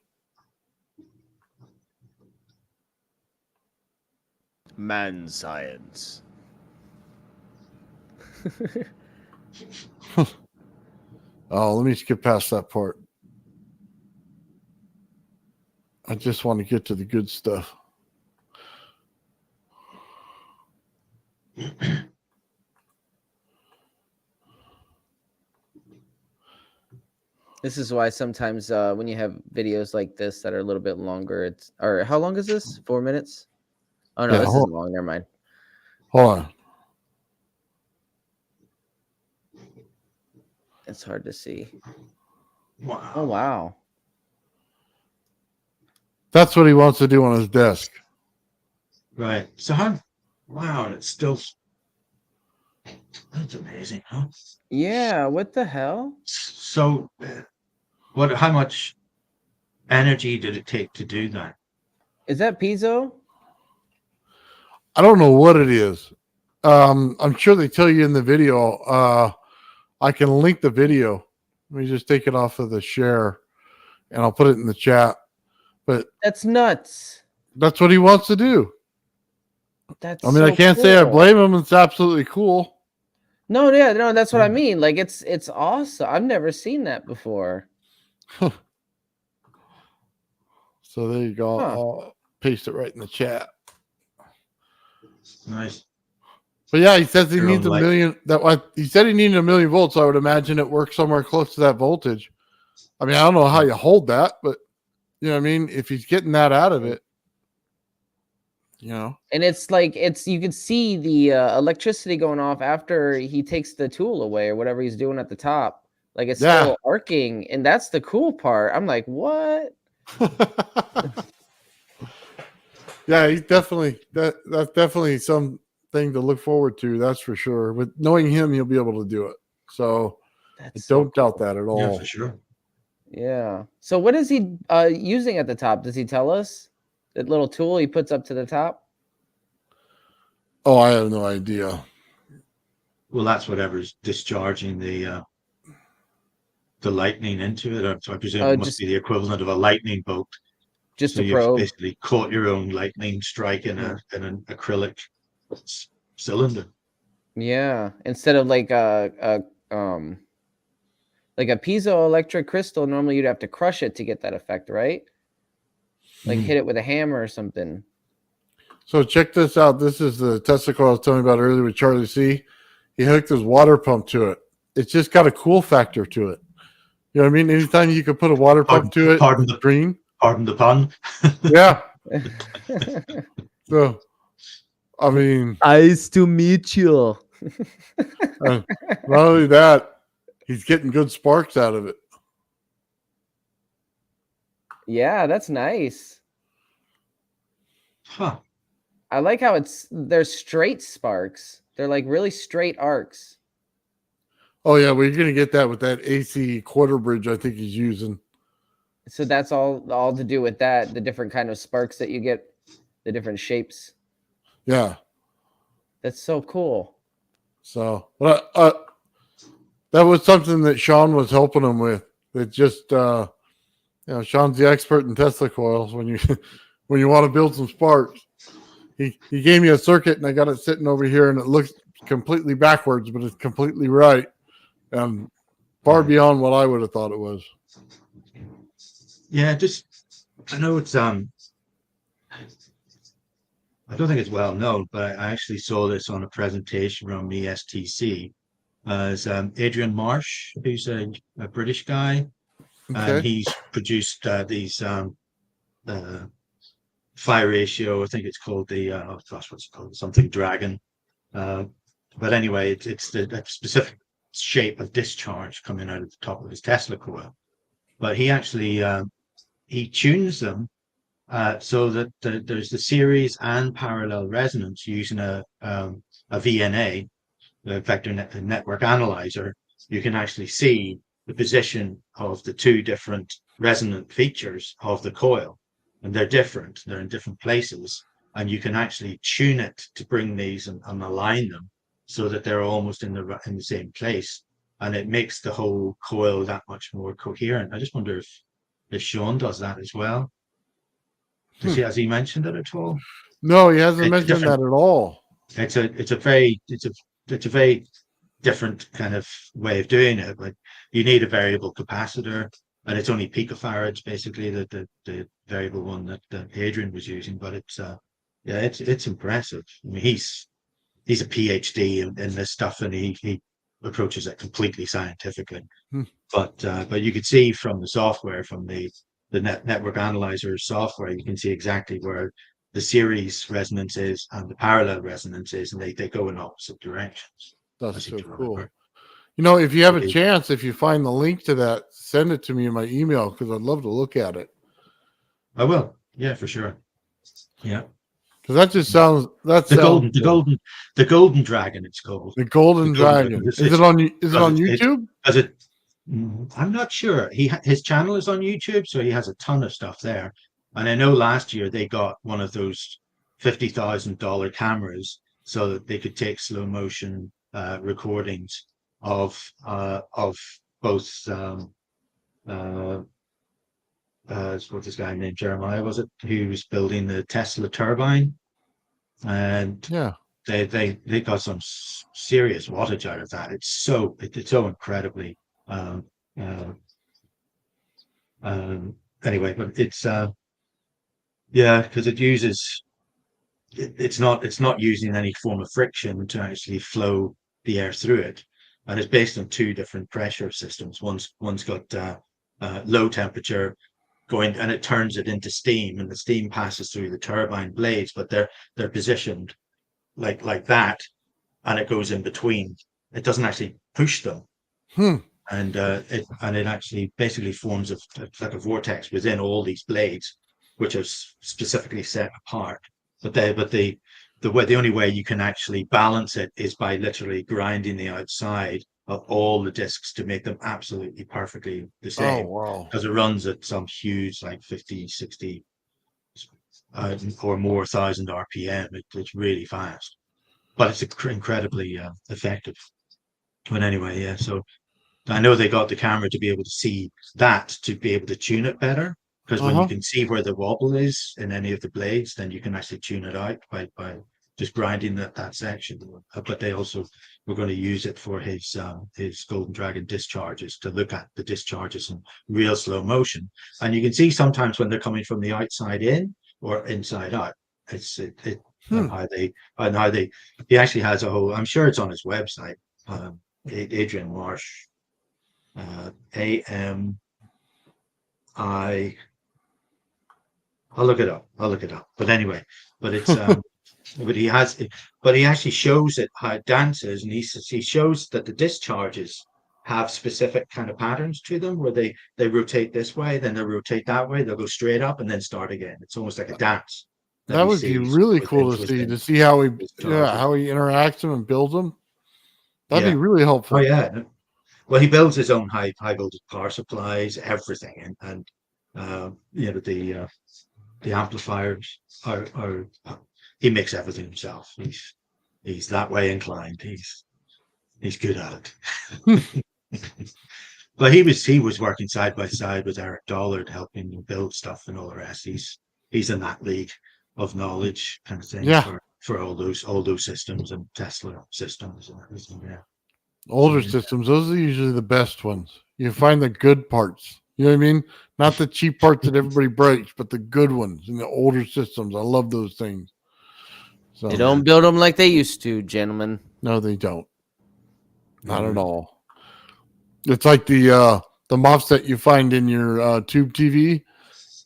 Man science. Oh, let me skip past that part. I just want to get to the good stuff. This is why sometimes when you have videos like this that are a little bit longer, or how long is this? 4 minutes? Oh no, Yeah, this isn't long. Never mind. Hold on. It's hard to see. Wow. Oh wow. That's what he wants to do on his desk. Right. So wow, it's still, that's amazing, huh? Yeah, what the hell? So how much energy did it take to do that? Is that piezo? I don't know what it is. I'm sure they tell you in the video. I can link the video. Let me just take it off of the share, and I'll put it in the chat. But That's nuts. that's what he wants to do. That's I mean, I can't say I blame him. It's absolutely cool. No, yeah, no, that's what I mean. Like it's awesome. I've never seen that before. So there you go. Huh. I'll paste it right in the chat. Nice. But yeah, he says he Your needs own a light. million. He said he needed 1,000,000 volts. So I would imagine it works somewhere close to that voltage. I mean, I don't know how you hold that, but you know what I mean? If he's getting that out of it, you know. And it's like you can see the electricity going off after he takes the tool away or whatever he's doing at the top. Like it's still arcing, and that's the cool part. I'm like, what? Yeah, he's definitely that's definitely something to look forward to. That's for sure. With knowing him, he'll be able to do it. So I don't doubt that at all. Yeah, for sure. Yeah. So what is he using at the top? Does he tell us? That little tool he puts up to the top? Oh, I have no idea. Well, that's whatever's discharging the lightning into it. So I presume it must be the equivalent of a lightning bolt. Just so a probe. You've basically caught your own lightning strike in an acrylic cylinder. Yeah, instead of like a piezoelectric crystal, normally you'd have to crush it to get that effect, right? Like hit it with a hammer or something. So check this out. This is the Tesla coil I was telling you about earlier with Charlie C. He hooked his water pump to it. It's just got a cool factor to it. You know what I mean? Anytime you could put a water pump to it, pardon the green. Pardon the pun. Yeah. So, I mean, nice to meet you. not only that, he's getting good sparks out of it. Yeah, that's nice. Huh. I like how they're straight sparks. They're like really straight arcs. Oh yeah, well, you're gonna get that with that AC quarter bridge. I think he's using. So that's all to do with that. The different kind of sparks that you get, the different shapes. Yeah. That's so cool. So, but that was something that Sean was helping him with. It just, Sean's the expert in Tesla coils. When you when you want to build some sparks, he gave me a circuit, and I got it sitting over here, and it looks completely backwards, but it's completely right, and far beyond what I would have thought it was. Yeah, I know it's I don't think it's well known, but I actually saw this on a presentation from the STC. As Adrian Marsh, who's a British guy, and Okay. he's produced these fire ratio. I think it's called what's it called? Something Dragon. But anyway, it's the specific shape of discharge coming out of the top of his Tesla coil. But he actually he tunes them so that there's the series and parallel resonance using a VNA, the vector network analyzer. You can actually see the position of the two different resonant features of the coil, and they're different. They're in different places, and you can actually tune it to bring these and align them so that they're almost in the same place, and it makes the whole coil that much more coherent. I just wonder if Sean does that as well. Has he mentioned it at all? No, he hasn't It's mentioned different. that at all. It's a very different kind of way of doing it. Like, you need a variable capacitor, and it's only picofarads basically, the variable one that Adrian was using. But it's impressive. I mean, he's a PhD in this stuff, and he approaches it completely scientifically. Hmm. But you could see from the software, from the network analyzer software, you can see exactly where the series resonance is and the parallel resonance is, and they go in opposite directions. That's seem so to cool. remember. If you have a Okay. chance, if you find the link to that, send it to me in my email, because I'd love to look at it. I will. Yeah, for sure. Yeah. Because that just sounds The golden dragon, it's called. the Golden The golden Dragon. dragon. Is it on because YouTube? I'm not sure. His channel is on YouTube, so he has a ton of stuff there. And I know last year they got one of those $50,000 cameras so that they could take slow motion recordings of both what's this guy named Jeremiah, was it, who was building the Tesla turbine, and Yeah. they got some serious wattage out of that. It's so incredibly anyway, but it's because it uses it's not using any form of friction to actually flow the air through it, and it's based on two different pressure systems. One's got low temperature going, and it turns it into steam, and the steam passes through the turbine blades, but they're positioned like that, and it goes in between. It doesn't actually push them. And it actually basically forms like a vortex within all these blades, which are specifically set apart. But the only way you can actually balance it is by literally grinding the outside of all the discs to make them absolutely perfectly the same. Oh, wow. Because it runs at some huge, like 50, 60 or more thousand RPM. It's really fast, but it's incredibly effective. But anyway, yeah. So I know they got the camera to be able to see that, to be able to tune it better. Because when you can see where the wobble is in any of the blades, then you can actually tune it out by just grinding that section. But they also were going to use it for his Golden Dragon discharges, to look at the discharges in real slow motion. And you can see sometimes when they're coming from the outside in or inside out. How they he actually has a whole, I'm sure it's on his website, Adrian Marsh, AMI. I'll look it up. But anyway, but it's but he actually shows it how it dances, and he shows that the discharges have specific kind of patterns to them, where they rotate this way, then they'll rotate that way, they'll go straight up and then start again. It's almost like a dance. That would be really cool to see how he interacts them and builds them. That'd be really helpful. Oh yeah. Well, he builds his own high voltage power supplies, everything, and the amplifiers are he makes everything himself. He's that way inclined. He's good at it. But he was working side by side with Eric Dollard, helping him build stuff and all the rest. He's in that league of knowledge kind of thing for all those systems and Tesla systems and everything. Yeah. Older systems, those are usually the best ones. You find the good parts. You know what I mean? Not the cheap parts that everybody breaks, but the good ones in the older systems. I love those things. So They don't build them like they used to, gentlemen. No, they don't. Not at all. It's like the MOSFET you find in your tube TV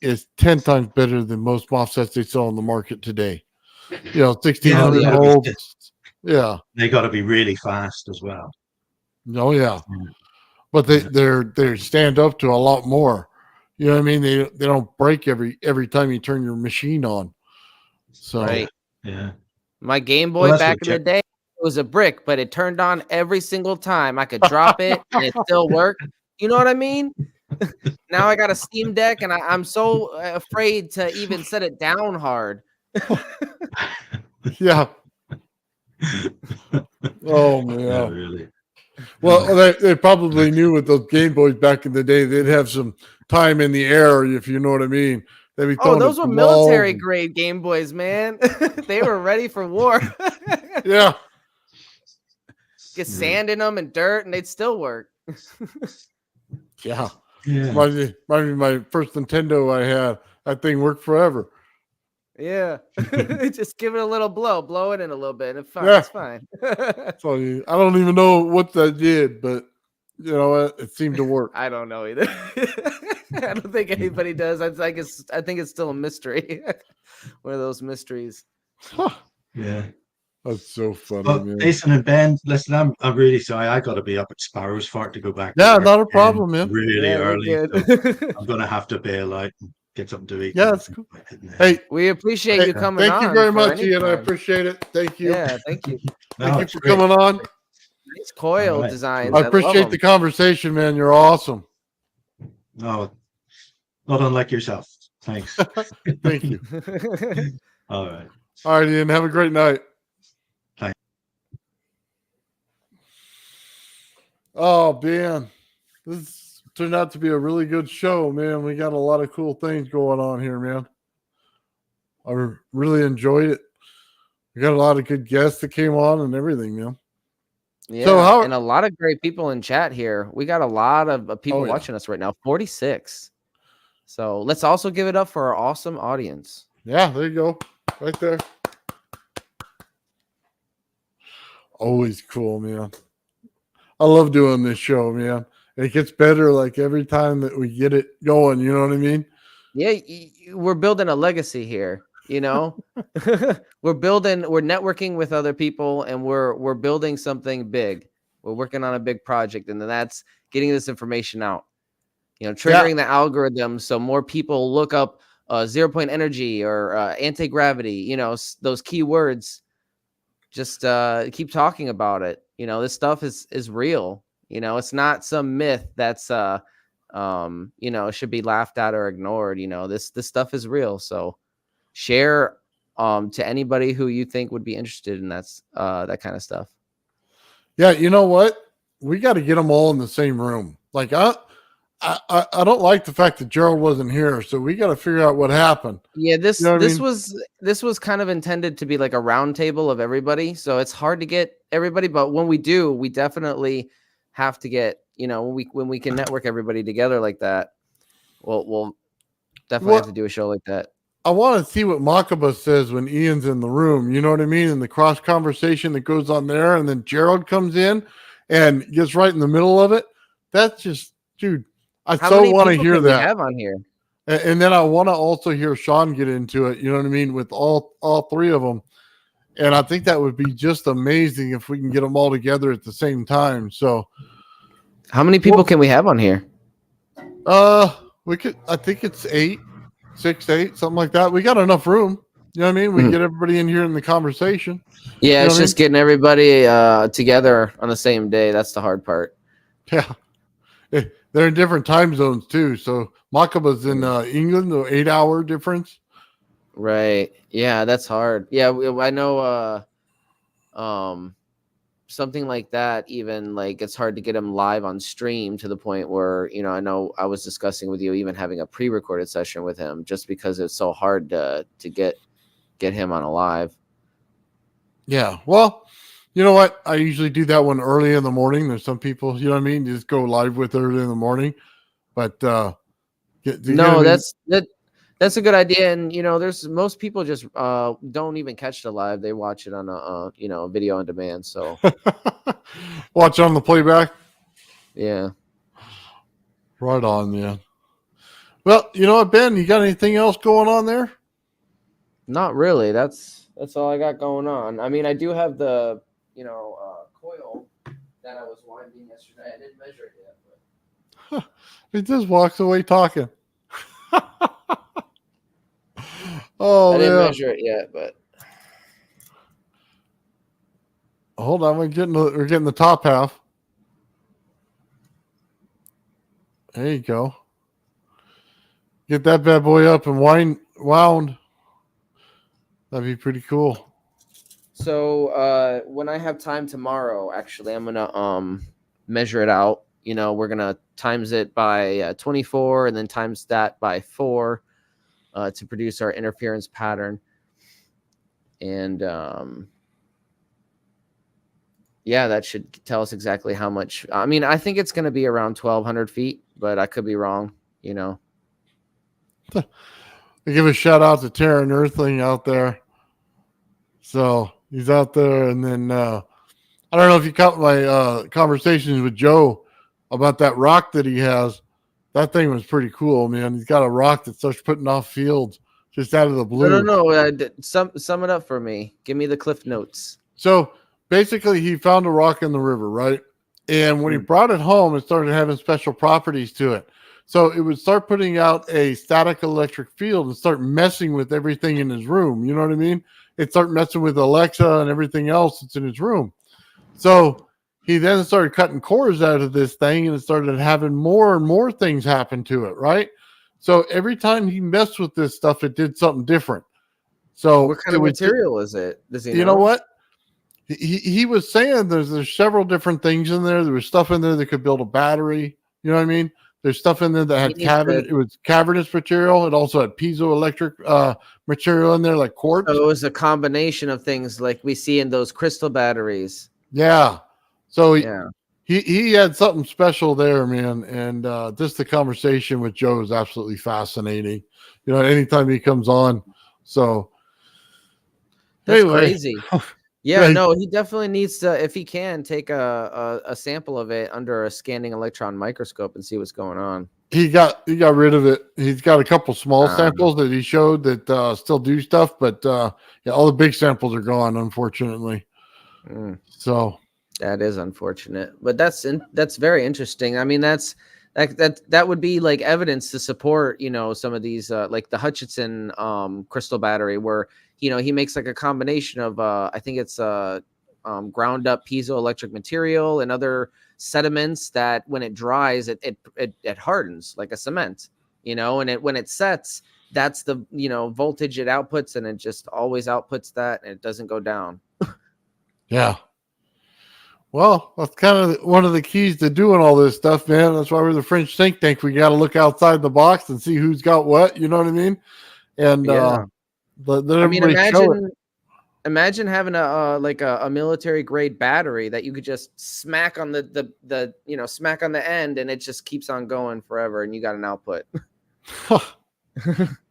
is 10 times better than most MOSFETs they sell on the market today. 1600 volts. Yeah. They got to be really fast as well. Oh yeah. But they stand up to a lot more. You know what I mean? They don't break every time you turn your machine on. So right. Yeah. My Game Boy back in the day, it was a brick, but it turned on every single time. I could drop it and it still worked. You know what I mean? Now I got a Steam Deck and I'm so afraid to even set it down hard. Yeah. Oh man. Yeah, really. Well, they probably knew with those Game Boys back in the day, they'd have some time in the air, if you know what I mean. Those were military grade Game Boys, man. They were ready for war. Yeah. Get sand in them and dirt, and they'd still work. Yeah. My first Nintendo I had, that thing worked forever. Yeah. Just give it a little blow it in a little bit, and it's fine. So I don't even know what that did, but it seemed to work. I don't know either. I don't think anybody does. I think it's still a mystery. One of those mysteries. Huh. Yeah. That's so funny, man. Jason and Ben, listen, I'm really sorry. I got to be up at Sparrow's Fart to go back. Yeah, not a problem, man. Really early. So I'm going to have to bail out and get something to eat. Yeah, that's cool. Hey, we appreciate you coming on. Thank you very much, Ian. I appreciate it. Thank you. Yeah, thank you. Thank you for coming on. Nice coil designs. I appreciate the conversation, man. You're awesome. No, not unlike yourself. Thanks. Thank you. All right. All right, Ian. Have a great night. Thanks. Oh, man. This turned out to be a really good show, man. We got a lot of cool things going on here, man. I really enjoyed it. We got a lot of good guests that came on and everything, man. Yeah, and a lot of great people in chat here. We got a lot of people watching us right now, 46. So let's also give it up for our awesome audience. Yeah, there you go. Right there. Always cool, man. I love doing this show, man. It gets better like every time that we get it going. You know what I mean? Yeah, we're building a legacy here. We're networking with other people, and we're building something big. We're working on a big project, and then that's getting this information out. Triggering the algorithm so more people look up 0-point energy or anti-gravity. Those keywords. Just keep talking about it. This stuff is real. It's not some myth that's should be laughed at or ignored. This stuff is real. So share to anybody who you think would be interested in that kind of stuff. Yeah, you know what? We got to get them all in the same room. Like I don't like the fact that Gerald wasn't here, so we got to figure out what happened. Yeah, this was kind of intended to be like a roundtable of everybody, so it's hard to get everybody. But when we do, we definitely have to get when we can network everybody together like that. We'll definitely have to do a show like that. I want to see what Makaba says when Ian's in the room. You know what I mean? And the cross conversation that goes on there, and then Gerald comes in and gets right in the middle of it. That's just, dude. I so want to hear that. We have on here, and then I want to also hear Sean get into it. You know what I mean? With all three of them, and I think that would be just amazing if we can get them all together at the same time. So, how many people can we have on here? We could. I think it's 8, 6, 8, something like that. We got enough room. You know what I mean? We get everybody in here in the conversation. Yeah, You know it's what I just getting everybody together on the same day. That's the hard part. Yeah. They're in different time zones too. So Makaba's in England, the 8-hour difference. Right. Yeah, that's hard. Yeah, I know something like that, even like it's hard to get him live on stream to the point where, I know I was discussing with you even having a pre-recorded session with him just because it's so hard to get him on a live. Yeah. Well, you know what? I usually do that one early in the morning. There's some people, you know what I mean? Just go live with early in the morning. But that's a good idea. And there's most people just don't even catch the live. They watch it on a video on demand. So watch on the playback. Yeah. Right on, man. Well, you know what, Ben? You got anything else going on there? Not really. That's all I got going on. I mean, I do have the coil that I was winding yesterday. I didn't measure it yet, but he just walks away talking. Oh, I didn't man. measure it yet, but hold on, we're getting the top half. There you go. Get that bad boy up and wound. That'd be pretty cool. So when I have time tomorrow, actually, I'm gonna measure it out. We're gonna times it by 24 and then times that by 4 to produce our interference pattern. And yeah, that should tell us exactly how much. I mean, I think it's gonna be around 1,200 feet, but I could be wrong. I give a shout out to Terran Earthling out there. So he's out there, and then I don't know if you caught my conversations with Joe about that rock that he has. That thing was pretty cool, man. He's got a rock that starts putting off fields just out of the blue. No. Sum it up for me. Give me the cliff notes. So basically, he found a rock in the river, right? And when he brought it home, it started having special properties to it. So it would start putting out a static electric field and start messing with everything in his room. You know what I mean? It started messing with Alexa and everything else that's in his room. So he then started cutting cores out of this thing, and it started having more and more things happen to it, right? So every time he messed with this stuff, it did something different. So what kind of material is it? Does he know? You know what? He was saying there's several different things in there. There was stuff in there that could build a battery. You know what I mean? There's stuff in there that had it was cavernous material. It also had piezoelectric material in there, like quartz. So it was a combination of things like we see in those crystal batteries. Yeah. So he had something special there, man. And just the conversation with Joe is absolutely fascinating. Anytime he comes on. So that's anyway. Crazy. Yeah, no, he definitely needs to, if he can, take a sample of it under a scanning electron microscope and see what's going on. He got rid of it. He's got a couple small samples that he showed that still do stuff, but all the big samples are gone, unfortunately. So that is unfortunate, but that's very interesting. I mean, that would be like evidence to support, some of these like the Hutchinson crystal battery, where he makes like a combination of I think it's ground up piezoelectric material and other sediments that when it dries it hardens like a cement, and when it sets, that's the voltage it outputs, and it just always outputs that, and it doesn't go down. Yeah. Well, that's kind of one of the keys to doing all this stuff, man. That's why we're the Fringe think tank. We got to look outside the box and see who's got what. You know what I mean? And imagine having a military grade battery that you could just smack on smack on the end, and it just keeps on going forever, and you got an output.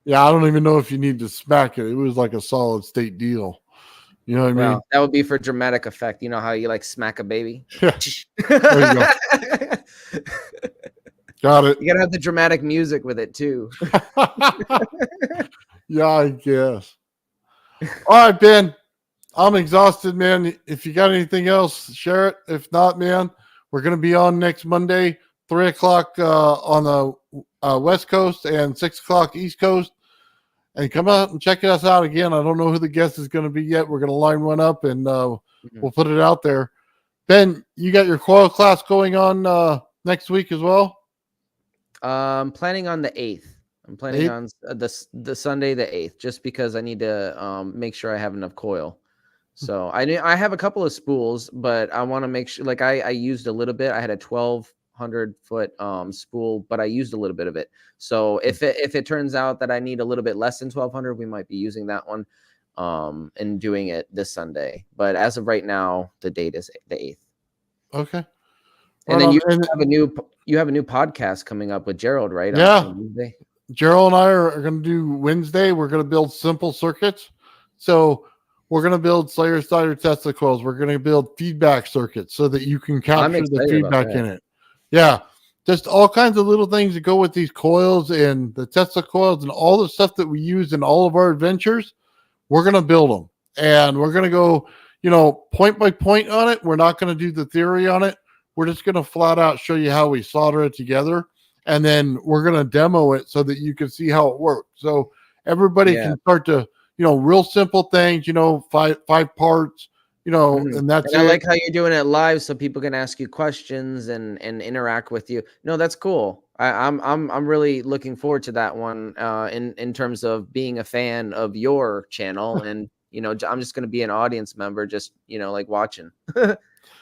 Yeah, I don't even know if you need to smack it. It was like a solid state deal. You know what I mean? That would be for dramatic effect. You know how you like smack a baby? Yeah. There you go. Got it. You gotta have the dramatic music with it too. Yeah, I guess. All right, Ben. I'm exhausted, man. If you got anything else, share it. If not, man, we're gonna be on next Monday, 3:00 on the West Coast and 6:00 East Coast. and come out and check us out again. I don't know who the guest is going to be yet. We're going to line one up and we'll put it out there. Ben, you got your coil class going on next week as well? I'm planning on the 8th. I'm planning 8th? on the Sunday the 8th, just because I need to make sure I have enough coil. So I have a couple of spools, but I want to make sure, like I used a little bit. I had a 1200 foot spool, but I used a little bit of it. So if it turns out that I need a little bit less than 1200, we might be using that one and doing it this Sunday. But as of right now, the date is the 8th. Okay. And then you have a new podcast coming up with Gerald, right? Yeah. On Wednesday. Gerald and I are going to do Wednesday. We're going to build simple circuits. So we're going to build Slayer Slider Tesla coils. We're going to build feedback circuits so that you can capture the feedback in it. Yeah. Just all kinds of little things that go with these coils and the Tesla coils and all the stuff that we use in all of our adventures. We're going to build them, and we're going to go, point by point on it. We're not going to do the theory on it. We're just going to flat out show you how we solder it together. And then we're going to demo it so that you can see how it works. So everybody can start to, real simple things, five parts, and that's I like how you're doing it live so people can ask you questions and interact with you. No, that's cool. I'm really looking forward to that one in terms of being a fan of your channel. And, I'm just going to be an audience member, just, like watching,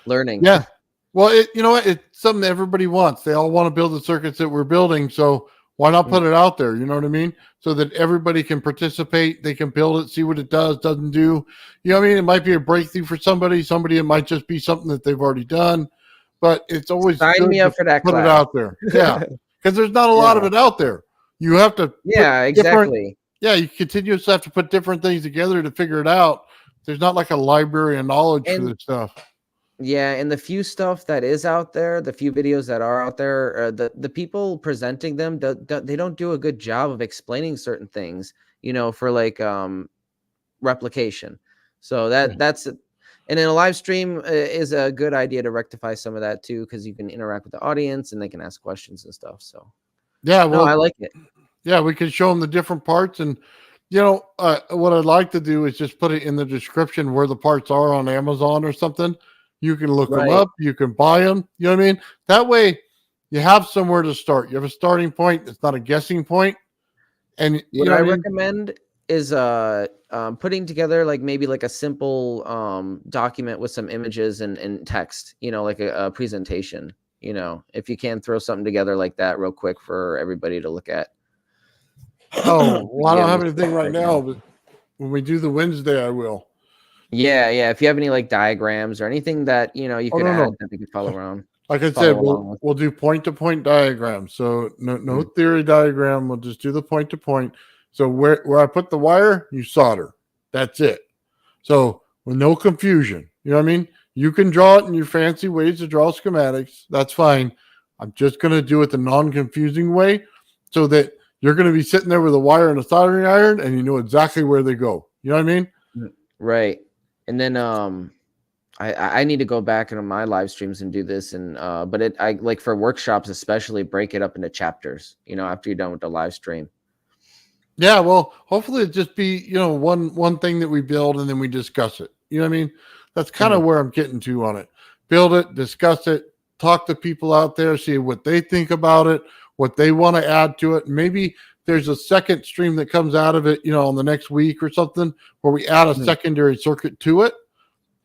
learning. Yeah. Well, you know what? It's something that everybody wants. They all want to build the circuits that we're building. So why not put it out there? You know what I mean? So that everybody can participate. They can build it, see what it does, doesn't do. You know what I mean? It might be a breakthrough for somebody. It might just be something that they've already done. But it's always sign me up for that. Put it out there. Yeah. Because there's not a lot of it out there. You have to. Yeah, exactly. Yeah, you continuously have to put different things together to figure it out. There's not like a library of knowledge for this stuff. Yeah, and the few stuff that is out there, the few videos that are out there, the people presenting them, they don't do a good job of explaining certain things, for like replication. So that's and in a live stream is a good idea to rectify some of that too, because you can interact with the audience and they can ask questions and stuff. So yeah, well, I like it. Yeah, we can show them the different parts, and what I'd like to do is just put it in the description where the parts are on Amazon or something. You can look them up. You can buy them. You know what I mean? That way you have somewhere to start. You have a starting point. It's not a guessing point. And what I recommend is putting together maybe a simple document with some images and text, like a presentation, if you can throw something together like that real quick for everybody to look at. Oh, well, I don't have anything right now, but when we do the Wednesday, I will. Yeah. If you have any diagrams or anything that you could add that they could follow around. Like I said, we'll do point-to-point diagrams. So no theory diagram. We'll just do the point-to-point. So where I put the wire, you solder. That's it. So with no confusion. You know what I mean? You can draw it in your fancy ways to draw schematics. That's fine. I'm just going to do it the non-confusing way so that you're going to be sitting there with a wire and a soldering iron and you know exactly where they go. You know what I mean? Right. And then I need to go back into my live streams and do this, and but I like for workshops especially break it up into chapters, after you're done with the live stream. Yeah, well, hopefully it just be, one thing that we build and then we discuss it. You know what I mean? That's kind of where I'm getting to on it. Build it, discuss it, talk to people out there, see what they think about it, what they want to add to it. Maybe there's a second stream that comes out of it, on the next week or something where we add a secondary circuit to it.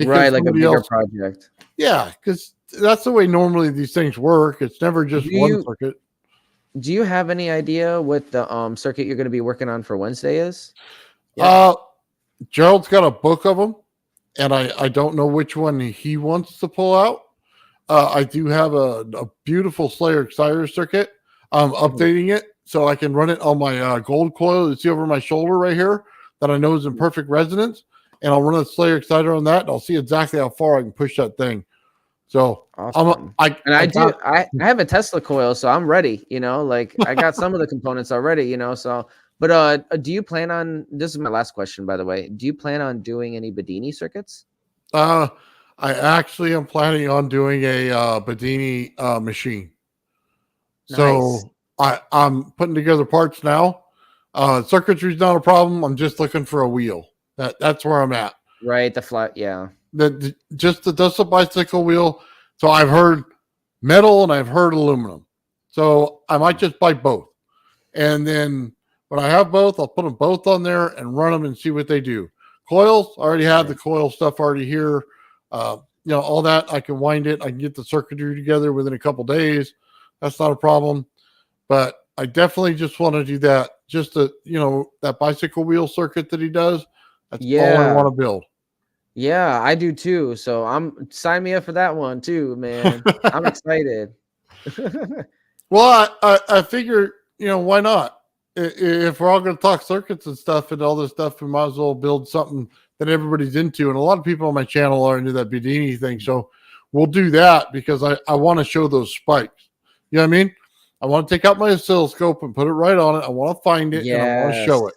Right, like a bigger project. Yeah, because that's the way normally these things work. It's never just one circuit. Do you have any idea what the circuit you're going to be working on for Wednesday is? Yeah. Gerald's got a book of them, and I don't know which one he wants to pull out. I do have a beautiful Slayer Exciter circuit. I'm updating it so I can run it on my gold coil you see over my shoulder right here that I know is in perfect resonance. And I'll run a Slayer Exciter on that, and I'll see exactly how far I can push that thing. So awesome. I have a Tesla coil, so I'm ready. I got some of the components already. So. But do you plan on? This is my last question, by the way. Do you plan on doing any Bedini circuits? I actually am planning on doing a Bedini machine. Nice. So I'm putting together parts now. Circuitry's not a problem. I'm just looking for a wheel. That's where I'm at. Right, the flat, yeah. Just the bicycle wheel. So I've heard metal and I've heard aluminum. So I might just buy both. And then when I have both, I'll put them both on there and run them and see what they do. Coils, I already have the coil stuff already here. All that, I can wind it. I can get the circuitry together within a couple days. That's not a problem. But I definitely just want to do that. Just that bicycle wheel circuit that he does. That's all I want to build. Yeah, I do too. So sign me up for that one too, man. I'm excited. Well, I figure, why not? If we're all going to talk circuits and stuff and all this stuff, we might as well build something that everybody's into. And a lot of people on my channel are into that Bedini thing. So we'll do that because I want to show those spikes. You know what I mean? I want to take out my oscilloscope and put it right on it. I want to find it and I want to show it.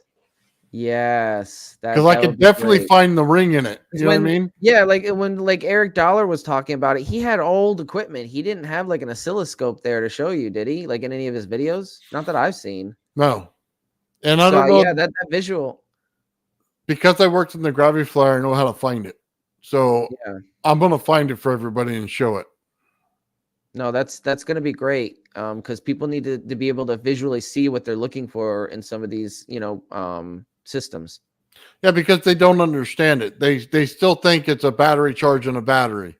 Yes, because I can definitely find the ring in it. You know what I mean? Yeah, like when Eric Dollar was talking about it, he had old equipment. He didn't have like an oscilloscope there to show you, did he? Like in any of his videos? Not that I've seen. No, and I don't know. Yeah, that visual. Because I worked in the gravity flyer, I know how to find it. So I'm gonna find it for everybody and show it. No, that's gonna be great. Because people need to be able to visually see what they're looking for in some of these, systems. Yeah, because they don't understand it. They still think it's a battery charging a battery.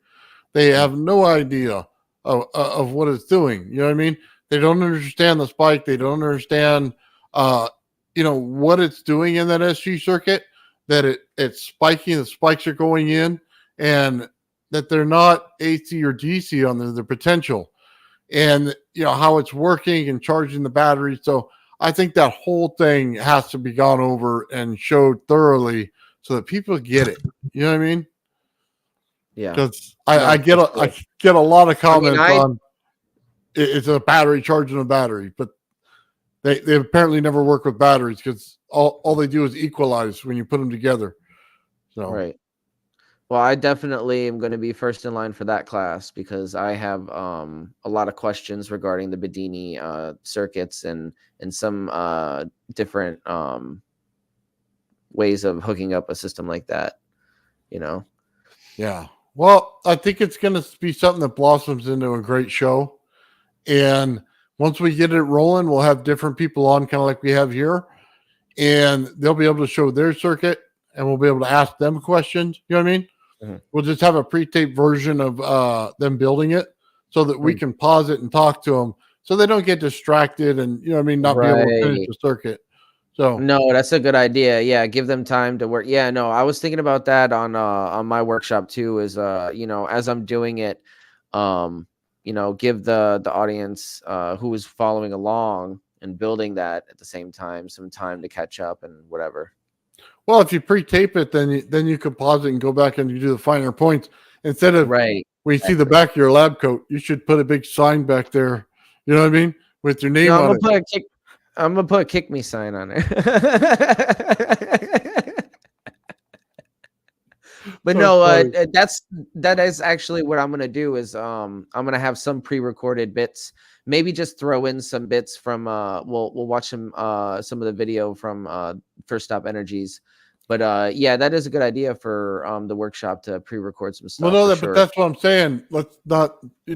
They have no idea of what it's doing. You know what I mean? They don't understand the spike. They don't understand what it's doing in that SG circuit, that it's spiking, the spikes are going in, and that they're not AC or DC on the potential, and how it's working and charging the battery. So I think that whole thing has to be gone over and showed thoroughly so that people get it. You know what I mean? Yeah. Because I get a lot of comments on it's a battery charging a battery, but they apparently never work with batteries because all they do is equalize when you put them together. So right. Well, I definitely am going to be first in line for that class because I have a lot of questions regarding the Bedini circuits and some different ways of hooking up a system like that. Yeah. Well, I think it's going to be something that blossoms into a great show. And once we get it rolling, we'll have different people on, kind of like we have here. And they'll be able to show their circuit, and we'll be able to ask them questions. You know what I mean? Mm-hmm. We'll just have a pre-taped version of them building it so that we can pause it and talk to them so they don't get distracted and, not be able to finish the circuit. So no, that's a good idea. Yeah, give them time to work. Yeah, no, I was thinking about that on my workshop too. Is as I'm doing it, give the audience who is following along and building that at the same time some time to catch up and whatever. Well, if you pre-tape it, then you can pause it and go back and you do the finer points instead of when you see the back of your lab coat. You should put a big sign back there. You know what I mean, with your name on it. I'm gonna put a kick me sign on there. But that is actually what I'm gonna do is I'm gonna have some pre-recorded bits. Maybe just throw in some bits from we'll watch some of the video from First Stop Energies. But that is a good idea for the workshop to pre-record some stuff. Well, but that's what I'm saying.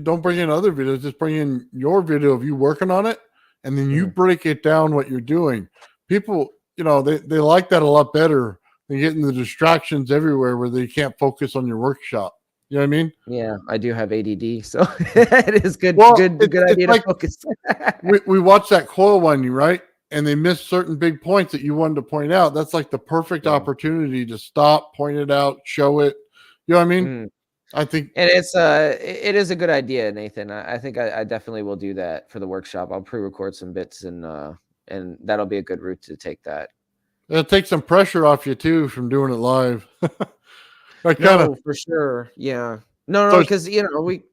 Don't bring in other videos. Just bring in your video of you working on it, and then you break it down what you're doing. People, they like that a lot better than getting the distractions everywhere where they can't focus on your workshop. You know what I mean? Yeah, I do have ADD, so it is good. Well, good idea to focus. we watched that coil winding, right? And they missed certain big points that you wanted to point out. That's like the perfect opportunity to stop, point it out, show it. You know what I mean? I think, and it is a good idea, Nathan. I think I definitely will do that for the workshop. I'll pre-record some bits and that'll be a good route to take that. It'll take some pressure off you too from doing it live. For sure. Yeah. No, because we.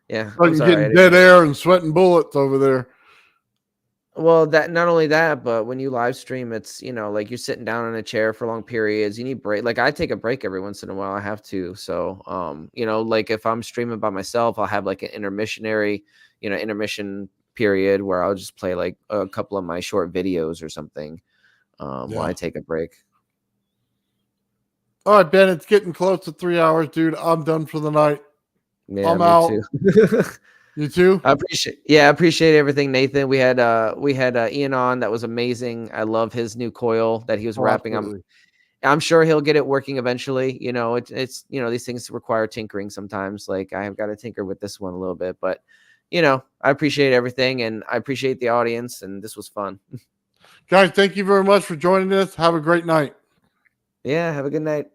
Yeah. I'm getting dead air and sweating bullets over there. Well, that not only that, but when you live stream, it's like you're sitting down in a chair for long periods. You need break. Like I take a break every once in a while. I have to. So, like if I'm streaming by myself, I'll have like an intermission period where I'll just play like a couple of my short videos or something while I take a break. All right, Ben, it's getting close to 3 hours, dude. I'm done for the night. Yeah, I'm me out. too. You too? I appreciate everything, Nathan. We had Ian on. That was amazing. I love his new coil that he was wrapping. I'm sure he'll get it working eventually. You know, it's you know, these things require tinkering sometimes. Like I have got to tinker with this one a little bit, but you know, I appreciate everything and I appreciate the audience, and this was fun. Guys, thank you very much for joining us. Have a great night. Yeah, have a good night.